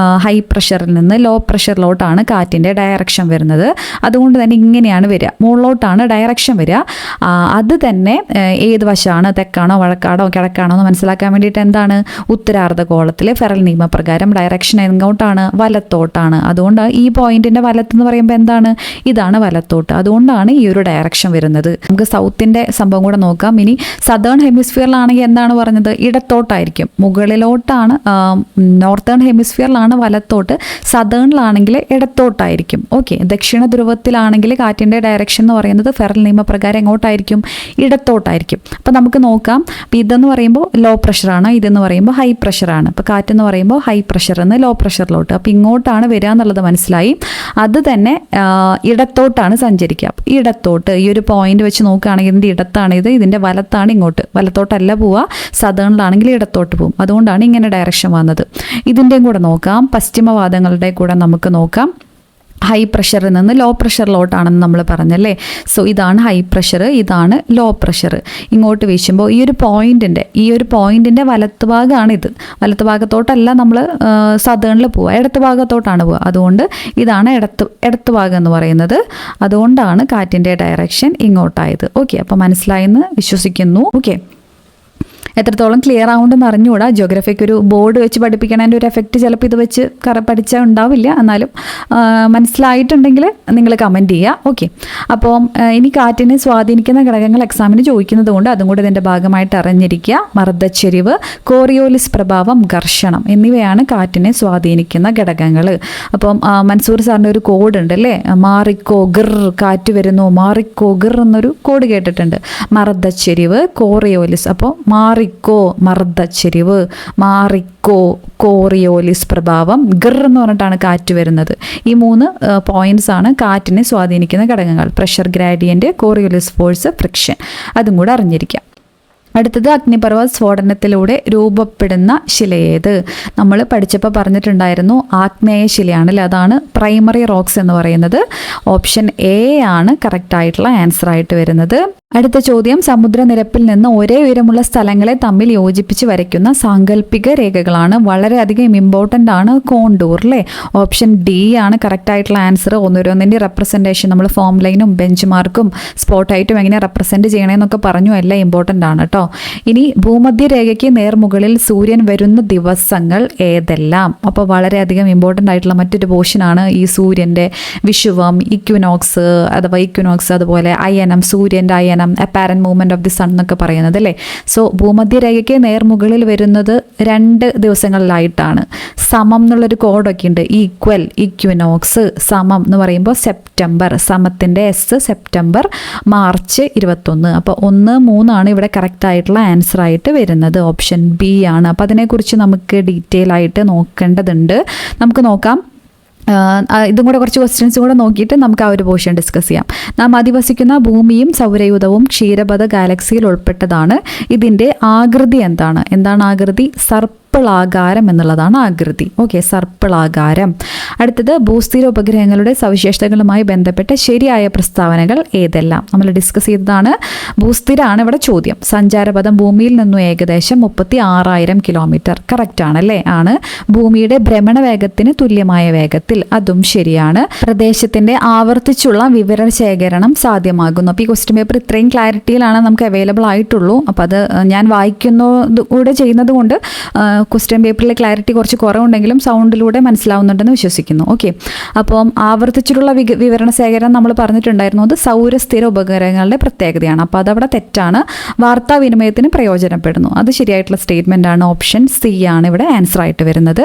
ഹൈ പ്രഷറിൽ നിന്ന് ലോ പ്രഷറിലോട്ടാണ് കാറ്റിൻ്റെ ഡയറക്ഷൻ വരുന്നത്. അതുകൊണ്ട് തന്നെ ഇങ്ങനെയാണ് വരിക, മുകളിലോട്ടാണ് ഡയറക്ഷൻ വരിക. അത് തന്നെ ഏത് വശമാണ്, തെക്കാണോ വടക്കാണോ കിഴക്കാണോ എന്ന് മനസ്സിലാക്കാൻ വേണ്ടിയിട്ട് എന്താണ്, ഉത്തരാർദ്ധ ഗോളത്തിലെ ഫെറൽ നിയമപ്രകാരം ഡയറക്ഷൻ എങ്ങോട്ടാണ്? വലത്തോട്ടാണ്. അതുകൊണ്ട് ഈ പോയിന്റിന്റെ വലത്ത് എന്ന് പറയുമ്പോൾ എന്താണ്? ഇതാണ് വലത്തോട്ട്. അതുകൊണ്ടാണ് ഈ ഒരു ഡയറക്ഷൻ വരുന്നത്. നമുക്ക് സൗത്തിന്റെ സംഭവം കൂടെ നോക്കാം. ഇനി സദേൺ ഹെമിസ്ഫിയറിലാണെങ്കിൽ എന്താണ് പറഞ്ഞത്? ഇടത്തോട്ടായിരിക്കും. മുകളിലോട്ടാണ്, നോർത്തേൺ ഹെമിസ്ഫിയറിലാണ് വലത്തോട്ട്, സദേണിലാണെങ്കിൽ ഇടത്തോട്ടായിരിക്കും. ഓക്കെ. ദക്ഷിണ ധ്രുവത്തിലാണെങ്കിൽ കാറ്റിൻ്റെ ഡയറക്ഷൻ എന്ന് പറയുന്നത് ഫെറൽ നിയമപ്രകാരം എങ്ങോട്ടായിരിക്കും? ഇടത്തോട്ടായിരിക്കും. അപ്പോൾ നമുക്ക് നോക്കാം. അപ്പോൾ ഇതെന്ന് പറയുമ്പോൾ ലോ പ്രഷറാണ്, ഇതെന്ന് പറയുമ്പോൾ ഹൈ പ്രഷറാണ്. അപ്പോൾ കാറ്റെന്ന് പറയുമ്പോൾ ഹൈ പ്രഷറിൽ നിന്ന് ലോ പ്രഷറിലോട്ട്. അപ്പോൾ ഇങ്ങോട്ടാണ് വരിക എന്നുള്ളത് മനസ്സിലായി. അത് തന്നെ ഇടത്തോട്ടാണ് സഞ്ചരിക്കുക. ഇടത്തോട്ട് ഈ ഒരു പോയിന്റ് വെച്ച് നോക്കുകയാണെങ്കിൽ ഇതിൻ്റെ ഇടത്താണ് ഇത്, ഇതിൻ്റെ വലത്താണ് ഇങ്ങോട്ട്. വലത്തോട്ടല്ല പോവുക, സദേണിലാണെങ്കിൽ ഇടത്തോട്ട് പോകും. അതുകൊണ്ടാണ് ഇങ്ങനെ ഡയറക്ഷൻ വന്നത്. ഇതിൻ്റെയും കൂടെ നോക്കാം. പശ്ചിമവാദങ്ങളുടെ കൂടെ നമുക്ക് നോക്കാം. ഹൈ പ്രഷറിൽ നിന്ന് ലോ പ്രഷറിലോട്ടാണെന്ന് നമ്മൾ പറഞ്ഞല്ലേ. സോ ഇതാണ് ഹൈ പ്രഷർ, ഇതാണ് ലോ പ്രഷർ. ഇങ്ങോട്ട് വീശുമ്പോൾ ഈ ഒരു പോയിന്റിൻ്റെ വലത്ത് ഭാഗമാണിത്. വലത്ത് ഭാഗത്തോട്ടല്ല നമ്മൾ സദേണിൽ പോവുക, ഇടത്ത് ഭാഗത്തോട്ടാണ് പോവുക. അതുകൊണ്ട് ഇതാണ് ഇടത്ത് ഭാഗം എന്ന് പറയുന്നത്. അതുകൊണ്ടാണ് കാറ്റിൻ്റെ ഡയറക്ഷൻ ഇങ്ങോട്ടായത്. ഓക്കെ. അപ്പോൾ മനസ്സിലായെന്ന് വിശ്വസിക്കുന്നു. ഓക്കെ. എത്രത്തോളം ക്ലിയർ ആവുണ്ടെന്ന് അറിഞ്ഞുകൂടാ. ജിയോഗ്രഫിക്ക് ഒരു ബോർഡ് വെച്ച് പഠിപ്പിക്കണതിൻ്റെ ഒരു എഫക്റ്റ് ചിലപ്പോൾ ഇത് വെച്ച് പഠിച്ചാൽ ഉണ്ടാവില്ല. എന്നാലും മനസ്സിലായിട്ടുണ്ടെങ്കിൽ നിങ്ങൾ കമൻറ്റ് ചെയ്യുക. ഓക്കെ. അപ്പോൾ ഇനി കാറ്റിനെ സ്വാധീനിക്കുന്ന ഘടകങ്ങൾ എക്സാമിന് ചോദിക്കുന്നത് കൊണ്ട് അതും കൂടെ ഇതിൻ്റെ ഭാഗമായിട്ട് അറിഞ്ഞിരിക്കുക. മർദ്ദച്ചെരിവ്, കോറിയോലിസ് പ്രഭാവം, ഘർഷണം എന്നിവയാണ് കാറ്റിനെ സ്വാധീനിക്കുന്ന ഘടകങ്ങൾ. അപ്പം മൻസൂർ സാറിൻ്റെ ഒരു കോഡ് ഉണ്ട് അല്ലേ, മാറിക്കോ ഗിർ, കാറ്റ് വരുന്നു, മാറിക്കോ ഗിർ എന്നൊരു കോഡ് കേട്ടിട്ടുണ്ട്. മർദ്ദച്ചെരിവ്, കോറിയോലിസ്. അപ്പോൾ മാറിക്കോ മർദ്ദച്ചെരിവ്, മാറിക്കോ കോറിയോലിസ് പ്രഭാവം, ഗിർ എന്ന് പറഞ്ഞിട്ടാണ് കാറ്റ് വരുന്നത്. ഈ 3 പോയിന്റ്സ് ആണ് കാറ്റിനെ സ്വാധീനിക്കുന്ന ഘടകങ്ങൾ. Pressure gradient, Coriolis force, friction. അതും കൂടെ അറിഞ്ഞിരിക്കാം. അടുത്തത് അഗ്നിപർവ്വത സ്ഫോടനത്തിലൂടെ രൂപപ്പെടുന്ന ശിലയേത്? നമ്മൾ പഠിച്ചപ്പോൾ പറഞ്ഞിട്ടുണ്ടായിരുന്നു ആഗ്നേയ ശിലയാണല്ലേ, അതാണ് പ്രൈമറി റോക്സ് എന്ന് പറയുന്നത്. ഓപ്ഷൻ എ ആണ് കറക്റ്റ് ആയിട്ടുള്ള ആൻസർ ആയിട്ട് വരുന്നത്. അടുത്ത ചോദ്യം, സമുദ്രനിരപ്പിൽ നിന്ന് ഒരേ ഉയരമുള്ള സ്ഥലങ്ങളെ തമ്മിൽ യോജിപ്പിച്ച് വരയ്ക്കുന്ന സാങ്കല്പിക രേഖകളാണ്. വളരെയധികം ഇമ്പോർട്ടൻ്റ് ആണ് കോണ്ടൂർ അല്ലേ. ഓപ്ഷൻ ഡി ആണ് കറക്റ്റ് ആയിട്ടുള്ള ആൻസർ. ഓരോന്നിൻ്റെ റെപ്രസെൻറ്റേഷൻ നമ്മൾ ഫോം ലൈനും ബെഞ്ച് മാർക്കും സ്പോട്ടായിട്ടും എങ്ങനെ റെപ്രസെൻറ്റ് ചെയ്യണമെന്നൊക്കെ പറഞ്ഞു. എല്ലാം ഇമ്പോർട്ടൻ്റ് ആണ് കേട്ടോ. ഇനി ഭൂമധ്യരേഖയ്ക്ക് നേർമുകളിൽ സൂര്യൻ വരുന്ന ദിവസങ്ങൾ ഏതെല്ലാം? അപ്പോൾ വളരെയധികം ഇമ്പോർട്ടൻ്റ് ആയിട്ടുള്ള മറ്റൊരു പോർഷനാണ് ഈ സൂര്യൻ്റെ വിഷുവം, ഇക്വിനോക്സ് അഥവാ ഇക്വിനോക്സ്, അതുപോലെ അയനം, സൂര്യൻ്റെ അയനം, apparent movement of the sun എന്നൊക്കെ പറയുന്നത് അല്ലേ. സോ ഭൂമധ്യരേഖയ്ക്ക് നേർമുകളിൽ വരുന്നത് 2 ദിവസങ്ങളിലായിട്ടാണ്. സമം എന്നുള്ളൊരു കോഡൊക്കെ ഉണ്ട്. ഈക്വൽ, ഇക്വിനോക്സ്, സമം എന്ന് പറയുമ്പോൾ സെപ്റ്റംബർ, സമത്തിൻ്റെ എസ് സെപ്റ്റംബർ, മാർച്ച് 21. അപ്പോൾ 1, 3 ആണ് ഇവിടെ കറക്റ്റ് ആയിട്ടുള്ള ആൻസർ ആയിട്ട് വരുന്നത്. ഓപ്ഷൻ ബി ആണ്. അപ്പോൾ അതിനെക്കുറിച്ച് നമുക്ക് ഡീറ്റെയിൽ ആയിട്ട് നോക്കേണ്ടതുണ്ട്. നമുക്ക് നോക്കാം. ഇതും കൂടെ കുറച്ച് ക്വസ്റ്റ്യൻസ് കൂടെ നോക്കിയിട്ട് നമുക്ക് ആ ഒരു പോർഷൻ ഡിസ്കസ് ചെയ്യാം. നാം അധിവസിക്കുന്ന ഭൂമിയും സൗരയൂഥവും ക്ഷീരപഥ ഗാലക്സിയിൽ ഉൾപ്പെട്ടതാണ്. ഇതിൻ്റെ ആകൃതി എന്താണ്? ആകൃതി? സർപ്പിളാകാരം എന്നുള്ളതാണ് ആകൃതി. ഓക്കെ, സർപ്പിളാകാരം. അടുത്തത്, ഭൂസ്ഥിര ഉപഗ്രഹങ്ങളുടെ സവിശേഷതകളുമായി ബന്ധപ്പെട്ട ശരിയായ പ്രസ്താവനകൾ ഏതെല്ലാം? നമ്മൾ ഡിസ്കസ് ചെയ്തതാണ്. ഭൂസ്ഥിരമാണ് ഇവിടെ ചോദ്യം. സഞ്ചാരപഥം ഭൂമിയിൽ നിന്നും ഏകദേശം 36,000 കിലോമീറ്റർ. കറക്റ്റ് ആണല്ലേ? ആണ്. ഭൂമിയുടെ ഭ്രമണ വേഗത്തിന് തുല്യമായ വേഗത്തിൽ, അതും ശരിയാണ്. പ്രദേശത്തിന്റെ ആവർത്തിച്ചുള്ള വിവര ശേഖരണം സാധ്യമാകുന്നു. അപ്പോൾ ഈ ക്വസ്റ്റ്യൻ പേപ്പർ ഇത്രയും ക്ലാരിറ്റിയിലാണ് നമുക്ക് അവൈലബിൾ ആയിട്ടുള്ളൂ. അപ്പോൾ അത് ഞാൻ വായിക്കുന്നത് കൂടെ ചെയ്യുന്നത് കൊണ്ട് ക്വസ്റ്റ്യൻ പേപ്പറിലെ ക്ലാരിറ്റി കുറച്ച് കുറവുണ്ടെങ്കിലും സൗണ്ടിലൂടെ മനസ്സിലാവുന്നുണ്ടെന്ന് വിശ്വസിക്കുന്നു. ഓക്കെ. അപ്പം ആവർത്തിച്ചിട്ടുള്ള വിവരണ ശേഖരണം നമ്മൾ പറഞ്ഞിട്ടുണ്ടായിരുന്നു, അത് സൗരസ്ഥിര ഉപഗ്രഹങ്ങളുടെ പ്രത്യേകതയാണ്. അപ്പോൾ അതവിടെ തെറ്റാണ്. വാർത്താവിനിമയത്തിന് പ്രയോജനപ്പെടുന്നു, അത് ശരിയായിട്ടുള്ള സ്റ്റേറ്റ്മെൻ്റ് ആണ്. ഓപ്ഷൻ സി ആണ് ഇവിടെ ആൻസർ ആയിട്ട് വരുന്നത്.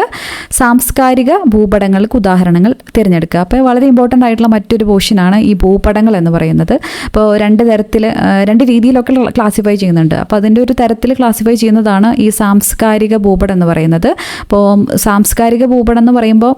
സാംസ്കാരിക ഭൂപടങ്ങൾക്ക് ഉദാഹരണങ്ങൾ തിരഞ്ഞെടുക്കുക. അപ്പോൾ വളരെ ഇമ്പോർട്ടൻ്റ് ആയിട്ടുള്ള മറ്റൊരു പോർഷനാണ് ഈ ഭൂപടങ്ങൾ എന്ന് പറയുന്നത്. ഇപ്പോൾ 2 രീതിയിലൊക്കെ ക്ലാസിഫൈ ചെയ്യുന്നുണ്ട്. അപ്പോൾ അതിൻ്റെ ഒരു തരത്തിൽ ക്ലാസിഫൈ ചെയ്യുന്നതാണ് ഈ സാംസ്കാരിക ഭൂപടം എന്ന് പറയുന്നത്. അപ്പോൾ സാംസ്കാരിക ഭൂപടം എന്ന് പറയുമ്പോൾ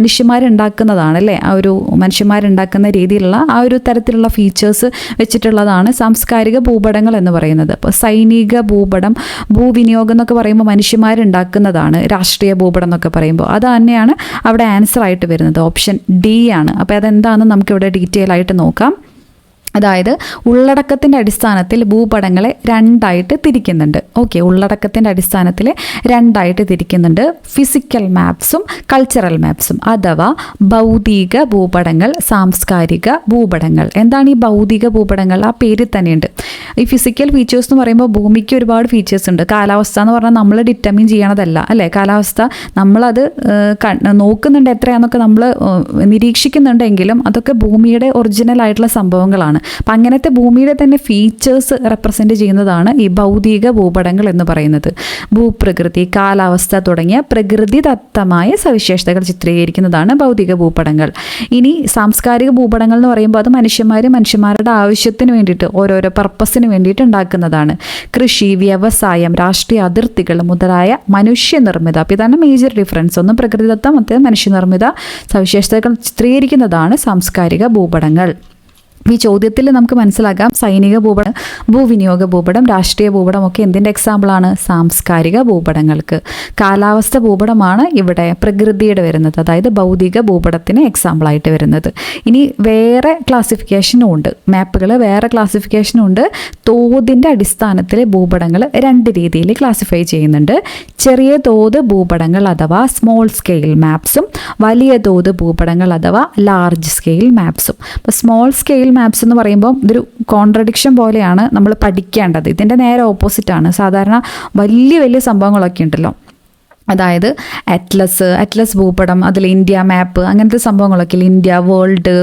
മനുഷ്യന്മാരുണ്ടാക്കുന്നതാണ് അല്ലേ, ആ ഒരു മനുഷ്യന്മാരുണ്ടാക്കുന്ന രീതിയിലുള്ള ആ ഒരു തരത്തിലുള്ള ഫീച്ചേഴ്സ് വെച്ചിട്ടുള്ളതാണ് സാംസ്കാരിക ഭൂപടങ്ങൾ എന്ന് പറയുന്നത്. അപ്പോൾ സൈനിക ഭൂപടം, ഭൂവിനിയോഗം എന്നൊക്കെ പറയുമ്പോൾ മനുഷ്യന്മാരുണ്ടാക്കുന്നതാണ്. രാഷ്ട്രീയ ഭൂപടം എന്നൊക്കെ പറയുമ്പോൾ അത് തന്നെയാണ് അവിടെ ആൻസർ ആയിട്ട് വരുന്നത്. ഓപ്ഷൻ ഡി ആണ്. അപ്പോൾ അതെന്താണെന്ന് നമുക്കിവിടെ ഡീറ്റെയിൽ ആയിട്ട് നോക്കാം. അതായത് ഉള്ളടക്കത്തിൻ്റെ അടിസ്ഥാനത്തിൽ ഭൂപടങ്ങളെ രണ്ടായിട്ട് തിരിക്കുന്നുണ്ട്. ഓക്കെ, ഉള്ളടക്കത്തിൻ്റെ അടിസ്ഥാനത്തിൽ രണ്ടായിട്ട് തിരിക്കുന്നുണ്ട്. ഫിസിക്കൽ മാപ്സും കൾച്ചറൽ മാപ്സും, അഥവാ ഭൗതിക ഭൂപടങ്ങൾ, സാംസ്കാരിക ഭൂപടങ്ങൾ. എന്താണ് ഈ ഭൗതിക ഭൂപടങ്ങൾ? ആ പേരിൽ തന്നെയുണ്ട്. ഈ ഫിസിക്കൽ ഫീച്ചേഴ്സ് എന്ന് പറയുമ്പോൾ ഭൂമിക്ക് ഒരുപാട് ഫീച്ചേഴ്സ് ഉണ്ട്. കാലാവസ്ഥ എന്ന് പറഞ്ഞാൽ നമ്മൾ ഡിറ്റർമിൻ ചെയ്യണതല്ല അല്ലേ. കാലാവസ്ഥ നമ്മളത് നോക്കുന്നുണ്ട്, എത്രയാണെന്നൊക്കെ നമ്മൾ നിരീക്ഷിക്കുന്നുണ്ടെങ്കിലും അതൊക്കെ ഭൂമിയുടെ ഒറിജിനൽ ആയിട്ടുള്ള സംഭവങ്ങളാണ്. അപ്പം അങ്ങനത്തെ ഭൂമിയുടെ തന്നെ ഫീച്ചേഴ്സ് റെപ്രസെൻറ്റ് ചെയ്യുന്നതാണ് ഈ ഭൗതിക ഭൂപടങ്ങൾ എന്ന് പറയുന്നത്. ഭൂപ്രകൃതി, കാലാവസ്ഥ തുടങ്ങിയ പ്രകൃതിദത്തമായ സവിശേഷതകൾ ചിത്രീകരിക്കുന്നതാണ് ഭൗതിക ഭൂപടങ്ങൾ. ഇനി സാംസ്കാരിക ഭൂപടങ്ങൾ എന്ന് പറയുമ്പോൾ അത് മനുഷ്യന്മാരുടെ ആവശ്യത്തിന് വേണ്ടിയിട്ട്, ഓരോരോ പർപ്പസിന് വേണ്ടിയിട്ട് ഉണ്ടാക്കുന്നതാണ്. കൃഷി, വ്യവസായം, രാഷ്ട്രീയ അതിർത്തികൾ മുതലായ മനുഷ്യനിർമ്മിത, അപ്പോൾ ഇതാണ് മേജർ ഡിഫറൻസ്. ഒന്ന് പ്രകൃതിദത്ത, മറ്റേത് മനുഷ്യനിർമ്മിത സവിശേഷതകൾ ചിത്രീകരിക്കുന്നതാണ് സാംസ്കാരിക ഭൂപടങ്ങൾ. ഈ ചോദ്യത്തിൽ നമുക്ക് മനസ്സിലാക്കാം സൈനിക ഭൂപടം, ഭൂവിനിയോഗ ഭൂപടം, രാഷ്ട്രീയ ഭൂപടം ഒക്കെ എന്തിൻ്റെ എക്സാമ്പിളാണ്? സാംസ്കാരിക ഭൂപടങ്ങൾക്ക്. കാലാവസ്ഥ ഭൂപടമാണ് ഇവിടെ പ്രകൃതിയുടെ വരുന്നത്, അതായത് ഭൗതിക ഭൂപടത്തിന് എക്സാമ്പിളായിട്ട് വരുന്നത്. ഇനി വേറെ ക്ലാസിഫിക്കേഷനും ഉണ്ട്, മാപ്പുകൾ വേറെ ക്ലാസിഫിക്കേഷനും ഉണ്ട്. തോതിൻ്റെ അടിസ്ഥാനത്തിൽ ഭൂപടങ്ങൾ രണ്ട് രീതിയിൽ ക്ലാസിഫൈ ചെയ്യുന്നുണ്ട്. ചെറിയ തോത് ഭൂപടങ്ങൾ അഥവാ സ്മോൾ സ്കെയിൽ മാപ്സും വലിയ തോത് ഭൂപടങ്ങൾ അഥവാ ലാർജ് സ്കെയിൽ മാപ്സും. അപ്പോൾ സ്മോൾ സ്കെയിൽ മാപ്സ് എന്ന് പറയുമ്പോൾ ഇതൊരു കോൺട്രഡിക്ഷൻ പോലെയാണ് നമ്മൾ പഠിക്കേണ്ടത്. ഇതിൻ്റെ നേരെ ഓപ്പോസിറ്റാണ്. സാധാരണ വലിയ വലിയ സംഭവങ്ങളൊക്കെ ഉണ്ടല്ലോ, അതായത് അറ്റ്ലസ് ഭൂപടം, അതിൽ ഇന്ത്യ മാപ്പ്, അങ്ങനത്തെ സംഭവങ്ങളൊക്കെ ഇല്ലേ, ഇന്ത്യ, വേൾഡ്,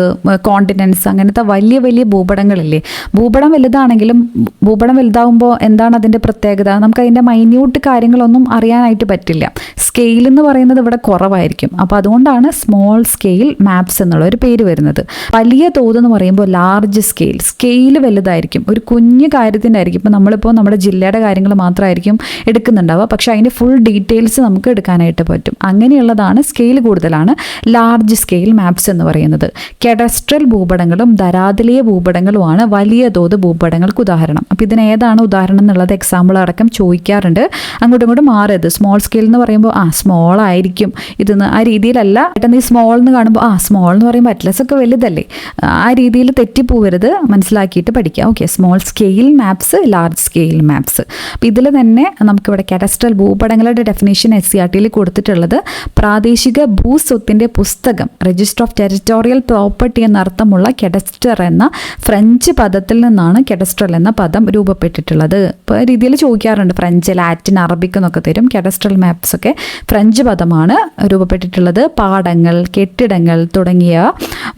കോണ്ടിനെൻറ്റ്സ്, അങ്ങനത്തെ വലിയ വലിയ ഭൂപടങ്ങളില്ലേ. ഭൂപടം വലുതാണെങ്കിലും ഭൂപടം വലുതാവുമ്പോൾ എന്താണ് അതിൻ്റെ പ്രത്യേകത? നമുക്ക് അതിൻ്റെ മൈന്യൂട്ട് കാര്യങ്ങളൊന്നും അറിയാനായിട്ട് പറ്റില്ല. സ്കെയിൽ എന്ന് പറയുന്നത് ഇവിടെ കുറവായിരിക്കും. അപ്പോൾ അതുകൊണ്ടാണ് സ്മോൾ സ്കെയിൽ മാപ്സ് എന്നുള്ള ഒരു പേര് വരുന്നത്. വലിയ തോത് എന്ന് പറയുമ്പോൾ ലാർജ് സ്കെയിൽ വലുതായിരിക്കും. ഒരു കുഞ്ഞു കാര്യത്തിൻ്റെ ആയിരിക്കും. ഇപ്പോൾ നമ്മളിപ്പോൾ നമ്മുടെ ജില്ലയുടെ കാര്യങ്ങൾ മാത്രമായിരിക്കും എടുക്കുന്നുണ്ടാവുക, പക്ഷേ അതിൻ്റെ ഫുൾ ഡീറ്റെയിൽസ് നമുക്ക് എടുക്കാനായിട്ട് പറ്റും. അങ്ങനെയുള്ളതാണ്, സ്കെയിൽ കൂടുതലാണ്, ലാർജ് സ്കെയിൽ മാപ്സ് എന്ന് പറയുന്നത്. കഡസ്ട്രൽ ഭൂപടങ്ങളും ധരാതലീയ ഭൂപടങ്ങളുമാണ് വലിയ തോത് ഭൂപടങ്ങൾക്ക് ഉദാഹരണം. അപ്പോൾ ഇതിന് ഏതാണ് ഉദാഹരണം എന്നുള്ളത് എക്സാമ്പിൾ അടക്കം ചോദിക്കാറുണ്ട്. അങ്ങോട്ടും ഇങ്ങോട്ടും മാറരുത്. സ്മോൾ സ്കെയിൽ എന്ന് പറയുമ്പോൾ സ്മോൾ ആയിരിക്കും ഇതെന്ന്, ആ രീതിയിലല്ല. പെട്ടെന്ന് ഈ സ്മോൾ എന്ന് കാണുമ്പോൾ സ്മോൾ എന്ന് പറയുമ്പോൾ അറ്റ്ലസ് ഒക്കെ വലുതല്ലേ, ആ രീതിയിൽ തെറ്റിപ്പോവരുത്, മനസ്സിലാക്കിയിട്ട് പഠിക്കുക. Okay, small scale maps, large scale maps. അപ്പോൾ ഇതിൽ തന്നെ നമുക്കിവിടെ കഡസ്ട്രൽ ഭൂപടങ്ങളുടെ ഡെഫിനേഷൻ SCERT കൊടുത്തിട്ടുള്ളത് പ്രാദേശിക ഭൂസ്വത്തിൻ്റെ പുസ്തകം, രജിസ്റ്റർ ഓഫ് ടെറിറ്റോറിയൽ പ്രോപ്പർട്ടി എന്നർത്ഥമുള്ള കെഡസ്റ്റർ എന്ന ഫ്രഞ്ച് പദത്തിൽ നിന്നാണ് കെഡസ്ട്രൽ എന്ന പദം രൂപപ്പെട്ടിട്ടുള്ളത്. ഇപ്പോൾ രീതിയിൽ ചോദിക്കാറുണ്ട്, ഫ്രഞ്ച്, ലാറ്റിൻ, അറബിക് എന്നൊക്കെ തരും. കെഡസ്ട്രൽ മാപ്സ് ഒക്കെ ഫ്രഞ്ച് പദമാണ് രൂപപ്പെട്ടിട്ടുള്ളത്. പാടങ്ങൾ, കെട്ടിടങ്ങൾ തുടങ്ങിയ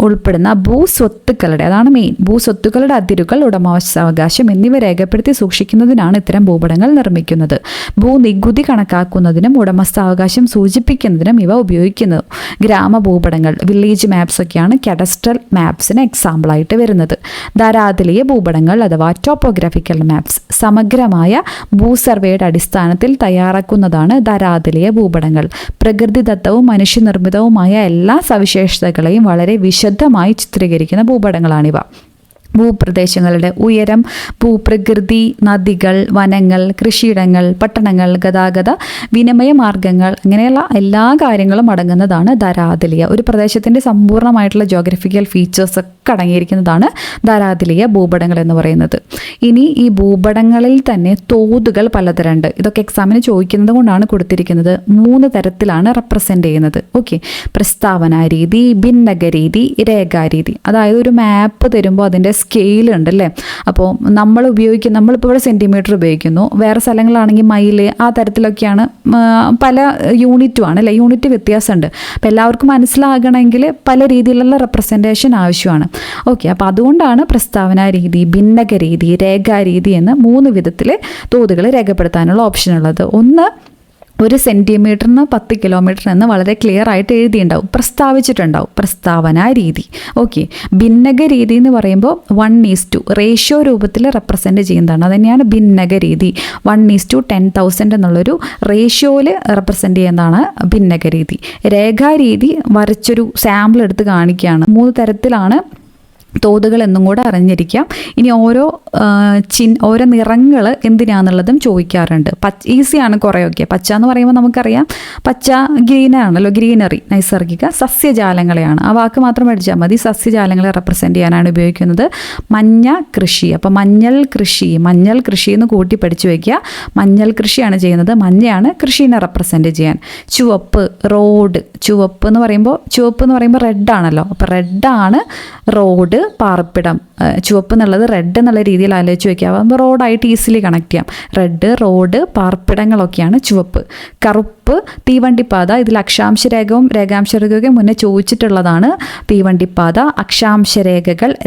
ഉൾപ്പെടുന്ന ഭൂസ്വത്തുക്കളുടെ, അതാണ് മെയിൻ, ഭൂസ്വത്തുക്കളുടെ അതിരുകൾ, ഉടമസ്ഥാവകാശം എന്നിവ രേഖപ്പെടുത്തി സൂക്ഷിക്കുന്നതിനാണ് ഇത്തരം ഭൂപടങ്ങൾ നിർമ്മിക്കുന്നത്. ഭൂനികുതി കണക്കാക്കുന്നതിനും ഉടമസ്ഥാവകാശം സൂചിപ്പിക്കുന്നതിനും ഇവ ഉപയോഗിക്കുന്നത്. ഗ്രാമഭൂപടങ്ങൾ, വില്ലേജ് മാപ്സ് ഒക്കെയാണ് കഡസ്ട്രൽ മാപ്സിന് എക്സാമ്പിളായിട്ട് വരുന്നത്. ധരാതലീയ ഭൂപടങ്ങൾ അഥവാ ടോപ്പോഗ്രാഫിക്കൽ മാപ്സ് സമഗ്രമായ ഭൂസർവേയുടെ അടിസ്ഥാനത്തിൽ തയ്യാറാക്കുന്നതാണ് ധരാതലീയ ഭൂപടങ്ങൾ. പ്രകൃതിദത്തവും മനുഷ്യനിർമ്മിതവുമായ എല്ലാ സവിശേഷതകളെയും വളരെ വിശദമായി ചിത്രീകരിക്കുന്ന ഭൂപടങ്ങളാണിവ. ഭൂപ്രദേശങ്ങളുടെ ഉയരം, ഭൂപ്രകൃതി, നദികൾ, വനങ്ങൾ, കൃഷിയിടങ്ങൾ, പട്ടണങ്ങൾ, ഗതാഗത വിനിമയ മാർഗങ്ങൾ, അങ്ങനെയുള്ള എല്ലാ കാര്യങ്ങളും അടങ്ങുന്നതാണ് ധരാതലീയ. ഒരു പ്രദേശത്തിൻ്റെ സമ്പൂർണ്ണമായിട്ടുള്ള ജോഗ്രഫിക്കൽ ഫീച്ചേഴ്സ് ഒക്കെ അടങ്ങിയിരിക്കുന്നതാണ് ധരാതലീയ ഭൂപടങ്ങൾ എന്ന് പറയുന്നത്. ഇനി ഈ ഭൂപടങ്ങളിൽ തന്നെ തോതുകൾ പലതരമുണ്ട്. ഇതൊക്കെ എക്സാമിന് ചോദിക്കുന്നത് കൊണ്ടാണ് കൊടുത്തിരിക്കുന്നത്. 3 തരത്തിലാണ് റെപ്രസെൻ്റ് ചെയ്യുന്നത്. ഓക്കെ, പ്രസ്താവന രീതി, ഭിന്നക രീതി, രേഖാരീതി. അതായത് ഒരു മാപ്പ് തരുമ്പോൾ അതിൻ്റെ സ്കെയിൽ ഉണ്ട് അല്ലേ. അപ്പോൾ നമ്മളിപ്പോൾ ഇവിടെ സെൻറ്റിമീറ്റർ ഉപയോഗിക്കുന്നു, വേറെ സ്ഥലങ്ങളാണെങ്കിൽ മൈല്, ആ തരത്തിലൊക്കെയാണ്, പല യൂണിറ്റുമാണ് അല്ലേ, യൂണിറ്റ് വ്യത്യാസമുണ്ട്. അപ്പോൾ എല്ലാവർക്കും മനസ്സിലാകണമെങ്കിൽ പല രീതിയിലുള്ള റെപ്രസെൻറ്റേഷൻ ആവശ്യമാണ്. ഓക്കെ, അപ്പോൾ അതുകൊണ്ടാണ് പ്രസ്താവന രീതി, ഭിന്നക രീതി, രേഖാരീതി എന്ന് 3 വിധത്തിൽ തോതുകൾ രേഖപ്പെടുത്താനുള്ള ഓപ്ഷൻ ഉള്ളത്. ഒന്ന് 1 സെൻറ്റിമീറ്ററിന് 10 കിലോമീറ്റർ എന്ന് വളരെ ക്ലിയർ ആയിട്ട് എഴുതിയിട്ടുണ്ടാവും, പ്രസ്താവിച്ചിട്ടുണ്ടാവും. പ്രസ്താവന രീതി. ഓക്കെ. ഭിന്നക രീതി എന്ന് പറയുമ്പോൾ 1:2 റേഷ്യോ രൂപത്തിൽ റെപ്രസെൻറ്റ് ചെയ്യുന്നതാണ്. അത് തന്നെയാണ് ഭിന്നക രീതി. 1:10,000 എന്നുള്ളൊരു റേഷ്യോയിൽ റെപ്രസെൻറ്റ് ചെയ്യുന്നതാണ് ഭിന്നക രീതി. രേഖാരീതി വരച്ചൊരു സാമ്പിൾ എടുത്ത് കാണിക്കുകയാണ്. 3 തരത്തിലാണ് തോതുകൾ എന്നും കൂടെ അറിഞ്ഞിരിക്കാം. ഇനി ഓരോ നിറങ്ങൾ എന്തിനാന്നുള്ളതും ചോദിക്കാറുണ്ട്. ഈസിയാണ് കുറേയൊക്കെ. പച്ച എന്ന് പറയുമ്പോൾ നമുക്കറിയാം, പച്ച ഗ്രീനാണല്ലോ, ഗ്രീനറി, നൈസർഗിക സസ്യജാലങ്ങളെയാണ്. ആ വാക്ക് മാത്രം പഠിച്ചാൽ മതി. സസ്യജാലങ്ങളെ റെപ്രസെൻറ്റ് ചെയ്യാനാണ് ഉപയോഗിക്കുന്നത്. മഞ്ഞ കൃഷി, അപ്പോൾ മഞ്ഞൾ കൃഷി എന്ന് കൂട്ടി പഠിച്ചു വയ്ക്കുക. മഞ്ഞൾ കൃഷിയാണ് ചെയ്യുന്നത്, മഞ്ഞയാണ് കൃഷിനെ റെപ്രസെൻറ്റ് ചെയ്യാൻ. ചുവപ്പ്, റോഡ്. ചുവപ്പ് എന്ന് പറയുമ്പോൾ റെഡാണല്ലോ, അപ്പോൾ റെഡാണ് റോഡ്, പാർപ്പിടം. ചുവപ്പ് എന്നുള്ളത് റെഡ് എന്നുള്ള രീതിയിൽ ആലോചിച്ച് വയ്ക്കുക. അപ്പോൾ റോഡായിട്ട് ഈസിലി കണക്ട് ചെയ്യാം. റെഡ്, റോഡ്, പാർപ്പിടങ്ങളൊക്കെയാണ് ചുവപ്പ്. കറുപ്പ്, തീവണ്ടിപ്പാത. ഇതിൽ അക്ഷാംശരേഖവും രേഖാംശരേഖയും മുന്നേ ചോദിച്ചിട്ടുള്ളതാണ്. തീവണ്ടിപ്പാത,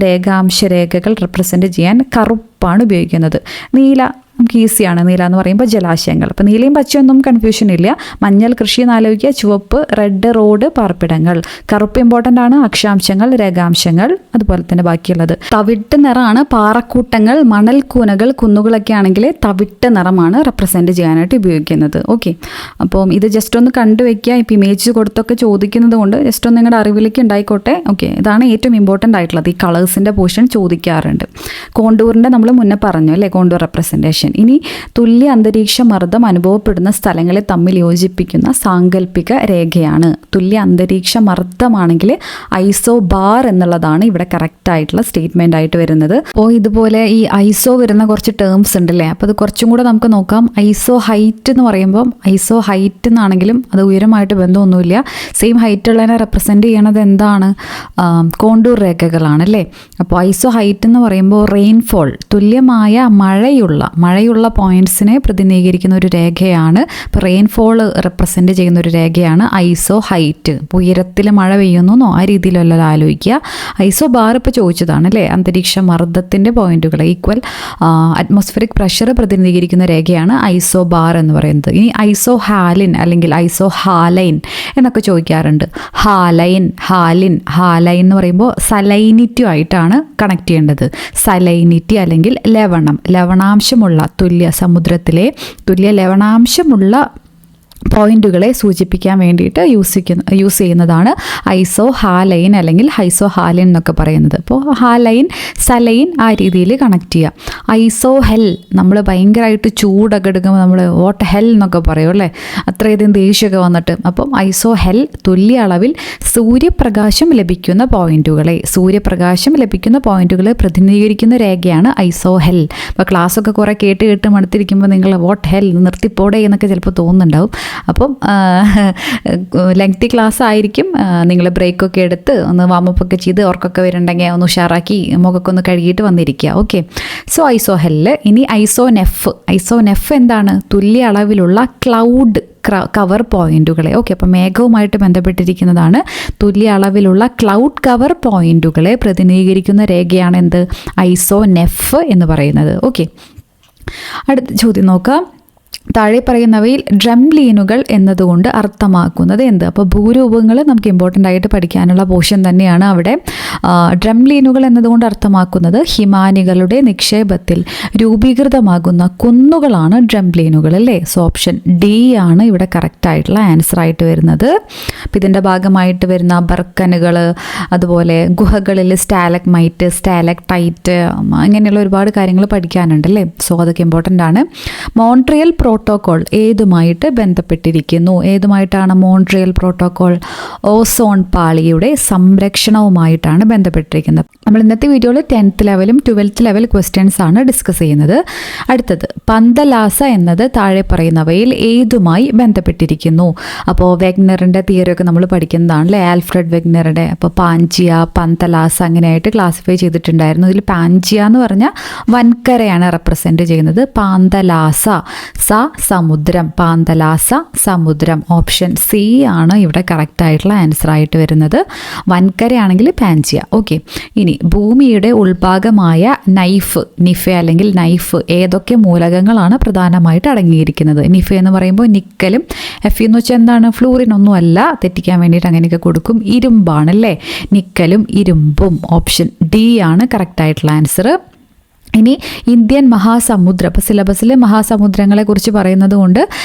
രേഖാംശരേഖകൾ റെപ്രസെൻറ്റ് ചെയ്യാൻ കറുപ്പാണ് ഉപയോഗിക്കുന്നത്. നീല നമുക്ക് ഈസിയാണ്. നീല എന്ന് പറയുമ്പോൾ ജലാശയങ്ങൾ. അപ്പോൾ നീലയും പച്ചയൊന്നും കൺഫ്യൂഷൻ ഇല്ല. മഞ്ഞൾ കൃഷി എന്ന് ആലോചിക്കുക. ചുവപ്പ്, റെഡ്, റോഡ്, പാർപ്പിടങ്ങൾ. കറുപ്പ് ഇമ്പോർട്ടൻ്റ് ആണ്. അക്ഷാംശങ്ങൾ, രേഖാംശങ്ങൾ, അതുപോലെ തന്നെ ബാക്കിയുള്ളത്. തവിട്ട് നിറമാണ് പാറക്കൂട്ടങ്ങൾ, മണൽക്കൂനകൾ, കുന്നുകളൊക്കെ ആണെങ്കിൽ തവിട്ട് നിറമാണ് റെപ്രസെൻറ്റ് ചെയ്യാനായിട്ട് ഉപയോഗിക്കുന്നത്. ഓക്കെ. അപ്പം ഇത് ജസ്റ്റ് ഒന്ന് കണ്ടുവയ്ക്കുക. ഇപ്പോൾ ഇമേജ് കൊടുത്തൊക്കെ ചോദിക്കുന്നത് കൊണ്ട് ജസ്റ്റ് ഒന്ന് നിങ്ങളുടെ അറിവിലേക്ക് ഉണ്ടായിക്കോട്ടെ. ഓക്കെ. ഇതാണ് ഏറ്റവും ഇമ്പോർട്ടൻ്റ് ആയിട്ടുള്ളത്. ഈ കളേഴ്സിൻ്റെ പോർഷൻ ചോദിക്കാറുണ്ട്. കോണ്ടൂറിൻ്റെ നമ്മൾ മുന്നേ പറഞ്ഞു അല്ലേ, കോണ്ടൂർ റെപ്രസെൻറ്റേഷൻ. ഇനി തുല്യ അന്തരീക്ഷ മർദ്ദം അനുഭവപ്പെടുന്ന സ്ഥലങ്ങളെ തമ്മിൽ യോജിപ്പിക്കുന്ന സാങ്കല്പിക രേഖയാണ്. തുല്യ അന്തരീക്ഷ മർദ്ദമാണെങ്കിൽ ഐസോബാർ എന്നുള്ളതാണ് ഇവിടെ കറക്റ്റ് ആയിട്ടുള്ള സ്റ്റേറ്റ്മെൻ്റ് ആയിട്ട് വരുന്നത്. അപ്പോൾ ഇതുപോലെ ഈ ഐസോ വരുന്ന കുറച്ച് ടേംസ് ഉണ്ടല്ലേ, അപ്പോൾ അത് കുറച്ചും കൂടെ നമുക്ക് നോക്കാം. ഐസോ ഹൈറ്റ് എന്ന് പറയുമ്പം ഐസോ ഹൈറ്റ് എന്നാണെങ്കിലും അത് ഉയരമായിട്ട് ബന്ധമൊന്നുമില്ല. സെയിം ഹൈറ്റ് ഉള്ളതിനെ റെപ്രസെൻറ്റ് ചെയ്യണത് എന്താണ്? കോണ്ടൂർ രേഖകളാണ് അല്ലേ. അപ്പോൾ ഐസോ ഹൈറ്റ് എന്ന് പറയുമ്പോൾ റെയിൻഫോൾ, തുല്യമായ മഴയുള്ള പോയിന്റ്സിനെ പ്രതിനിധീകരിക്കുന്ന ഒരു രേഖയാണ്. ഇപ്പോൾ റെയിൻഫോൾ റെപ്രസെൻറ്റ് ചെയ്യുന്ന ഒരു രേഖയാണ് ഐസോ ഹൈറ്റ്. ഇപ്പോൾ ഉയരത്തിൽ മഴ പെയ്യുന്നോ ആ രീതിയിലല്ല ആലോചിക്കുക. ഐസോ ബാർ ഇപ്പോൾ ചോദിച്ചതാണ് അല്ലേ, അന്തരീക്ഷ മർദ്ദത്തിൻ്റെ പോയിന്റുകൾ ഈക്വൽ അറ്റ്മോസ്ഫിയറിക് പ്രഷർ പ്രതിനിധീകരിക്കുന്ന രേഖയാണ് ഐസോ ബാർ എന്ന് പറയുന്നത്. ഇനി ഐസോ ഹാലിൻ അല്ലെങ്കിൽ ഐസോ ഹാലൈൻ എന്നൊക്കെ ചോദിക്കാറുണ്ട്. ഹാലൈൻ എന്ന് പറയുമ്പോൾ സലൈനിറ്റി ആയിട്ടാണ് കണക്ട് ചെയ്യേണ്ടത്. സലൈനിറ്റി അല്ലെങ്കിൽ ലവണാംശമുള്ള സമുദ്രത്തിലെ തുല്യ ലവണാംശമുള്ള പോയിന്റുകളെ സൂചിപ്പിക്കാൻ വേണ്ടിയിട്ട് യൂസ് ചെയ്യുന്നതാണ് ഐസോ ഹാലൈൻ അല്ലെങ്കിൽ ഐസോ ഹാലിൻ എന്നൊക്കെ പറയുന്നത്. അപ്പോൾ ഹാലൈൻ, സലൈൻ ആ രീതിയിൽ കണക്ട് ചെയ്യുക. ഐസോ ഹെൽ, നമ്മൾ ഭയങ്കരമായിട്ട് ചൂടൊക്കെ എടുക്കുമ്പോൾ നമ്മൾ വാട്ട് ഹെൽ എന്നൊക്കെ പറയും അല്ലേ, അത്രയധികം ദേഷ്യമൊക്കെ വന്നിട്ട്. അപ്പം ഐസോ ഹെൽ തുല്യ അളവിൽ സൂര്യപ്രകാശം ലഭിക്കുന്ന പോയിന്റുകളെ പ്രതിനിധീകരിക്കുന്ന രേഖയാണ് ഐസോ ഹെൽ. അപ്പോൾ ക്ലാസ്സൊക്കെ കുറേ കേട്ട് മടുത്തിരിക്കുമ്പോൾ നിങ്ങൾ വാട്ട് ഹെൽ നിർത്തിപ്പോടെ എന്നൊക്കെ ചിലപ്പോൾ തോന്നുന്നുണ്ടാവും. അപ്പം ലെങ്തി ക്ലാസ് ആയിരിക്കും. നിങ്ങൾ ബ്രേക്കൊക്കെ എടുത്ത് ഒന്ന് വാമപ്പൊക്കെ ചെയ്ത് ഓർക്കൊക്കെ വരുന്നുണ്ടെങ്കിൽ ഒന്ന് ഉഷാറാക്കി മുഖമൊക്കെ ഒന്ന് കഴുകിയിട്ട് വന്നിരിക്കുക. ഓക്കെ. സോ ഐസോ ഹെല്ല്. ഇനി ഐസോ നെഫ് എന്താണ്? തുല്യ അളവിലുള്ള ക്ലൗഡ് കവർ പോയിന്റുകളെ. ഓക്കെ. അപ്പം മേഘവുമായിട്ട് ബന്ധപ്പെട്ടിരിക്കുന്നതാണ്. തുല്യ അളവിലുള്ള ക്ലൗഡ് കവർ പോയിന്റുകളെ പ്രതിനിധീകരിക്കുന്ന രേഖയാണ് എന്ത്? ഐസോ നെഫ് എന്ന് പറയുന്നത്. ഓക്കെ. അടുത്ത ചോദ്യം നോക്കാം. താഴെ പറയുന്നവയിൽ ഡ്രംലീനുകൾ എന്നതുകൊണ്ട് അർത്ഥമാക്കുന്നത് എന്ത്? അപ്പോൾ ഭൂരൂപങ്ങൾ നമുക്ക് ഇമ്പോർട്ടൻ്റ് ആയിട്ട് പഠിക്കാനുള്ള പോർഷൻ തന്നെയാണ് അവിടെ. ഡ്രംലീനുകൾ എന്നതുകൊണ്ട് അർത്ഥമാക്കുന്നത് ഹിമാനികളുടെ നിക്ഷേപത്തിൽ രൂപീകൃതമാകുന്ന കുന്നുകളാണ് ഡ്രംലീനുകൾ അല്ലേ. സോ ഓപ്ഷൻ ഡി ആണ് ഇവിടെ കറക്റ്റ് ആയിട്ടുള്ള ആൻസർ ആയിട്ട് വരുന്നത്. അപ്പം ഇതിൻ്റെ ഭാഗമായിട്ട് വരുന്ന ബർക്കനുകൾ, അതുപോലെ ഗുഹകളിൽ സ്റ്റാലഗ്മൈറ്റ്, സ്റ്റാലക്ടൈറ്റ്, അങ്ങനെയുള്ള ഒരുപാട് കാര്യങ്ങൾ പഠിക്കാനുണ്ടല്ലേ. സോ അതൊക്കെ ഇമ്പോർട്ടൻ്റ് ആണ്. മോൺട്രിയൽ പ്രോട്ടോകോൾ ഏതുമായിട്ട് ബന്ധപ്പെട്ടിരിക്കുന്നു? ഏതുമായിട്ടാണ് മോൺട്രിയൽ പ്രോട്ടോകോൾ? ഓസോൺ പാളിയുടെ സംരക്ഷണവുമായിട്ടാണ് ബന്ധപ്പെട്ടിരിക്കുന്നത്. നമ്മൾ ഇന്നത്തെ വീഡിയോയിൽ 10th ലെവലും 12th ലെവൽ ക്വസ്റ്റ്യൻസ് ആണ് ഡിസ്കസ് ചെയ്യുന്നത്. അടുത്തത് പന്തലാസ എന്നത് താഴെ പറയുന്നവയിൽ ഏതുമായി ബന്ധപ്പെട്ടിരിക്കുന്നു? അപ്പോൾ വെഗ്നറിൻ്റെ തിയറിയൊക്കെ നമ്മൾ പഠിക്കുന്നതാണല്ലേ, ആൽഫ്രഡ് വെഗ്നറുടെ. അപ്പോൾ പാഞ്ചിയ, പന്തലാസ അങ്ങനെയായിട്ട് ക്ലാസിഫൈ ചെയ്തിട്ടുണ്ടായിരുന്നു. ഇതിൽ പാഞ്ചിയ എന്ന് പറഞ്ഞാൽ വൻകരയാണ് റെപ്രസെൻറ്റ് ചെയ്യുന്നത്. പാന്തലാസ സമുദ്രം, പാന്തലാസ സമുദ്രം. ഓപ്ഷൻ സി ആണ് ഇവിടെ കറക്റ്റ് ആയിട്ടുള്ള ആൻസർ ആയിട്ട് വരുന്നത്. വൻകരയാണെങ്കിൽ പാൻജിയ. ഓക്കെ, ഇനി ഭൂമിയുടെ ഉൾഭാഗമായ നിഫെ അല്ലെങ്കിൽ നൈഫ് ഏതൊക്കെ മൂലകങ്ങളാണ് പ്രധാനമായിട്ട് അടങ്ങിയിരിക്കുന്നത്? നിഫെ എന്ന് പറയുമ്പോൾ നിക്കലും, എഫ് എന്ന് വെച്ചാൽ എന്താണ്? ഫ്ലൂറിൻ ഒന്നും അല്ല, തെറ്റിക്കാൻ വേണ്ടിയിട്ട് അങ്ങനെയൊക്കെ കൊടുക്കും. ഇരുമ്പാണ് അല്ലേ? നിക്കലും ഇരുമ്പും. ഓപ്ഷൻ ഡി ആണ് കറക്റ്റ് ആയിട്ടുള്ള ആൻസർ. ഇനി ഇന്ത്യൻ മഹാസമുദ്രം, ഇപ്പോൾ സിലബസിൽ മഹാസമുദ്രങ്ങളെ കുറിച്ച് പറയുന്നത് കൊണ്ട്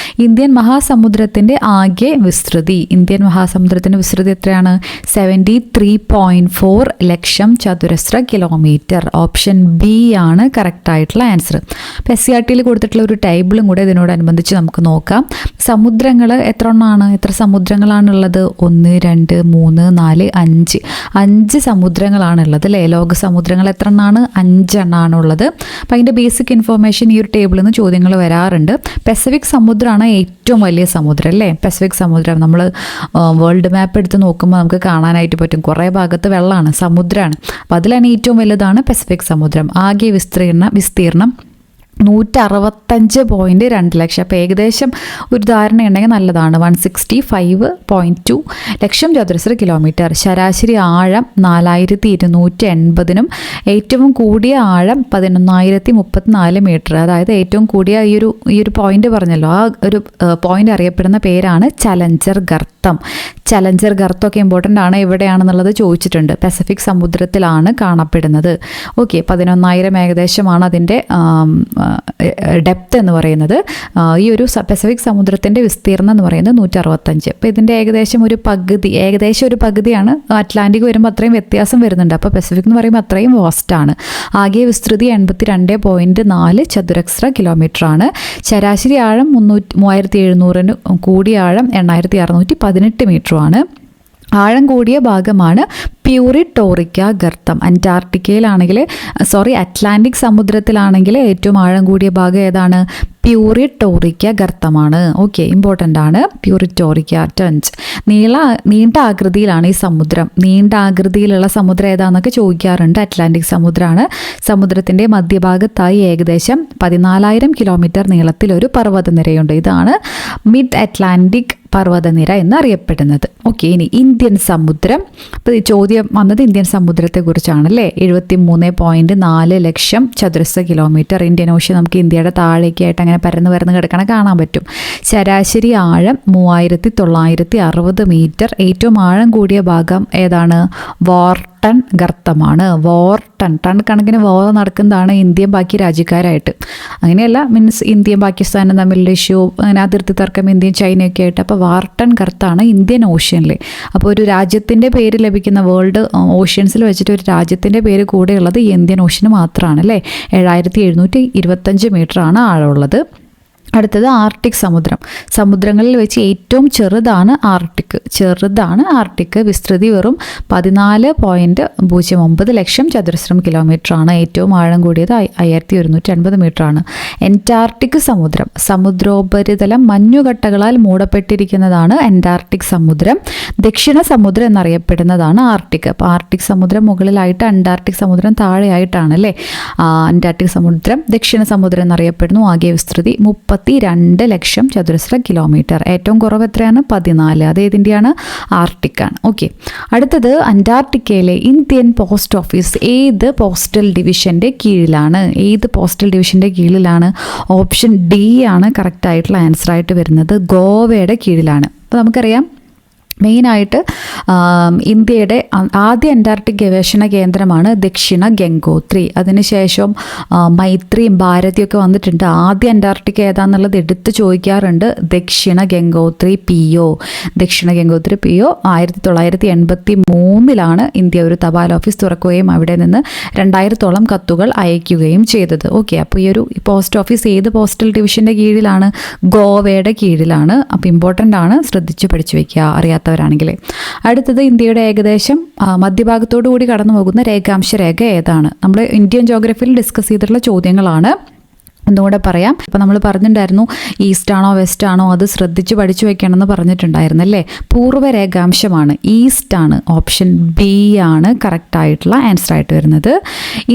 ഇന്ത്യൻ മഹാസമുദ്രത്തിൻ്റെ ആകെ വിസ്തൃതി, ഇന്ത്യൻ മഹാസമുദ്രത്തിൻ്റെ വിസ്തൃതി എത്രയാണ്? 73.4 ലക്ഷം ചതുരശ്ര കിലോമീറ്റർ. ഓപ്ഷൻ ബി ആണ് കറക്റ്റ് ആയിട്ടുള്ള ആൻസർ. ഇപ്പോൾ SCERT കൊടുത്തിട്ടുള്ള ഒരു ടേബിളും കൂടെ ഇതിനോടനുബന്ധിച്ച് നമുക്ക് നോക്കാം. സമുദ്രങ്ങൾ എത്ര എണ്ണമാണ്? എത്ര സമുദ്രങ്ങളാണുള്ളത്? 1, 2, 3, 4, 5. 5 സമുദ്രങ്ങളാണുള്ളത് അല്ലേ? ലോക സമുദ്രങ്ങൾ എത്ര എണ്ണമാണ്? 5 എണ്ണാണുള്ളത്. അപ്പോൾ അതിൻ്റെ ബേസിക് ഇൻഫർമേഷൻ ഈ ഒരു ടേബിളിൽ നിന്ന് ചോദ്യങ്ങൾ വരാറുണ്ട്. പസഫിക് സമുദ്രമാണ് ഏറ്റവും വലിയ സമുദ്രം അല്ലേ? പസഫിക് സമുദ്രം നമ്മൾ വേൾഡ് മാപ്പ് എടുത്ത് നോക്കുമ്പോൾ നമുക്ക് കാണാനായിട്ട് പറ്റും. കുറേ ഭാഗത്ത് വെള്ളമാണ്, സമുദ്രമാണ്. അപ്പോൾ അതിലാണ് ഏറ്റവും വലുതാണ് പസഫിക് സമുദ്രം. ആകെ വിസ്തീർണം 165.2 ലക്ഷം. അപ്പോൾ ഏകദേശം ഒരു ധാരണ ഉണ്ടെങ്കിൽ നല്ലതാണ്. 165.2 ലക്ഷം ചതുരശ്ര കിലോമീറ്റർ. ശരാശരി ആഴം 4280 ഏറ്റവും കൂടിയ ആഴം 11,034 മീറ്റർ. അതായത് ഏറ്റവും കൂടിയ ഈ ഒരു പോയിന്റ് പറഞ്ഞല്ലോ, ആ ഒരു പോയിന്റ് അറിയപ്പെടുന്ന പേരാണ് ചലഞ്ചർ ഗർത്തം. ചലഞ്ചർ ഗർത്തമൊക്കെ ഇമ്പോർട്ടൻ്റ് ആണ്. എവിടെയാണെന്നുള്ളത് ചോദിച്ചിട്ടുണ്ട്. പസഫിക് സമുദ്രത്തിലാണ് കാണപ്പെടുന്നത്. ഓക്കെ, 11,000 ഏകദേശമാണ് അതിൻ്റെ ഡെപ്ത് എന്ന് പറയുന്നത്. ഈ ഒരു പസഫിക് സമുദ്രത്തിൻ്റെ വിസ്തീർണം എന്ന് പറയുന്നത് 165. അപ്പോൾ ഇതിൻ്റെ ഏകദേശം ഒരു പകുതിയാണ്. അറ്റ്ലാന്റിക് വരുമ്പോൾ അത്രയും വ്യത്യാസം വരുന്നുണ്ട്. അപ്പോൾ പസഫിക് എന്ന് പറയുമ്പോൾ അത്രയും വാസ്റ്റാണ്. ആകെ വിസ്തൃതി 82.4 ചതുരശ്ര കിലോമീറ്റർ ആണ്. ശരാശരി ആഴം 3700 കൂടിയ ആഴം 8618 മീറ്ററുമാണ്. ആഴം കൂടിയ ഭാഗമാണ് പ്യൂറിറ്റോറിക്ക ഗർത്തം. അറ്റ്ലാന്റിക് സമുദ്രത്തിലാണെങ്കിൽ ഏറ്റവും ആഴം കൂടിയ ഭാഗം ഏതാണ്? പ്യൂറിറ്റോറിക്ക ഗർത്തമാണ്. ഓക്കെ, ഇമ്പോർട്ടൻ്റ് ആണ് പ്യൂറിറ്റോറിക്ക ടഞ്ച്. നീണ്ട ആകൃതിയിലാണ് ഈ സമുദ്രം. നീണ്ട ആകൃതിയിലുള്ള സമുദ്രം ഏതാണെന്നൊക്കെ ചോദിക്കാറുണ്ട്. അറ്റ്ലാന്റിക് സമുദ്രമാണ്. സമുദ്രത്തിൻ്റെ മധ്യഭാഗത്തായി ഏകദേശം 14,000 കിലോമീറ്റർ നീളത്തിലൊരു പർവ്വതനിരയുണ്ട്. ഇതാണ് മിഡ് അറ്റ്ലാന്റിക് പർവ്വതനിര എന്നറിയപ്പെടുന്നത്. ഓക്കെ, ഇനി ഇന്ത്യൻ സമുദ്രം. അപ്പോൾ ഈ ചോദ്യം വന്നത് ഇന്ത്യൻ സമുദ്രത്തെക്കുറിച്ചാണല്ലേ. 73.4 ലക്ഷം ചതുരശ്ര കിലോമീറ്റർ. ഇന്ത്യൻ ഓഷ്യൻ നമുക്ക് ഇന്ത്യയുടെ താഴേക്കായിട്ട് അങ്ങനെ പരന്ന് കിടക്കണ കാണാൻ പറ്റും. ശരാശരി ആഴം 3960 മീറ്റർ. ഏറ്റവും ആഴം കൂടിയ ഭാഗം ഏതാണ്? വാർട്ടൺ ഗർത്തമാണ്. ടൺ കണക്കിന് വാർ നടക്കുന്നതാണ് ഇന്ത്യയും ബാക്കി രാജ്യക്കാരായിട്ട്. അങ്ങനെയല്ല, മീൻസ് ഇന്ത്യയും പാകിസ്ഥാനും തമ്മിലുള്ള ഇഷ്യൂ, അങ്ങനെ അതിർത്തി തർക്കം ഇന്ത്യയും ചൈനയൊക്കെ ആയിട്ട്. അപ്പോൾ വാർട്ടൺ ഗർത്താണ് ഇന്ത്യൻ ഓഷ്യനിൽ. അപ്പോൾ ഒരു രാജ്യത്തിൻ്റെ പേര് ലഭിക്കുന്ന വേൾഡ് ഓഷ്യൻസിൽ വെച്ചിട്ട് ഒരു രാജ്യത്തിൻ്റെ പേര് കൂടെയുള്ളത് ഈ ഇന്ത്യൻ ഓഷ്യന് മാത്രമാണ് അല്ലേ. 7725 മീറ്ററാണ് ആഴമുള്ളത്. അടുത്തത് ആർട്ടിക് സമുദ്രം. സമുദ്രങ്ങളിൽ വെച്ച് ഏറ്റവും ചെറുതാണ് ആർട്ടിക്. വിസ്തൃതി വെറും 14.09 ലക്ഷം ചതുരശ്ര കിലോമീറ്റർ ആണ്. ഏറ്റവും ആഴം കൂടിയത് 5150 മീറ്റർ ആണ്. അന്റാർട്ടിക് സമുദ്രം. സമുദ്രോപരിതലം മഞ്ഞുകട്ടകളാൽ മൂടപ്പെട്ടിരിക്കുന്നതാണ് അന്റാർട്ടിക് സമുദ്രം. ദക്ഷിണ സമുദ്രം എന്നറിയപ്പെടുന്നതാണ് ആർട്ടിക്. അപ്പോൾ ആർട്ടിക് സമുദ്രം മുകളിലായിട്ട്, അന്റാർട്ടിക് സമുദ്രം താഴെയായിട്ടാണ് അല്ലേ. അന്റാർട്ടിക് സമുദ്രം ദക്ഷിണ സമുദ്രം എന്നറിയപ്പെടുന്നു. ആകെ വിസ്തൃതി 32 ലക്ഷം ചതുരശ്ര കിലോമീറ്റർ. ഏറ്റവും കുറവ് എത്രയാണ്? 14. അത് ഏതിൻ്റെയാണ്? ആർട്ടിക്കാണ്. ഓക്കെ, അടുത്തത് അന്റാർട്ടിക്കയിലെ ഇന്ത്യൻ പോസ്റ്റ് ഓഫീസ് ഏത് പോസ്റ്റൽ ഡിവിഷൻ്റെ കീഴിലാണ്? ഓപ്ഷൻ ഡി ആണ് കറക്റ്റ് ആയിട്ടുള്ള ആൻസർ ആയിട്ട് വരുന്നത്. ഗോവയുടെ കീഴിലാണ്. അപ്പോൾ നമുക്കറിയാം മെയിനായിട്ട് ഇന്ത്യയുടെ ആദ്യ അന്റാർട്ടിക് ഗവേഷണ കേന്ദ്രമാണ് ദക്ഷിണ ഗംഗോത്രി. അതിനുശേഷം മൈത്രിയും ഭാരതിയൊക്കെ വന്നിട്ടുണ്ട്. ആദ്യ അന്റാർട്ടിക് ഏതാണെന്നുള്ളത് എടുത്ത് ചോദിക്കാറുണ്ട്. ദക്ഷിണ ഗംഗോത്രി PO 1983 ഇന്ത്യ ഒരു തപാൽ ഓഫീസ് തുറക്കുകയും അവിടെ നിന്ന് 2000-ഓളം കത്തുകൾ അയക്കുകയും ചെയ്തത്. ഓക്കെ, അപ്പോൾ ഈ ഒരു പോസ്റ്റ് ഓഫീസ് ഏത് പോസ്റ്റൽ ഡിവിഷൻ്റെ കീഴിലാണ്? ഗോവയുടെ കീഴിലാണ്. അപ്പോൾ ഇമ്പോർട്ടൻ്റ് ആണ്, ശ്രദ്ധിച്ച് പഠിച്ചു വയ്ക്കുക അറിയാത്തവരാണെങ്കിൽ. അടുത്തത് ഇന്ത്യയുടെ ഏകദേശം മധ്യഭാഗത്തോടു കൂടി കടന്നു പോകുന്ന രേഖാംശ രേഖ ഏതാണ്? നമ്മൾ ഇന്ത്യൻ ജോഗ്രഫിയിൽ ഡിസ്കസ് ചെയ്തിട്ടുള്ള ചോദ്യങ്ങളാണ്. ഒന്നുകൂടെ പറയാം. അപ്പോൾ നമ്മൾ പറഞ്ഞിട്ടുണ്ടായിരുന്നു ഈസ്റ്റ് ആണോ വെസ്റ്റ് ആണോ, അത് ശ്രദ്ധിച്ച് പഠിച്ചു വെക്കണമെന്ന് പറഞ്ഞിട്ടുണ്ടായിരുന്നു അല്ലേ. പൂർവ്വ രേഖാംശമാണ്, ഈസ്റ്റ് ആണ്. ഓപ്ഷൻ ബി ആണ് കറക്റ്റ് ആയിട്ടുള്ള ആൻസർ ആയിട്ട് വരുന്നത്.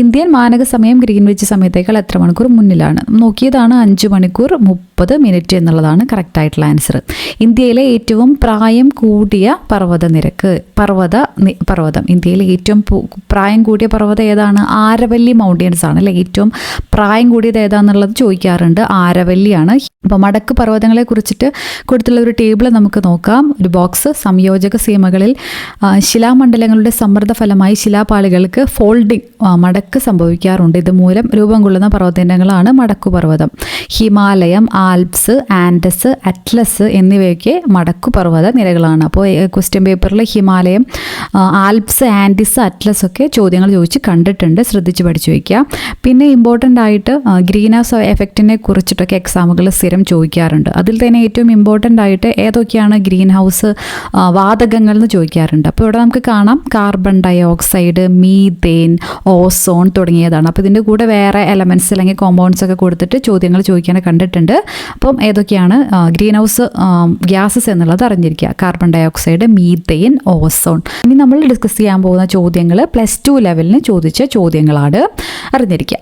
ഇന്ത്യൻ മാനക സമയം ഗ്രീൻവിച്ച് സമയത്തേക്കാൾ എത്ര മണിക്കൂർ മുന്നിലാണ്? നോക്കിയതാണ് 5 മണിക്കൂർ 30 മിനിറ്റ് എന്നുള്ളതാണ് കറക്റ്റായിട്ടുള്ള ആൻസർ. ഇന്ത്യയിലെ ഏറ്റവും പ്രായം കൂടിയ പർവ്വതം ഇന്ത്യയിലെ ഏറ്റവും പ്രായം കൂടിയ പർവ്വതം ഏതാണ്? ആരവല്ലി മൗണ്ടൻസ് ആണ് അല്ലേ. ഏറ്റവും പ്രായം കൂടിയത് ഏതാണെന്നുള്ളത് ചോദിക്കാറുണ്ട്. ആരവല്ലിയാണ്. അപ്പോൾ മടക്ക് പർവ്വതങ്ങളെ കുറിച്ചിട്ട് കൊടുത്തുള്ള ഒരു ടേബിൾ നമുക്ക് നോക്കാം. ഒരു ബോക്സ്. സംയോജക സീമകളിൽ ശിലാമണ്ഡലങ്ങളുടെ സമ്മർദ്ദ ഫലമായി ശിലാപാളികൾക്ക് ഫോൾഡിംഗ് മടക്ക് സംഭവിക്കാറുണ്ട്. ഇതുമൂലം രൂപം കൊള്ളുന്ന പർവ്വതങ്ങളാണ് മടക്കുപർവ്വതം. ഹിമാലയം, ആൽപ്സ്, ആൻഡസ്, അറ്റ്ലസ് എന്നിവയൊക്കെ മടക്കുപർവ്വത നിരകളാണ്. അപ്പോൾ ക്വസ്റ്റ്യൻ പേപ്പറിൽ ഹിമാലയം, ആൽപ്സ്, ആൻഡിസ്, അറ്റ്ലസ് ഒക്കെ ചോദ്യങ്ങൾ ചോദിച്ച് കണ്ടിട്ടുണ്ട്. ശ്രദ്ധിച്ച് പഠിച്ചു വയ്ക്കുക. പിന്നെ ഇമ്പോർട്ടൻ്റ് ആയിട്ട് ഗ്രീൻ ഹൗസ് എഫക്റ്റിനെ കുറിച്ചിട്ടൊക്കെ എക്സാമുകൾ സ്ഥിരം ചോദിക്കാറുണ്ട്. അതിൽ തന്നെ ഏറ്റവും ഇമ്പോർട്ടൻ്റ് ആയിട്ട് ഏതൊക്കെയാണ് ഗ്രീൻ ഹൗസ് വാതകങ്ങൾ എന്ന് ചോദിക്കാറുണ്ട്. അപ്പോൾ ഇവിടെ നമുക്ക് കാണാം carbon dioxide, methane, ozone തുടങ്ങിയതാണ്. അപ്പോൾ ഇതിൻ്റെ കൂടെ വേറെ എലമെൻറ്റ്സ് അല്ലെങ്കിൽ കോമ്പൗണ്ട്സ് ഒക്കെ കൊടുത്തിട്ട് ചോദ്യങ്ങൾ ചോദിക്കാൻ കണ്ടിട്ടുണ്ട്. അപ്പം ഏതൊക്കെയാണ് ഗ്രീൻ ഹൗസ് ഗ്യാസസ് എന്നുള്ളത് അറിഞ്ഞിരിക്കുക. Carbon dioxide, methane, ozone. ഇനി നമ്മൾ ഡിസ്കസ് ചെയ്യാൻ പോകുന്ന ചോദ്യങ്ങൾ +2 ലെവലിന് ചോദിച്ച ചോദ്യങ്ങളാണ്. അറിഞ്ഞിരിക്കുക.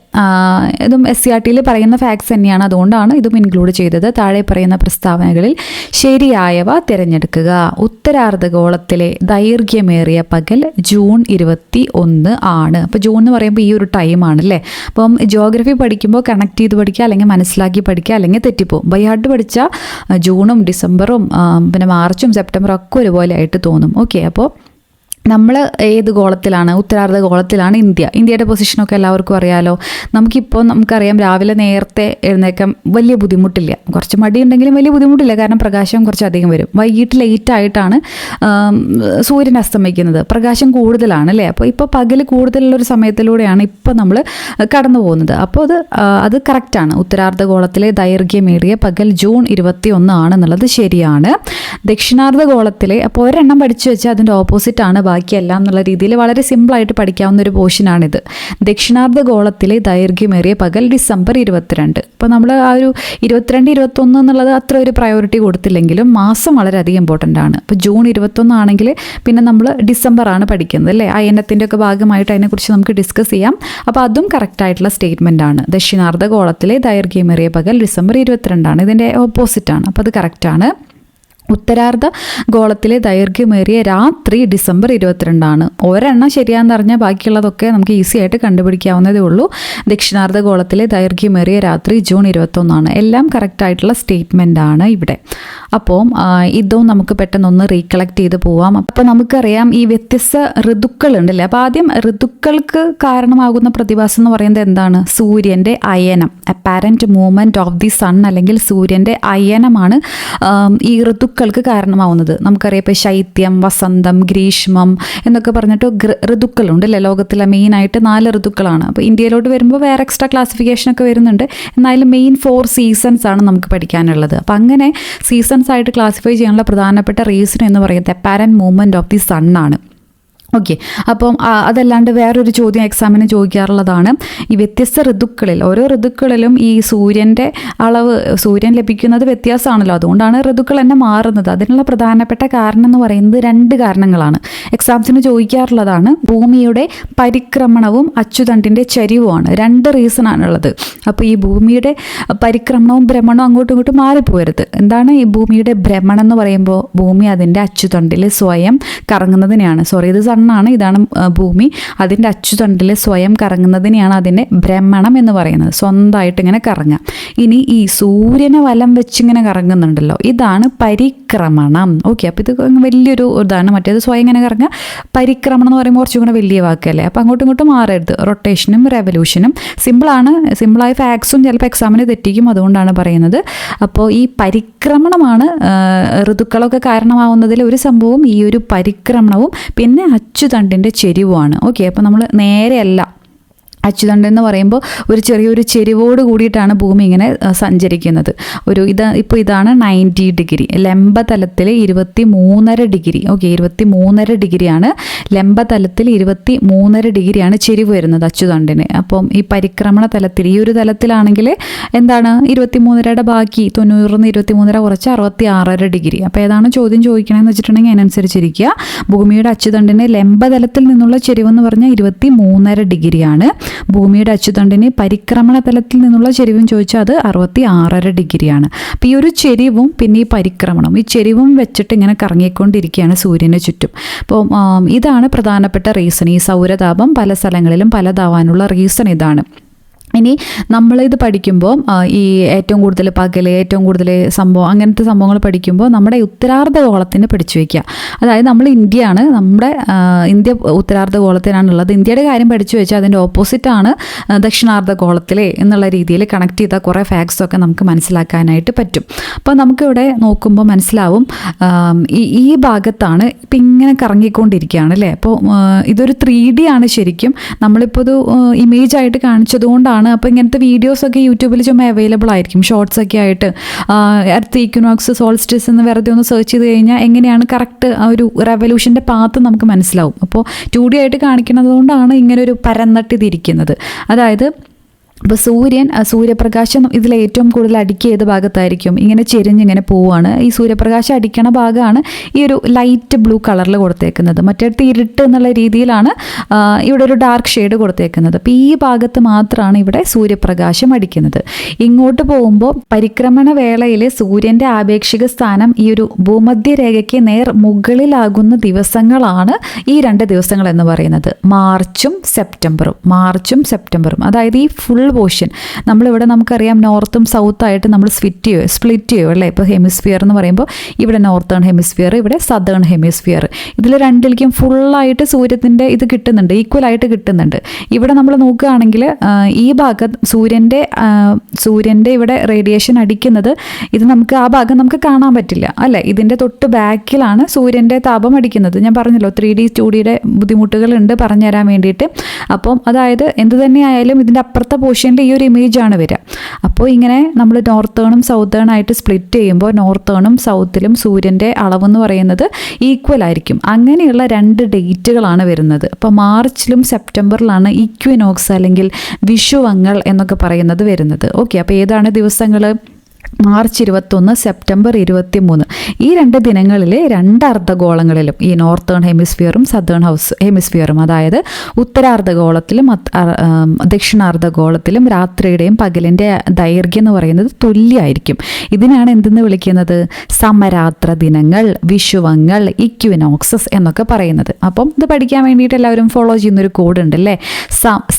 ഇതും SCRT-യിൽ പറയുന്ന ഫാക്ട്സ് തന്നെയാണ്, അതുകൊണ്ടാണ് ഇതും ഇൻക്ലൂഡ് ചെയ്തത്. താഴെ പറയുന്ന പ്രസ്താവനകളിൽ ശരിയായവ തിരഞ്ഞെടുക്കുക. ഉത്തരാർദ്ധഗോളത്തിലെ ദൈർഘ്യമേറിയ പകൽ ജൂൺ 21 ആണ്. അപ്പോൾ ജൂൺ എന്ന് പറയുമ്പോൾ ഈ ഒരു ടൈമാണ് അല്ലേ. അപ്പം ജിയോഗ്രഫി പഠിക്കുമ്പോൾ കണക്ട് ചെയ്ത് പഠിക്കുക, അല്ലെങ്കിൽ മനസ്സിലാക്കി പഠിക്കുക, അല്ലെങ്കിൽ തെറ്റിപ്പോവും. ബൈ ഹാർട്ട് പഠിച്ചാൽ ജൂണും ഡിസംബറും പിന്നെ മാർച്ചും സെപ്റ്റംബറും ഒക്കെ ഒരുപോലെ ആയിട്ട് തോന്നും. ഓക്കെ, അപ്പോൾ നമ്മൾ ഏത് ഗോളത്തിലാണ്? ഉത്തരാർദ്ധ ഗോളത്തിലാണ് ഇന്ത്യയുടെ പൊസിഷനൊക്കെ എല്ലാവർക്കും അറിയാലോ. നമുക്കറിയാം രാവിലെ നേരത്തെ എഴുന്നേക്കാൻ വലിയ ബുദ്ധിമുട്ടില്ല. കുറച്ച് മടിയുണ്ടെങ്കിലും വലിയ ബുദ്ധിമുട്ടില്ല, കാരണം പ്രകാശം കുറച്ച് അധികം വരും. വൈകിട്ട് ലേറ്റായിട്ടാണ് സൂര്യൻ അസ്തമിക്കുന്നത്. പ്രകാശം കൂടുതലാണ് അല്ലേ. അപ്പോൾ ഇപ്പോൾ പകൽ കൂടുതലുള്ളൊരു സമയത്തിലൂടെയാണ് ഇപ്പോൾ നമ്മൾ കടന്നു പോകുന്നത്. അപ്പോൾ അത് കറക്റ്റാണ്. ഉത്തരാർദ്ധ ഗോളത്തിലെ ദൈർഘ്യമേറിയ പകൽ ജൂൺ 21 ആണെന്നുള്ളത് ശരിയാണ്. ദക്ഷിണാർദ്ധ ഗോളത്തിലെ, അപ്പോൾ ഒരെണ്ണം പഠിച്ചു വെച്ചാൽ അതിൻ്റെ ഓപ്പോസിറ്റാണ് ബാക്കിയെല്ലാം എന്നുള്ള രീതിയിൽ വളരെ സിമ്പിളായിട്ട് പഠിക്കാവുന്ന ഒരു പോർഷനാണിത്. ദക്ഷിണാർദ്ധ ഗോളത്തിലെ ദൈർഘ്യമേറിയ പകൽ ഡിസംബർ 22. അപ്പോൾ നമ്മൾ ആ ഒരു 22, 21 എന്നുള്ളത് അത്ര ഒരു പ്രയോറിറ്റി കൊടുത്തില്ലെങ്കിലും മാസം വളരെയധികം ഇമ്പോർട്ടൻ്റ് ആണ്. അപ്പോൾ ജൂൺ 21 ആണെങ്കിൽ പിന്നെ നമ്മൾ ഡിസംബർ ആണ് പഠിക്കുന്നത് അല്ലേ. അയനത്തിൻ്റെ ഒക്കെ ഭാഗമായിട്ട് അതിനെക്കുറിച്ച് നമുക്ക് ഡിസ്കസ് ചെയ്യാം. അപ്പോൾ അതും കറക്റ്റായിട്ടുള്ള സ്റ്റേറ്റ്മെൻ്റ് ആണ്. ദക്ഷിണാർദ്ധ ഗോളത്തിലെ ദൈർഘ്യമേറിയ പകൽ ഡിസംബർ 22 ആണ്. ഇതിൻ്റെ ഓപ്പോസിറ്റാണ്. അപ്പോൾ അത് കറക്റ്റാണ്. ഉത്തരാർദ്ധ ഗോളത്തിലെ ദൈർഘ്യമേറിയ രാത്രി ഡിസംബർ 22 ആണ്. ഒരെണ്ണം ശരിയാണെന്ന് അറിഞ്ഞാൽ ബാക്കിയുള്ളതൊക്കെ നമുക്ക് ഈസി ആയിട്ട് കണ്ടുപിടിക്കാവുന്നതേ ഉള്ളൂ. ദക്ഷിണാർദ്ധ ഗോളത്തിലെ ദൈർഘ്യമേറിയ രാത്രി ജൂൺ 21 ആണ്. എല്ലാം കറക്റ്റായിട്ടുള്ള സ്റ്റേറ്റ്മെൻ്റ് ആണ് ഇവിടെ. അപ്പോൾ ഇതും നമുക്ക് പെട്ടെന്നൊന്ന് റീകളക്ട് ചെയ്ത് പോവാം. അപ്പോൾ നമുക്കറിയാം ഈ വ്യത്യസ്ത ഋതുക്കളുണ്ടല്ലേ. അപ്പോൾ ആദ്യം ഋതുക്കൾക്ക് കാരണമാകുന്ന പ്രതിഭാസം എന്ന് പറയുന്നത് എന്താണ്? സൂര്യൻ്റെ അയനം, apparent movement of the sun, അല്ലെങ്കിൽ സൂര്യൻ്റെ അയനമാണ് ഈ ഋതുക്കൾക്ക് കാരണമാവുന്നത്. നമുക്കറിയാം ഇപ്പോൾ ശൈത്യം, വസന്തം, ഗ്രീഷ്മം എന്നൊക്കെ പറഞ്ഞിട്ട് ഋതുക്കളുണ്ട് അല്ലേ. ലോകത്തിലെ മെയിനായിട്ട് 4 ഋതുക്കളാണ്. അപ്പോൾ ഇന്ത്യയിലോട്ട് വരുമ്പോൾ വേറെ എക്സ്ട്രാ ക്ലാസിഫിക്കേഷനൊക്കെ വരുന്നുണ്ട്. എന്നാലും മെയിൻ 4 സീസൺസ് ആണ് നമുക്ക് പഠിക്കാനുള്ളത്. അപ്പോൾ അങ്ങനെ സീസൺസ് ആയിട്ട് ക്ലാസിഫൈ ചെയ്യാനുള്ള പ്രധാനപ്പെട്ട റീസൺ എന്ന് പറയുന്നത് apparent movement of the sun ആണ്. ഓക്കെ, അപ്പം അതല്ലാണ്ട് വേറൊരു ചോദ്യം എക്സാമിന് ചോദിക്കാറുള്ളതാണ്. ഈ വ്യത്യസ്ത ഋതുക്കളിൽ, ഓരോ ഋതുക്കളിലും ഈ സൂര്യൻ്റെ അളവ്, സൂര്യൻ ലഭിക്കുന്നത് വ്യത്യാസമാണല്ലോ. അതുകൊണ്ടാണ് ഋതുക്കൾ തന്നെ മാറുന്നത്. അതിനുള്ള പ്രധാനപ്പെട്ട കാരണം എന്ന് പറയുന്നത് 2 കാരണങ്ങളാണ്. എക്സാംസിന് ചോദിക്കാറുള്ളതാണ്. ഭൂമിയുടെ പരിക്രമണവും അച്ചുതണ്ടിൻ്റെ ചരിവുമാണ്. 2 റീസൺ ആണുള്ളത്. അപ്പോൾ ഈ ഭൂമിയുടെ പരിക്രമണവും ഭ്രമണവും അങ്ങോട്ടും ഇങ്ങോട്ടും മാറിപ്പോരുത്. എന്താണ് ഈ ഭൂമിയുടെ ഭ്രമണം എന്ന് പറയുമ്പോൾ? ഭൂമി അതിൻ്റെ അച്ചുതണ്ടിൽ സ്വയം കറങ്ങുന്നതിനെയാണ്. ഇത് സണ്ണാണ്, ഇതാണ് ഭൂമി. അതിൻ്റെ അച്ചുതണ്ടിൽ സ്വയം കറങ്ങുന്നതിനെയാണ് അതിൻ്റെ ഭ്രമണം എന്ന് പറയുന്നത്. സ്വന്തമായിട്ട് ഇങ്ങനെ കറങ്ങുക. ഇനി ഈ സൂര്യനെ വലം വെച്ചിങ്ങനെ കറങ്ങുന്നുണ്ടല്ലോ, ഇതാണ് പരിക്രമണം. ഓക്കെ, അപ്പോൾ ഇത് വലിയൊരു ഇതാണ്. മറ്റേത് സ്വയം ഇങ്ങനെ കറങ്ങുക. പരിക്രമണം എന്ന് പറയുമ്പോൾ കുറച്ചും കൂടെ വലിയ വാക്കല്ലേ. അപ്പോൾ അങ്ങോട്ടും ഇങ്ങോട്ടും മാറരുത്. റൊട്ടേഷനും റെവല്യൂഷനും സിമ്പിളാണ്. സിമ്പിളായ ഫാക്ട്സും ചിലപ്പോൾ എക്സാമിന് തെറ്റിക്കും, അതുകൊണ്ടാണ് പറയുന്നത്. അപ്പോൾ ഈ പരിക്രമണമാണ് ഋതുക്കളൊക്കെ കാരണമാവുന്നതിൽ ഒരു സംഭവം. ഈ ഒരു പരിക്രമണവും പിന്നെ അച്ചുതണ്ടിൻ്റെ ചെരിവുമാണ്. ഓക്കെ, അപ്പോൾ നമ്മൾ നേരെയല്ല. അച്ചുതണ്ട് എന്ന് പറയുമ്പോൾ ഒരു ചെറിയൊരു ചെരിവോട് കൂടിയിട്ടാണ് ഭൂമി ഇങ്ങനെ സഞ്ചരിക്കുന്നത്. ഇതാണ് 90 ഡിഗ്രി. ലംബതലത്തിൽ 23.5 ഡിഗ്രി. ഓക്കെ, 23.5 ഡിഗ്രിയാണ് ലംബതലത്തിൽ. 23.5 ഡിഗ്രിയാണ് ചെരിവ് വരുന്നത് അച്ചുതണ്ടിന്. അപ്പം ഈ പരിക്രമണ തലത്തിൽ, ഈ ഒരു തലത്തിലാണെങ്കിൽ എന്താണ് 23.5 ബാക്കി 90 23.5 കുറച്ച് 66.5 ഡിഗ്രി. അപ്പോൾ ഏതാണ് ചോദ്യം ചോദിക്കണമെന്ന് വെച്ചിട്ടുണ്ടെങ്കിൽ അതിനനുസരിച്ചിരിക്കുക. ഭൂമിയുടെ അച്ചുതണ്ടിന് ലംബതലത്തിൽ നിന്നുള്ള ചെരിവെന്ന് പറഞ്ഞാൽ 23.5 ഡിഗ്രിയാണ്. ഭൂമിയുടെ അച്ചുതണ്ടിന് പരിക്രമണ തലത്തിൽ നിന്നുള്ള ചെരിവും ചോദിച്ചാൽ അത് 66.5 ഡിഗ്രിയാണ്. അപ്പോൾ ഈ ഒരു ചെരിവും പിന്നെ ഈ പരിക്രമണം, ഈ ചെരിവും വെച്ചിട്ട് ഇങ്ങനെ കറങ്ങിക്കൊണ്ടിരിക്കുകയാണ് സൂര്യന് ചുറ്റും. അപ്പോൾ ഇതാണ് പ്രധാനപ്പെട്ട റീസൺ. ഈ സൗരതാപം പല സ്ഥലങ്ങളിലും പലതാവാനുള്ള റീസൺ ഇതാണ്. ഇനി നമ്മളിത് പഠിക്കുമ്പോൾ ഈ ഏറ്റവും കൂടുതൽ പകൽ, ഏറ്റവും കൂടുതൽ സംഭവം, അങ്ങനത്തെ സംഭവങ്ങൾ പഠിക്കുമ്പോൾ നമ്മുടെ ഉത്തരാർദ്ധഗോളത്തിന് പഠിച്ചു വയ്ക്കുക. അതായത് നമ്മൾ ഇന്ത്യയാണ്, നമ്മുടെ ഇന്ത്യ ഉത്തരാർദ്ധഗോളത്തിനാണുള്ളത്. ഇന്ത്യയുടെ കാര്യം പഠിച്ചു വെച്ചാൽ അതിൻ്റെ ഓപ്പോസിറ്റാണ് ദക്ഷിണാർദ്ധഗോളത്തിലെ എന്നുള്ള രീതിയിൽ കണക്ട് ചെയ്ത കുറേ ഫാക്ട്സൊക്കെ നമുക്ക് മനസ്സിലാക്കാനായിട്ട് പറ്റും. അപ്പോൾ നമുക്കിവിടെ നോക്കുമ്പോൾ മനസ്സിലാവും ഈ ഭാഗത്താണ് ഇപ്പം ഇങ്ങനെ കറങ്ങിക്കൊണ്ടിരിക്കുകയാണ് അല്ലേ. അപ്പോൾ ഇതൊരു 3D ആണ് ശരിക്കും. നമ്മളിപ്പോൾ ഇത് ഇമേജായിട്ട് കാണിച്ചതുകൊണ്ടാണ്. അപ്പോൾ ഇങ്ങനത്തെ വീഡിയോസൊക്കെ യൂട്യൂബിൽ ചുമ്മാ അവൈലബിൾ ആയിരിക്കും, ഷോർട്സ് ഒക്കെ ആയിട്ട്. എർത്ത് ഈക്വിനോക്സ്, സോൾസ്റ്റിസ് എന്ന് വെറുതെ ഒന്ന് സെർച്ച് ചെയ്ത് കഴിഞ്ഞാൽ എങ്ങനെയാണ് കറക്റ്റ് ആ ഒരു റെവല്യൂഷൻ്റെ പാത്ത് നമുക്ക് മനസ്സിലാവും. അപ്പോൾ 2D ആയിട്ട് കാണിക്കുന്നത് കൊണ്ടാണ് ഇങ്ങനെ ഒരു പരന്നിട്ടിരിക്കുന്നത്. അതായത് ഇപ്പോൾ സൂര്യപ്രകാശം ഇതിലേറ്റവും കൂടുതൽ അടിക്കുക ഏത് ഭാഗത്തായിരിക്കും? ഇങ്ങനെ ചെരിഞ്ഞിങ്ങനെ പോവുകയാണ്. ഈ സൂര്യപ്രകാശം അടിക്കണ ഭാഗമാണ് ഈ ഒരു ലൈറ്റ് ബ്ലൂ കളറിൽ കൊടുത്തേക്കുന്നത്. മറ്റേടത്ത് ഇരുട്ട് എന്നുള്ള രീതിയിലാണ് ഇവിടെ ഒരു ഡാർക്ക് ഷെയ്ഡ് കൊടുത്തേക്കുന്നത്. അപ്പോൾ ഈ ഭാഗത്ത് മാത്രമാണ് ഇവിടെ സൂര്യപ്രകാശം അടിക്കുന്നത്. ഇങ്ങോട്ട് പോകുമ്പോൾ പരിക്രമണ വേളയിൽ സൂര്യൻ്റെ ആപേക്ഷിക സ്ഥാനം ഈ ഒരു ഭൂമധ്യരേഖയ്ക്ക് നേർ മുകളിലാകുന്ന ദിവസങ്ങളാണ് ഈ 2 ദിവസങ്ങൾ എന്ന് പറയുന്നത്, മാർച്ചും സെപ്റ്റംബറും. അതായത് ഈ ഫുൾ പോർഷൻ നമ്മളിവിടെ നമുക്കറിയാം നോർത്തും സൗത്തായിട്ട് നമ്മൾ സ്പ്ലിറ്റ് ചെയ്യും അല്ലേ. ഇപ്പോൾ ഹെമിസ്ഫിയർ എന്ന് പറയുമ്പോൾ ഇവിടെ നോർത്തേൺ ഹെമിസ്ഫിയർ, ഇവിടെ സദേൺ ഹെമിസ്ഫിയർ. ഇതിൽ രണ്ടിലേക്കും ഫുള്ളായിട്ട് സൂര്യത്തിൻ്റെ ഇത് കിട്ടുന്നുണ്ട്, ഈക്വലായിട്ട് കിട്ടുന്നുണ്ട്. ഇവിടെ നമ്മൾ നോക്കുകയാണെങ്കിൽ ഈ ഭാഗം സൂര്യൻ്റെ ഇവിടെ റേഡിയേഷൻ അടിക്കുന്നത് ഇത് നമുക്ക് ആ ഭാഗം നമുക്ക് കാണാൻ പറ്റില്ല അല്ലേ. ഇതിൻ്റെ തൊട്ട് ബാക്കിലാണ് സൂര്യൻ്റെ താപം അടിക്കുന്നത്. ഞാൻ പറഞ്ഞല്ലോ 3D 2Dയുടെ ബുദ്ധിമുട്ടുകളുണ്ട് പറഞ്ഞുതരാൻ വേണ്ടിയിട്ട്. അപ്പം അതായത് എന്ത് തന്നെയായാലും ഇതിൻ്റെ അപ്പുറത്തെ പോർഷനിൽ ഈ ഒരു ഇമേജാണ് വരിക. അപ്പോൾ ഇങ്ങനെ നമ്മൾ നോർത്തേണും സൗത്തേൺ ആയിട്ട് സ്പ്ലിറ്റ് ചെയ്യുമ്പോൾ നോർത്തേണും സൗത്തിലും സൂര്യൻ്റെ അളവെന്ന് പറയുന്നത് ഈക്വൽ ആയിരിക്കും. അങ്ങനെയുള്ള 2 ഡേറ്റുകളാണ് വരുന്നത്. അപ്പോൾ മാർച്ചിലും സെപ്റ്റംബറിലാണ് ഇക്വിനോക്സ് അല്ലെങ്കിൽ വിഷുവങ്ങൾ എന്നൊക്കെ പറയുന്നത് വരുന്നത്. ഓക്കെ, അപ്പോൾ ഏതാണ് ദിവസങ്ങൾ? March 21, September 23. ഈ 2 ദിനങ്ങളിൽ 2 അർദ്ധഗോളങ്ങളിലും, ഈ നോർത്തേൺ ഹെമിസ്ഫിയറും സദേൺ ഹെമിസ്ഫിയറും, അതായത് ഉത്തരാർദ്ധഗോളത്തിലും ദക്ഷിണാർദ്ധഗോളത്തിലും രാത്രിയുടെയും പകലിൻ്റെ ദൈർഘ്യം എന്ന് പറയുന്നത് തുല്യമായിരിക്കും. ഇതിനാണ് എന്തെന്ന് വിളിക്കുന്നത്? സമരാത്ര ദിനങ്ങൾ, വിഷുവങ്ങൾ, ഇക്വിനോക്സസ് എന്നൊക്കെ പറയുന്നത്. അപ്പം ഇത് പഠിക്കാൻ വേണ്ടിയിട്ട് എല്ലാവരും ഫോളോ ചെയ്യുന്നൊരു കോഡ് ഉണ്ട് അല്ലേ.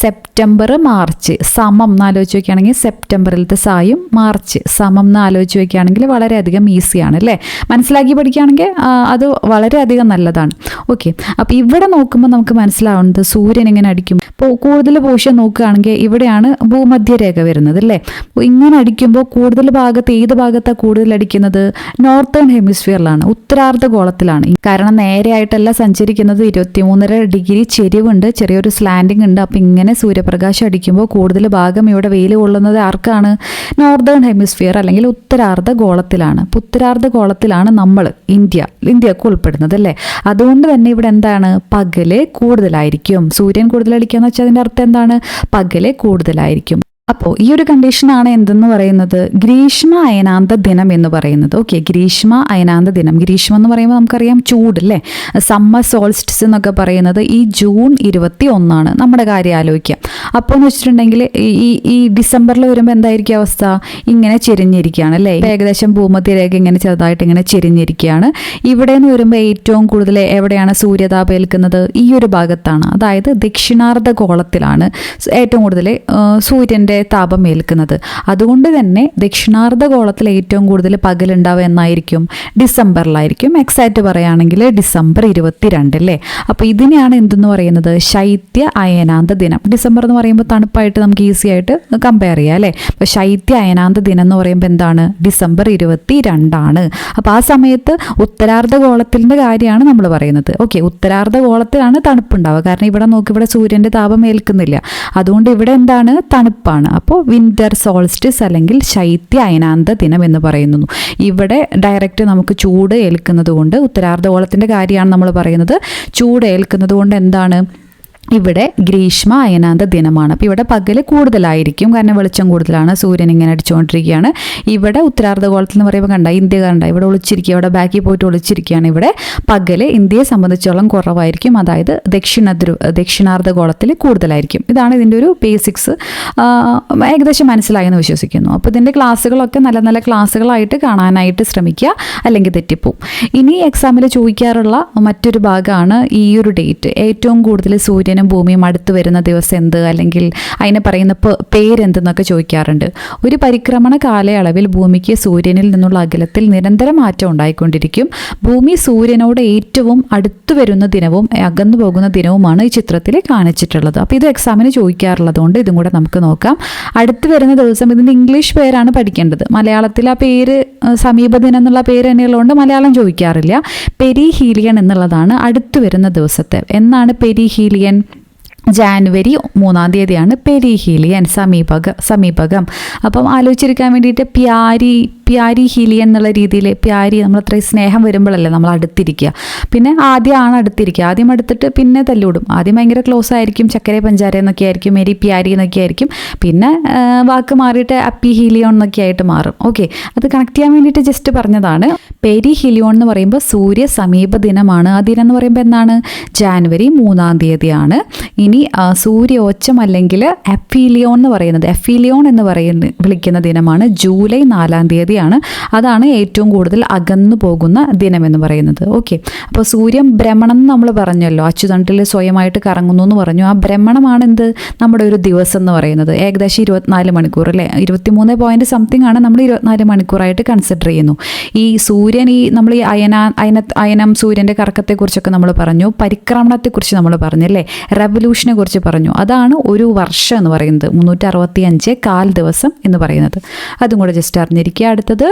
സെപ്റ്റംബർ മാർച്ച് സമം എന്നാലോചിച്ച് വയ്ക്കുകയാണെങ്കിൽ സെപ്റ്റംബറിലത്തെ സായും മാർച്ച് സമം എന്ന് ആലോചിച്ച് വയ്ക്കുകയാണെങ്കിൽ വളരെയധികം ഈസിയാണ് അല്ലേ. മനസ്സിലാക്കി പഠിക്കുകയാണെങ്കിൽ അത് വളരെയധികം നല്ലതാണ്. ഓക്കെ, അപ്പോൾ ഇവിടെ നോക്കുമ്പോൾ നമുക്ക് മനസ്സിലാവുന്നത് സൂര്യൻ ഇങ്ങനെ അടിക്കും. ഇപ്പോൾ കൂടുതൽ പോർഷൻ നോക്കുകയാണെങ്കിൽ ഇവിടെയാണ് ഭൂമധ്യരേഖ വരുന്നത് അല്ലേ. ഇങ്ങനെ അടിക്കുമ്പോൾ കൂടുതൽ ഭാഗത്ത് ഏത് ഭാഗത്താണ് കൂടുതൽ അടിക്കുന്നത്? നോർത്തേൺ ഹെമിസ്ഫിയറിലാണ്, ഉത്തരാർദ്ധഗോളത്തിലാണ്. കാരണം നേരെയായിട്ടല്ല സഞ്ചരിക്കുന്നത്, 23.5 ഡിഗ്രി ചെരിവുണ്ട്, ചെറിയൊരു സ്ലാൻഡിങ് ഉണ്ട്. അപ്പം ഇങ്ങനെ സൂര്യപ്രകാശം അടിക്കുമ്പോൾ കൂടുതൽ ഭാഗം ഇവിടെ വെയിൽ കൊള്ളുന്നത് ആർക്കാണ്? നോർത്തേൺ ഹെമിസ്ഫിയർ അല്ലെങ്കിൽ ഉത്തരാർദ്ധഗോളത്തിലാണ്. അപ്പോൾ ഉത്തരാർദ്ധഗോളത്തിലാണ് നമ്മൾ ഇന്ത്യക്ക് ഉൾപ്പെടുന്നത് അല്ലേ. അതുകൊണ്ട് തന്നെ ഇവിടെ എന്താണ്? പകല് കൂടുതലായിരിക്കും. സൂര്യൻ കൂടുതലടിക്കുക എന്ന് വെച്ചാൽ അതിൻ്റെ അർത്ഥം എന്താണ്? പകല് കൂടുതലായിരിക്കും. അപ്പോൾ ഈ ഒരു കണ്ടീഷനാണ് എന്തെന്ന് പറയുന്നത്? ഗ്രീഷ്മ അയനാന്ത ദിനം എന്ന് പറയുന്നത്. ഓക്കെ, ഗ്രീഷ്മ അയനാന്ത ദിനം. ഗ്രീഷ്മം എന്ന് പറയുമ്പോൾ നമുക്കറിയാം ചൂട് അല്ലേ. സമ്മർ സോൾസ്റ്റിസ് എന്നൊക്കെ പറയുന്നത് ഈ ജൂൺ 21 നമ്മുടെ കാര്യം ആലോചിക്കുക. അപ്പോൾ എന്ന് വെച്ചിട്ടുണ്ടെങ്കിൽ ഈ ഡിസംബറിൽ വരുമ്പോൾ എന്തായിരിക്കും അവസ്ഥ? ഇങ്ങനെ ചെരിഞ്ഞിരിക്കുകയാണ് അല്ലേ. ഏകദേശം ഭൂമധ്യരേഖ ഇങ്ങനെ ചെറുതായിട്ട് ഇങ്ങനെ ചെരിഞ്ഞിരിക്കുകയാണ്. ഇവിടെ നിന്ന് വരുമ്പോൾ ഏറ്റവും കൂടുതൽ എവിടെയാണ് സൂര്യതാപം ഏൽക്കുന്നത്? ഈ ഒരു ഭാഗത്താണ്, അതായത് ദക്ഷിണാർദ്ധഗോളത്തിലാണ് ഏറ്റവും കൂടുതൽ സൂര്യൻ്റെ താപം ഏൽക്കുന്നത്. അതുകൊണ്ട് തന്നെ ദക്ഷിണാർദ്ധഗോളത്തിൽ ഏറ്റവും കൂടുതൽ പകലുണ്ടാവുക എന്നായിരിക്കും? ഡിസംബറിലായിരിക്കും. എക്സാക്റ്റ് പറയുകയാണെങ്കിൽ ഡിസംബർ 22 അല്ലേ. അപ്പോൾ ഇതിനെയാണ് എന്തെന്ന് പറയുന്നത്? ശൈത്യ അയനാന്ത ദിനം. ഡിസംബർ എന്ന് പറയുമ്പോൾ തണുപ്പായിട്ട് നമുക്ക് ഈസി ആയിട്ട് കമ്പയർ ചെയ്യാം അല്ലേ. അപ്പോൾ ശൈത്യ അയനാന്ത ദിനം എന്ന് പറയുമ്പോൾ എന്താണ്? ഡിസംബർ 22. അപ്പോൾ ആ സമയത്ത് ഉത്തരാർദ്ധഗോളത്തിൻ്റെ കാര്യമാണ് നമ്മൾ പറയുന്നത്. ഓക്കെ, ഉത്തരാർദ്ധഗോളത്തിലാണ് തണുപ്പുണ്ടാവുക. കാരണം ഇവിടെ നോക്കി, ഇവിടെ സൂര്യൻ്റെ താപം ഏൽക്കുന്നില്ല. അതുകൊണ്ട് ഇവിടെ എന്താണ്? തണുപ്പാണ്. അപ്പോൾ വിന്റർ സോൾസ്റ്റിസ് അല്ലെങ്കിൽ ശൈത്യ അയനാന്ത ദിനം എന്ന് പറയുന്നു. ഇവിടെ ഡയറക്റ്റ് നമുക്ക് ചൂട് ഏൽക്കുന്നത് കൊണ്ട്, ഉത്തരാർദ്ധഗോളത്തിൻ്റെ കാര്യമാണ് നമ്മൾ പറയുന്നത്, ചൂട് ഏൽക്കുന്നത് കൊണ്ട് എന്താണ്? ഇവിടെ ഗ്രീഷ്മ അയനാന്ത ദിനമാണ്. അപ്പോൾ ഇവിടെ പകൽ കൂടുതലായിരിക്കും, കാരണം വെളിച്ചം കൂടുതലാണ്, സൂര്യൻ ഇങ്ങനെ അടിച്ചുകൊണ്ടിരിക്കുകയാണ്. ഇവിടെ ഉത്തരാർദ്ധഗോളത്തിൽ എന്ന് പറയുമ്പോൾ കണ്ട ഇന്ത്യ കണ്ട ഇവിടെ ഒളിച്ചിരിക്കുക, ഇവിടെ ബാക്കിൽ പോയിട്ട് ഒളിച്ചിരിക്കുകയാണ്. ഇവിടെ പകൽ ഇന്ത്യയെ സംബന്ധിച്ചോളം കുറവായിരിക്കും, അതായത് ദക്ഷിണാർദ്ധഗോളത്തിൽ കൂടുതലായിരിക്കും. ഇതാണ് ഇതിൻ്റെ ഒരു ബേസിക്സ്. ഏകദേശം മനസ്സിലായെന്ന് വിശ്വസിക്കുന്നു. അപ്പോൾ ഇതിൻ്റെ ക്ലാസ്സുകളൊക്കെ നല്ല നല്ല ക്ലാസ്സുകളായിട്ട് കാണാനായിട്ട് ശ്രമിക്കുക, അല്ലെങ്കിൽ തെറ്റിപ്പോവും. ഇനി എക്സാമിൽ ചോദിക്കാറുള്ള മറ്റൊരു ഭാഗമാണ് ഈ ഒരു ഡേറ്റ്. ഏറ്റവും കൂടുതൽ സൂര്യനും ഭൂമിയും അടുത്ത് വരുന്ന ദിവസം എന്ത്, അല്ലെങ്കിൽ അതിനെ പറയുന്ന പേരെന്തെന്നൊക്കെ ചോദിക്കാറുണ്ട്. ഒരു പരിക്രമണ കാലയളവിൽ ഭൂമിക്ക് സൂര്യനിൽ നിന്നുള്ള അകലത്തിൽ നിരന്തരം മാറ്റം ഉണ്ടായിക്കൊണ്ടിരിക്കും. ഭൂമി സൂര്യനോട് ഏറ്റവും അടുത്ത് വരുന്ന ദിനവും അകന്നു പോകുന്ന ദിനവുമാണ് ഈ ചിത്രത്തിൽ കാണിച്ചിട്ടുള്ളത്. അപ്പോൾ ഇത് എക്സാമിന് ചോദിക്കാറുള്ളതുകൊണ്ട് ഇതും കൂടെ നമുക്ക് നോക്കാം. അടുത്ത് വരുന്ന ദിവസം ഇതിൻ്റെ ഇംഗ്ലീഷ് പേരാണ് പഠിക്കേണ്ടത്. മലയാളത്തിൽ ആ പേര് സമീപദിനം എന്നുള്ള പേര് തന്നെയുള്ളതുകൊണ്ട് മലയാളം ചോദിക്കാറില്ല. പെരിഹീലിയൻ എന്നുള്ളതാണ് അടുത്ത് വരുന്ന ദിവസത്തെ. എന്നാണ് പെരിഹീലിയൻ? ജാനുവരി 3-ാം തീയതിയാണ് പെരിഹീലിയൻ, സമീപകം. അപ്പം ആലോചിച്ചിരിക്കാൻ വേണ്ടിയിട്ട് പ്യാരി ഹീലിയൻ എന്നുള്ള രീതിയിൽ, പ്യാരി നമ്മൾ അത്രയും സ്നേഹം വരുമ്പോഴല്ലേ നമ്മൾ അടുത്തിരിക്കുക. പിന്നെ ആദ്യമാണ് അടുത്തിരിക്കുക, ആദ്യം അടുത്തിട്ട് പിന്നെ തല്ലൂടും. ആദ്യം ഭയങ്കര ക്ലോസ് ആയിരിക്കും, ചക്കര പഞ്ചാര എന്നൊക്കെ ആയിരിക്കും, മെരി പ്യാരി എന്നൊക്കെ ആയിരിക്കും. പിന്നെ വാക്ക് മാറിയിട്ട് അപ്പി ഹീലിയോൺ എന്നൊക്കെ ആയിട്ട് മാറും. ഓക്കെ, അത് കണക്ട് ചെയ്യാൻ വേണ്ടിയിട്ട് ജസ്റ്റ് പറഞ്ഞതാണ്. പെരി ഹീലിയോൺ എന്ന് പറയുമ്പോൾ സൂര്യ സമീപ ദിനമാണ്. ആ ദിനം എന്ന് പറയുമ്പോൾ എന്നാണ്? ജാനുവരി 3-ാം തീയതിയാണ്. ഇനി സൂര്യോച്ചം അല്ലെങ്കിൽ എഫീലിയോൺ എന്ന് വിളിക്കുന്ന ദിനമാണ് ജൂലൈ 4-ാം തീയതിയാണ്. അതാണ് ഏറ്റവും കൂടുതൽ അകന്നു പോകുന്ന ദിനം എന്ന് പറയുന്നത്. ഓക്കെ, അപ്പോൾ സൂര്യൻ ഭ്രമണം എന്ന് നമ്മൾ പറഞ്ഞല്ലോ, അച്ചുതണ്ടിൽ സ്വയമായിട്ട് കറങ്ങുന്നു എന്ന് പറഞ്ഞു. ആ ഭ്രമണമാണ് എന്ത്? നമ്മുടെ ഒരു ദിവസം എന്ന് പറയുന്നത്. ഏകദേശം 24 മണിക്കൂർ അല്ലേ, 23 പോയിന്റ് സംതിങ് ആണ് നമ്മൾ 24 മണിക്കൂറായിട്ട് കൺസിഡർ ചെയ്യുന്നു. ഈ സൂര്യൻ നമ്മൾ ഈ അയനം സൂര്യൻ്റെ കറക്കത്തെക്കുറിച്ചൊക്കെ നമ്മൾ പറഞ്ഞു, പരിക്രമണത്തെക്കുറിച്ച് നമ്മൾ പറഞ്ഞല്ലേ, റെവല്യൂഷനെ കുറിച്ച് പറഞ്ഞു. അതാണ് ഒരു വർഷം എന്ന് പറയുന്നത്, 365 കാൽ ദിവസം എന്ന് പറയുന്നത്. അതും കൂടെ ജസ്റ്റ് അറിഞ്ഞിരിക്കുക. അടുത്തത്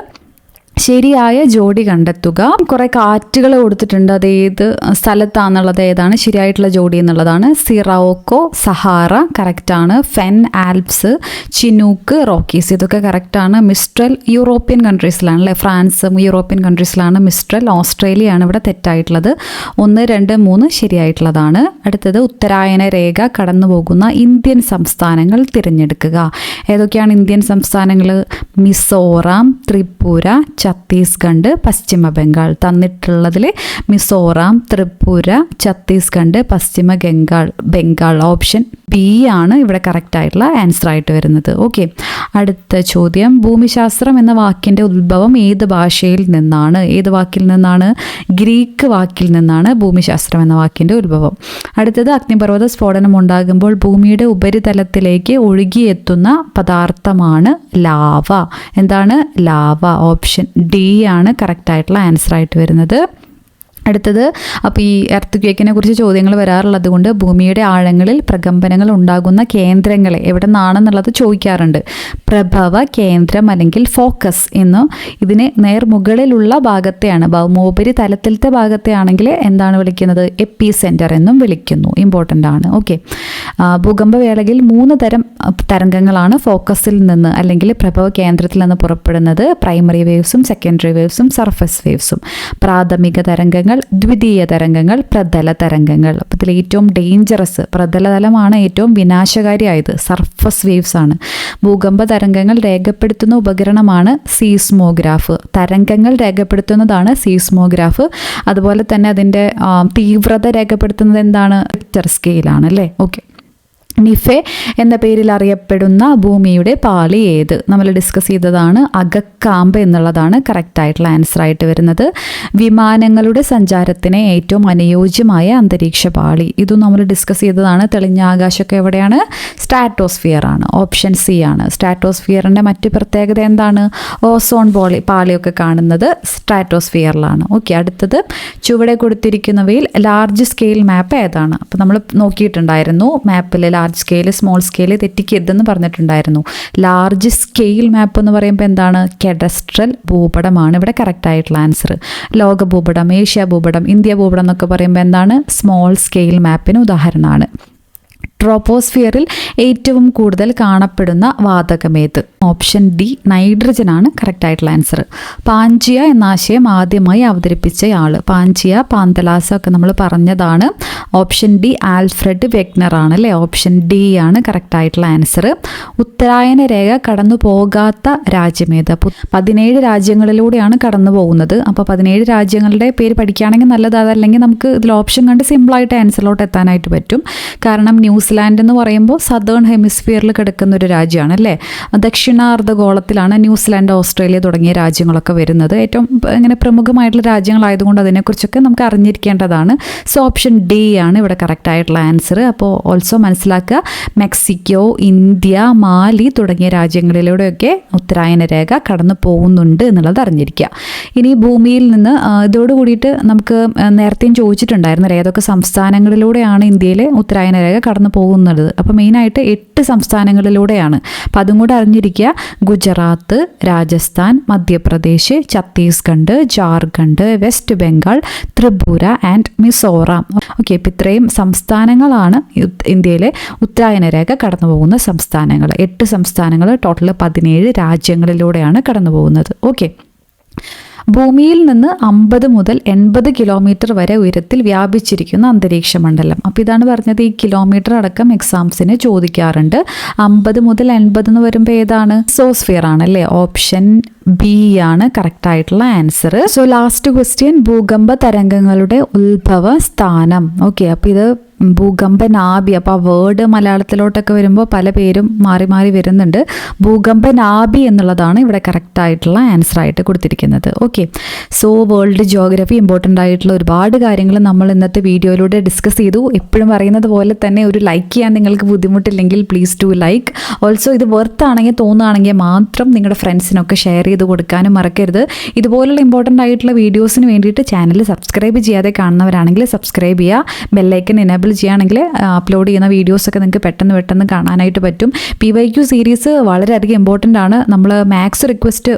ശരിയായ ജോഡി കണ്ടെത്തുക. കുറേ കാറ്റുകൾ കൊടുത്തിട്ടുണ്ട്, അത് ഏത് സ്ഥലത്താണെന്നുള്ളത് ഏതാണ് ശരിയായിട്ടുള്ള ജോഡി എന്നുള്ളതാണ്. സിറോക്കോ, സഹാറ കറക്റ്റാണ്. ഫെൻ, ആൽപ്സ്, ചിനൂക്ക്, റോക്കീസ് ഇതൊക്കെ കറക്റ്റാണ്. മിസ്ട്രൽ യൂറോപ്യൻ കൺട്രീസിലാണ് അല്ലേ, ഫ്രാൻസും യൂറോപ്യൻ കൺട്രീസിലാണ് മിസ്ട്രൽ. ഓസ്ട്രേലിയയാണ് ഇവിടെ തെറ്റായിട്ടുള്ളത്. 1, 2, 3 ശരിയായിട്ടുള്ളതാണ്. അടുത്തത് ഉത്തരായന രേഖ കടന്നു പോകുന്ന ഇന്ത്യൻ സംസ്ഥാനങ്ങൾ തിരഞ്ഞെടുക്കുക. ഏതൊക്കെയാണ് ഇന്ത്യൻ സംസ്ഥാനങ്ങൾ? മിസോറാം, ത്രിപുര, ഛത്തീസ്ഗഡ്, പശ്ചിമ ബംഗാൾ. തന്നിട്ടുള്ളതിൽ മിസോറാം, ത്രിപുര, ഛത്തീസ്ഗഡ്, പശ്ചിമ ബംഗാൾ ഓപ്ഷൻ ബി ആണ് ഇവിടെ കറക്റ്റ് ആയിട്ടുള്ള ആൻസർ ആയിട്ട് വരുന്നത്. ഓക്കെ, അടുത്ത ചോദ്യം. ഭൂമിശാസ്ത്രം എന്ന വാക്കിൻ്റെ ഉത്ഭവം ഏത് ഭാഷയിൽ നിന്നാണ്? ഏത് വാക്കിൽ നിന്നാണ്? ഗ്രീക്ക് വാക്കിൽ നിന്നാണ് ഭൂമിശാസ്ത്രം എന്ന വാക്കിൻ്റെ ഉത്ഭവം. അടുത്തത് അഗ്നിപർവ്വത സ്ഫോടനം ഉണ്ടാകുമ്പോൾ ഭൂമിയുടെ ഉപരിതലത്തിലേക്ക് ഒഴുകിയെത്തുന്ന പദാർത്ഥമാണ് ലാവ. എന്താണ്? ലാവ. ഓപ്ഷൻ ഡി ആണ് കറക്റ്റ് ആയിട്ടുള്ള ആൻസർ ആയിട്ട് വരുന്നത്. അടുത്തത്, അപ്പോൾ ഈ എർത്ത് ക്വേക്കിനെ കുറിച്ച് ചോദ്യങ്ങൾ വരാറുള്ളത് കൊണ്ട് ഭൂമിയുടെ ആഴങ്ങളിൽ പ്രകമ്പനങ്ങൾ ഉണ്ടാകുന്ന കേന്ദ്രങ്ങളെ എവിടെ നിന്നാണെന്നുള്ളത് ചോദിക്കാറുണ്ട്. പ്രഭവ കേന്ദ്രം അല്ലെങ്കിൽ ഫോക്കസ് എന്ന് ഇതിന് നേർമുകളിലുള്ള ഭാഗത്തെയാണ്, ഭൗമോപരി തലത്തിലത്തെ ഭാഗത്തെ ആണെങ്കിൽ എന്താണ് വിളിക്കുന്നത്? എപ്പി സെൻറ്റർ എന്നും വിളിക്കുന്നു. ഇമ്പോർട്ടൻ്റ് ആണ്. ഓക്കെ, ഭൂകമ്പവേളയിൽ 3 തരം തരംഗങ്ങളാണ് ഫോക്കസിൽ നിന്ന് അല്ലെങ്കിൽ പ്രഭവ കേന്ദ്രത്തിൽ നിന്ന് പുറപ്പെടുന്നത്. പ്രൈമറി വേവ്സും സെക്കൻഡറി വേവ്സും സർഫസ് വേവ്സും. പ്രാഥമിക തരംഗങ്ങൾ, ദ്വിതീയ തരംഗങ്ങൾ, പ്രതല തരംഗങ്ങൾ. അപ്പോൾ ഇതിൽ ഏറ്റവും ഡേഞ്ചറസ് പ്രതലതലമാണ്, ഏറ്റവും വിനാശകാരിയായത് സർഫസ് വേവ്സ് ആണ്. ഭൂകമ്പ തരംഗങ്ങൾ രേഖപ്പെടുത്തുന്ന ഉപകരണമാണ് സീസ്മോഗ്രാഫ്. തരംഗങ്ങൾ രേഖപ്പെടുത്തുന്നതാണ് സീസ്മോഗ്രാഫ്. അതുപോലെ തന്നെ അതിൻ്റെ തീവ്രത രേഖപ്പെടുത്തുന്നത് എന്താണ്? റിക്ടർ സ്കെയിലാണ് അല്ലേ. ഓക്കെ, നിഫെ എന്ന പേരിൽ അറിയപ്പെടുന്ന ഭൂമിയുടെ പാളി ഏത്? നമ്മൾ ഡിസ്കസ് ചെയ്തതാണ്. അകക്കാമ്പ് എന്നുള്ളതാണ് കറക്റ്റ് ആയിട്ടുള്ള ആൻസർ ആയിട്ട് വരുന്നത്. വിമാനങ്ങളുടെ സഞ്ചാരത്തിന് ഏറ്റവും അനുയോജ്യമായ അന്തരീക്ഷ പാളി, ഇതും നമ്മൾ ഡിസ്കസ് ചെയ്തതാണ്. തെളിഞ്ഞ ആകാശമൊക്കെ എവിടെയാണ്? സ്ട്രാറ്റോസ്ഫിയർ ആണ്. ഓപ്ഷൻ സി ആണ്. സ്ട്രാറ്റോസ്ഫിയറിൻ്റെ മറ്റു പ്രത്യേകത എന്താണ്? ഓസോൺ പാളിയൊക്കെ കാണുന്നത് സ്ട്രാറ്റോസ്ഫിയറിലാണ്. ഓക്കെ, അടുത്തത് ചുവടെ കൊടുത്തിരിക്കുന്നവയിൽ ലാർജ് സ്കെയിൽ മാപ്പ് ഏതാണ്? അപ്പോൾ നമ്മൾ നോക്കിയിട്ടുണ്ടായിരുന്നു മാപ്പിൽ ലാർജ് സ്കെയിൽ, സ്മോൾ സ്കെയിൽ തെറ്റിക്കരുതെന്ന് പറഞ്ഞിട്ടുണ്ടായിരുന്നു. ലാർജ് സ്കെയിൽ മാപ്പ് എന്ന് പറയുമ്പോൾ എന്താണ്? കെഡസ്ട്രൽ ഭൂപടമാണ് ഇവിടെ കറക്റ്റ് ആയിട്ടുള്ള ആൻസർ. ലോക ഭൂപടം, ഏഷ്യ ഭൂപടം, ഇന്ത്യ ഭൂപടം എന്നൊക്കെ പറയുമ്പോൾ എന്താണ്? സ്മോൾ സ്കെയിൽ മാപ്പിന് ഉദാഹരണമാണ്. ട്രോപ്പോസ്ഫിയറിൽ ഏറ്റവും കൂടുതൽ കാണപ്പെടുന്ന വാതകമേത്? ഓപ്ഷൻ ഡി നൈട്രജൻ ആണ് കറക്റ്റ് ആയിട്ടുള്ള ആൻസർ. പാഞ്ചിയ എന്ന ആശയം ആദ്യമായി അവതരിപ്പിച്ചയാൾ? പാഞ്ചിയ, പാന്തലാസ ഒക്കെ നമ്മൾ പറഞ്ഞതാണ്. ഓപ്ഷൻ ഡി ആൽഫ്രഡ് വെഗ്നർ ആണ് അല്ലേ? ഓപ്ഷൻ ഡി ആണ് കറക്റ്റ് ആയിട്ടുള്ള ആൻസർ. ഉത്തരായന രേഖ കടന്നു പോകാത്ത രാജ്യമേത്? അപ്പോൾ 17 രാജ്യങ്ങളിലൂടെയാണ് കടന്നു പോകുന്നത്. അപ്പോൾ 17 രാജ്യങ്ങളുടെ പേര് പഠിക്കുകയാണെങ്കിൽ നല്ലത്. അതല്ലെങ്കിൽ നമുക്ക് ഇതിൽ ഓപ്ഷൻ കണ്ട് സിമ്പിളായിട്ട് ആൻസറിലോട്ട് എത്താനായിട്ട് പറ്റും. കാരണം ന്യൂസിലാൻഡ് എന്ന് പറയുമ്പോൾ സദേൺ ഹെമിസ്ഫിയറിൽ കിടക്കുന്ന ഒരു രാജ്യമാണ് അല്ലേ? ദക്ഷിണാർദ്ധഗോളത്തിലാണ് ന്യൂസിലാൻഡ്, ഓസ്ട്രേലിയ തുടങ്ങിയ രാജ്യങ്ങളൊക്കെ വരുന്നത്. ഏറ്റവും ഇങ്ങനെ പ്രമുഖമായിട്ടുള്ള രാജ്യങ്ങളായതുകൊണ്ട് അതിനെക്കുറിച്ചൊക്കെ നമുക്ക് അറിഞ്ഞിരിക്കേണ്ടതാണ്. സോ ഓപ്ഷൻ ഡി ആണ് ഇവിടെ കറക്റ്റ് ആയിട്ടുള്ള ആൻസർ. അപ്പോൾ ഓൾസോ മനസ്സിലാക്കുക, മെക്സിക്കോ, ഇന്ത്യ, മാലി തുടങ്ങിയ രാജ്യങ്ങളിലൂടെയൊക്കെ ഉത്തരായന രേഖ കടന്നു പോകുന്നുണ്ട് എന്നുള്ളത് അറിഞ്ഞിരിക്കുക. ഇനി ഭൂമിയിൽ നിന്ന് ഇതോടുകൂടിയിട്ട് നമുക്ക് നേരത്തെയും ചോദിച്ചിട്ടുണ്ടായിരുന്നു ഏതൊക്കെ സംസ്ഥാനങ്ങളിലൂടെയാണ് ഇന്ത്യയിലെ ഉത്തരായന രേഖ കടന്നു പോകുന്നത്. അപ്പോൾ മെയിനായിട്ട് 8 സംസ്ഥാനങ്ങളിലൂടെയാണ്. അപ്പം അതും കൂടെ അറിഞ്ഞിരിക്കുക. Gujarat, Rajasthan, Madhya Pradesh, Chhattisgarh, Jharkhand, west Bengal, Tripura and Mizoram. Okay, ഇപ്പം ഇത്രയും സംസ്ഥാനങ്ങളാണ് ഇന്ത്യയിലെ ഉത്തരായന രേഖ കടന്നു പോകുന്ന സംസ്ഥാനങ്ങൾ. 8 സംസ്ഥാനങ്ങൾ, ടോട്ടൽ 17 രാജ്യങ്ങളിലൂടെയാണ് കടന്നു പോകുന്നത്. ഓക്കെ, ഭൂമിയിൽ നിന്ന് 50 മുതൽ 80 കിലോമീറ്റർ വരെ ഉയരത്തിൽ വ്യാപിച്ചിരിക്കുന്ന അന്തരീക്ഷ മണ്ഡലം. അപ്പോൾ ഇതാണ് പറഞ്ഞത്, ഈ കിലോമീറ്റർ അടക്കം എക്സാംസിന് ചോദിക്കാറുണ്ട്. 50 മുതൽ 80 എന്ന് വരുമ്പോൾ ഏതാണ്? സോസ്ഫിയർ ആണല്ലേ? ഓപ്ഷൻ ബി ആണ് കറക്റ്റ് ആയിട്ടുള്ള ആൻസർ. സോ ലാസ്റ്റ് ക്വസ്റ്റ്യൻ, ഭൂകമ്പ തരംഗങ്ങളുടെ ഉത്ഭവ സ്ഥാനം. ഓക്കെ, അപ്പോൾ ഇത് ഭൂകമ്പനാഭി. അപ്പോൾ ആ വേർഡ് മലയാളത്തിലോട്ടൊക്കെ വരുമ്പോൾ പല പേരും മാറി മാറി വരുന്നുണ്ട്. ഭൂകമ്പനാഭി എന്നുള്ളതാണ് ഇവിടെ കറക്റ്റ് ആയിട്ടുള്ള ആൻസർ ആയിട്ട് കൊടുത്തിരിക്കുന്നത്. Okay, so world geography important ആയിട്ടുള്ള ഒരുപാട് കാര്യങ്ങൾ നമ്മൾ ഇന്നത്തെ വീഡിയോയിലൂടെ ഡിസ്കസ് ചെയ്തു. എപ്പോഴും പറയുന്നത് പോലെ തന്നെ ഒരു ലൈക്ക് ചെയ്യാൻ നിങ്ങൾക്ക് ബുദ്ധിമുട്ടില്ലെങ്കിൽ പ്ലീസ് ടു ലൈക്ക്. ഓൾസോ ഇത് വർത്ത് ആണെങ്കിൽ തോന്നുകയാണെങ്കിൽ മാത്രം നിങ്ങളുടെ ഫ്രണ്ട്സിനൊക്കെ ഷെയർ ചെയ്ത് കൊടുക്കാനും മറക്കരുത്. ഇതുപോലുള്ള ഇമ്പോർട്ടൻ്റ് ആയിട്ടുള്ള വീഡിയോസിന് വേണ്ടിയിട്ട് ചാനൽ സബ്സ്ക്രൈബ് ചെയ്യാതെ കാണുന്നവരാണെങ്കിൽ സബ്സ്ക്രൈബ് ചെയ്യുക. ബെല്ലൈക്കൻ എനേബിൾ ചെയ്യുകയാണെങ്കിൽ അപ്ലോഡ് ചെയ്യുന്ന വീഡിയോസൊക്കെ നിങ്ങൾക്ക് പെട്ടെന്ന് കാണാനായിട്ട് പറ്റും. PYQ സീരീസ് വളരെയധികം ഇമ്പോർട്ടൻ്റ് ആണ്. നമ്മൾ മാത്സ്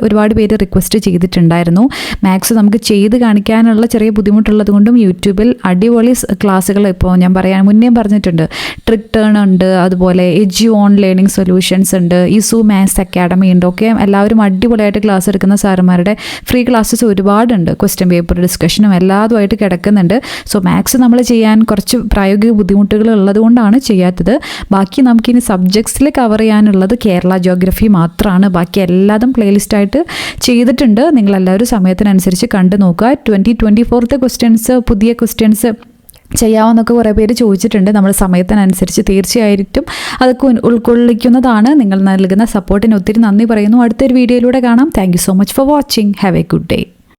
ഒരുപാട് പേര് റിക്വസ്റ്റ് ചെയ്തിട്ടുണ്ടായിരുന്നു. മാത്സ് നമുക്ക് ചെയ്ത് കാണിക്കാനുള്ള ചെറിയ ബുദ്ധിമുട്ടുള്ളത് കൊണ്ടും യൂട്യൂബിൽ അടിപൊളി ക്ലാസ്സുകൾ ഇപ്പോൾ ഞാൻ മുന്നേ പറഞ്ഞിട്ടുണ്ട്. ട്രിക്ക് ടേൺ ഉണ്ട്, അതുപോലെ എജു ഓൺ ലേണിംഗ് സൊല്യൂഷൻസ് ഉണ്ട്, ഇസു മാത്സ് അക്കാഡമി ഉണ്ട്. ഒക്കെ എല്ലാവരും അടിപൊളിയായിട്ട് ക്ലാസ് എടുക്കുന്ന സാറുമാരുടെ ഫ്രീ ക്ലാസ്സസ് ഒരുപാടുണ്ട്. ക്വസ്റ്റ്യൻ പേപ്പർ ഡിസ്കഷനും എല്ലാതുമായിട്ട് കിടക്കുന്നുണ്ട്. സോ മാത്സ് നമ്മൾ ചെയ്യാൻ കുറച്ച് പ്രായോഗിക ബുദ്ധിമുട്ടുകൾ ഉള്ളത് കൊണ്ടാണ് ചെയ്യാത്തത്. ബാക്കി നമുക്കിനി സബ്ജക്ട്സിൽ കവർ ചെയ്യാനുള്ളത് കേരള ജോഗ്രഫി മാത്രമാണ്. ബാക്കി എല്ലാതും പ്ലേലിസ്റ്റായിട്ട് ചെയ്തിട്ടുണ്ട്. നിങ്ങളെല്ലാവരും സമയത്തിനനുസരിച്ച് കണ്ടു നോക്കുക. 2024 ക്വസ്റ്റ്യൻസ്, പുതിയ ക്വസ്റ്റ്യൻസ് ചെയ്യാമെന്നൊക്കെ കുറേ പേര് ചോദിച്ചിട്ടുണ്ട്. നമ്മൾ സമയത്തിനനുസരിച്ച് തീർച്ചയായിട്ടും അതൊക്കെ ഉൾക്കൊള്ളിക്കുന്നതാണ്. നിങ്ങൾ നൽകുന്ന സപ്പോർട്ടിന് ഒത്തിരി നന്ദി പറയുന്നു. അടുത്തൊരു വീഡിയോയിലൂടെ കാണാം. Thank you so much for watching. Have A good day.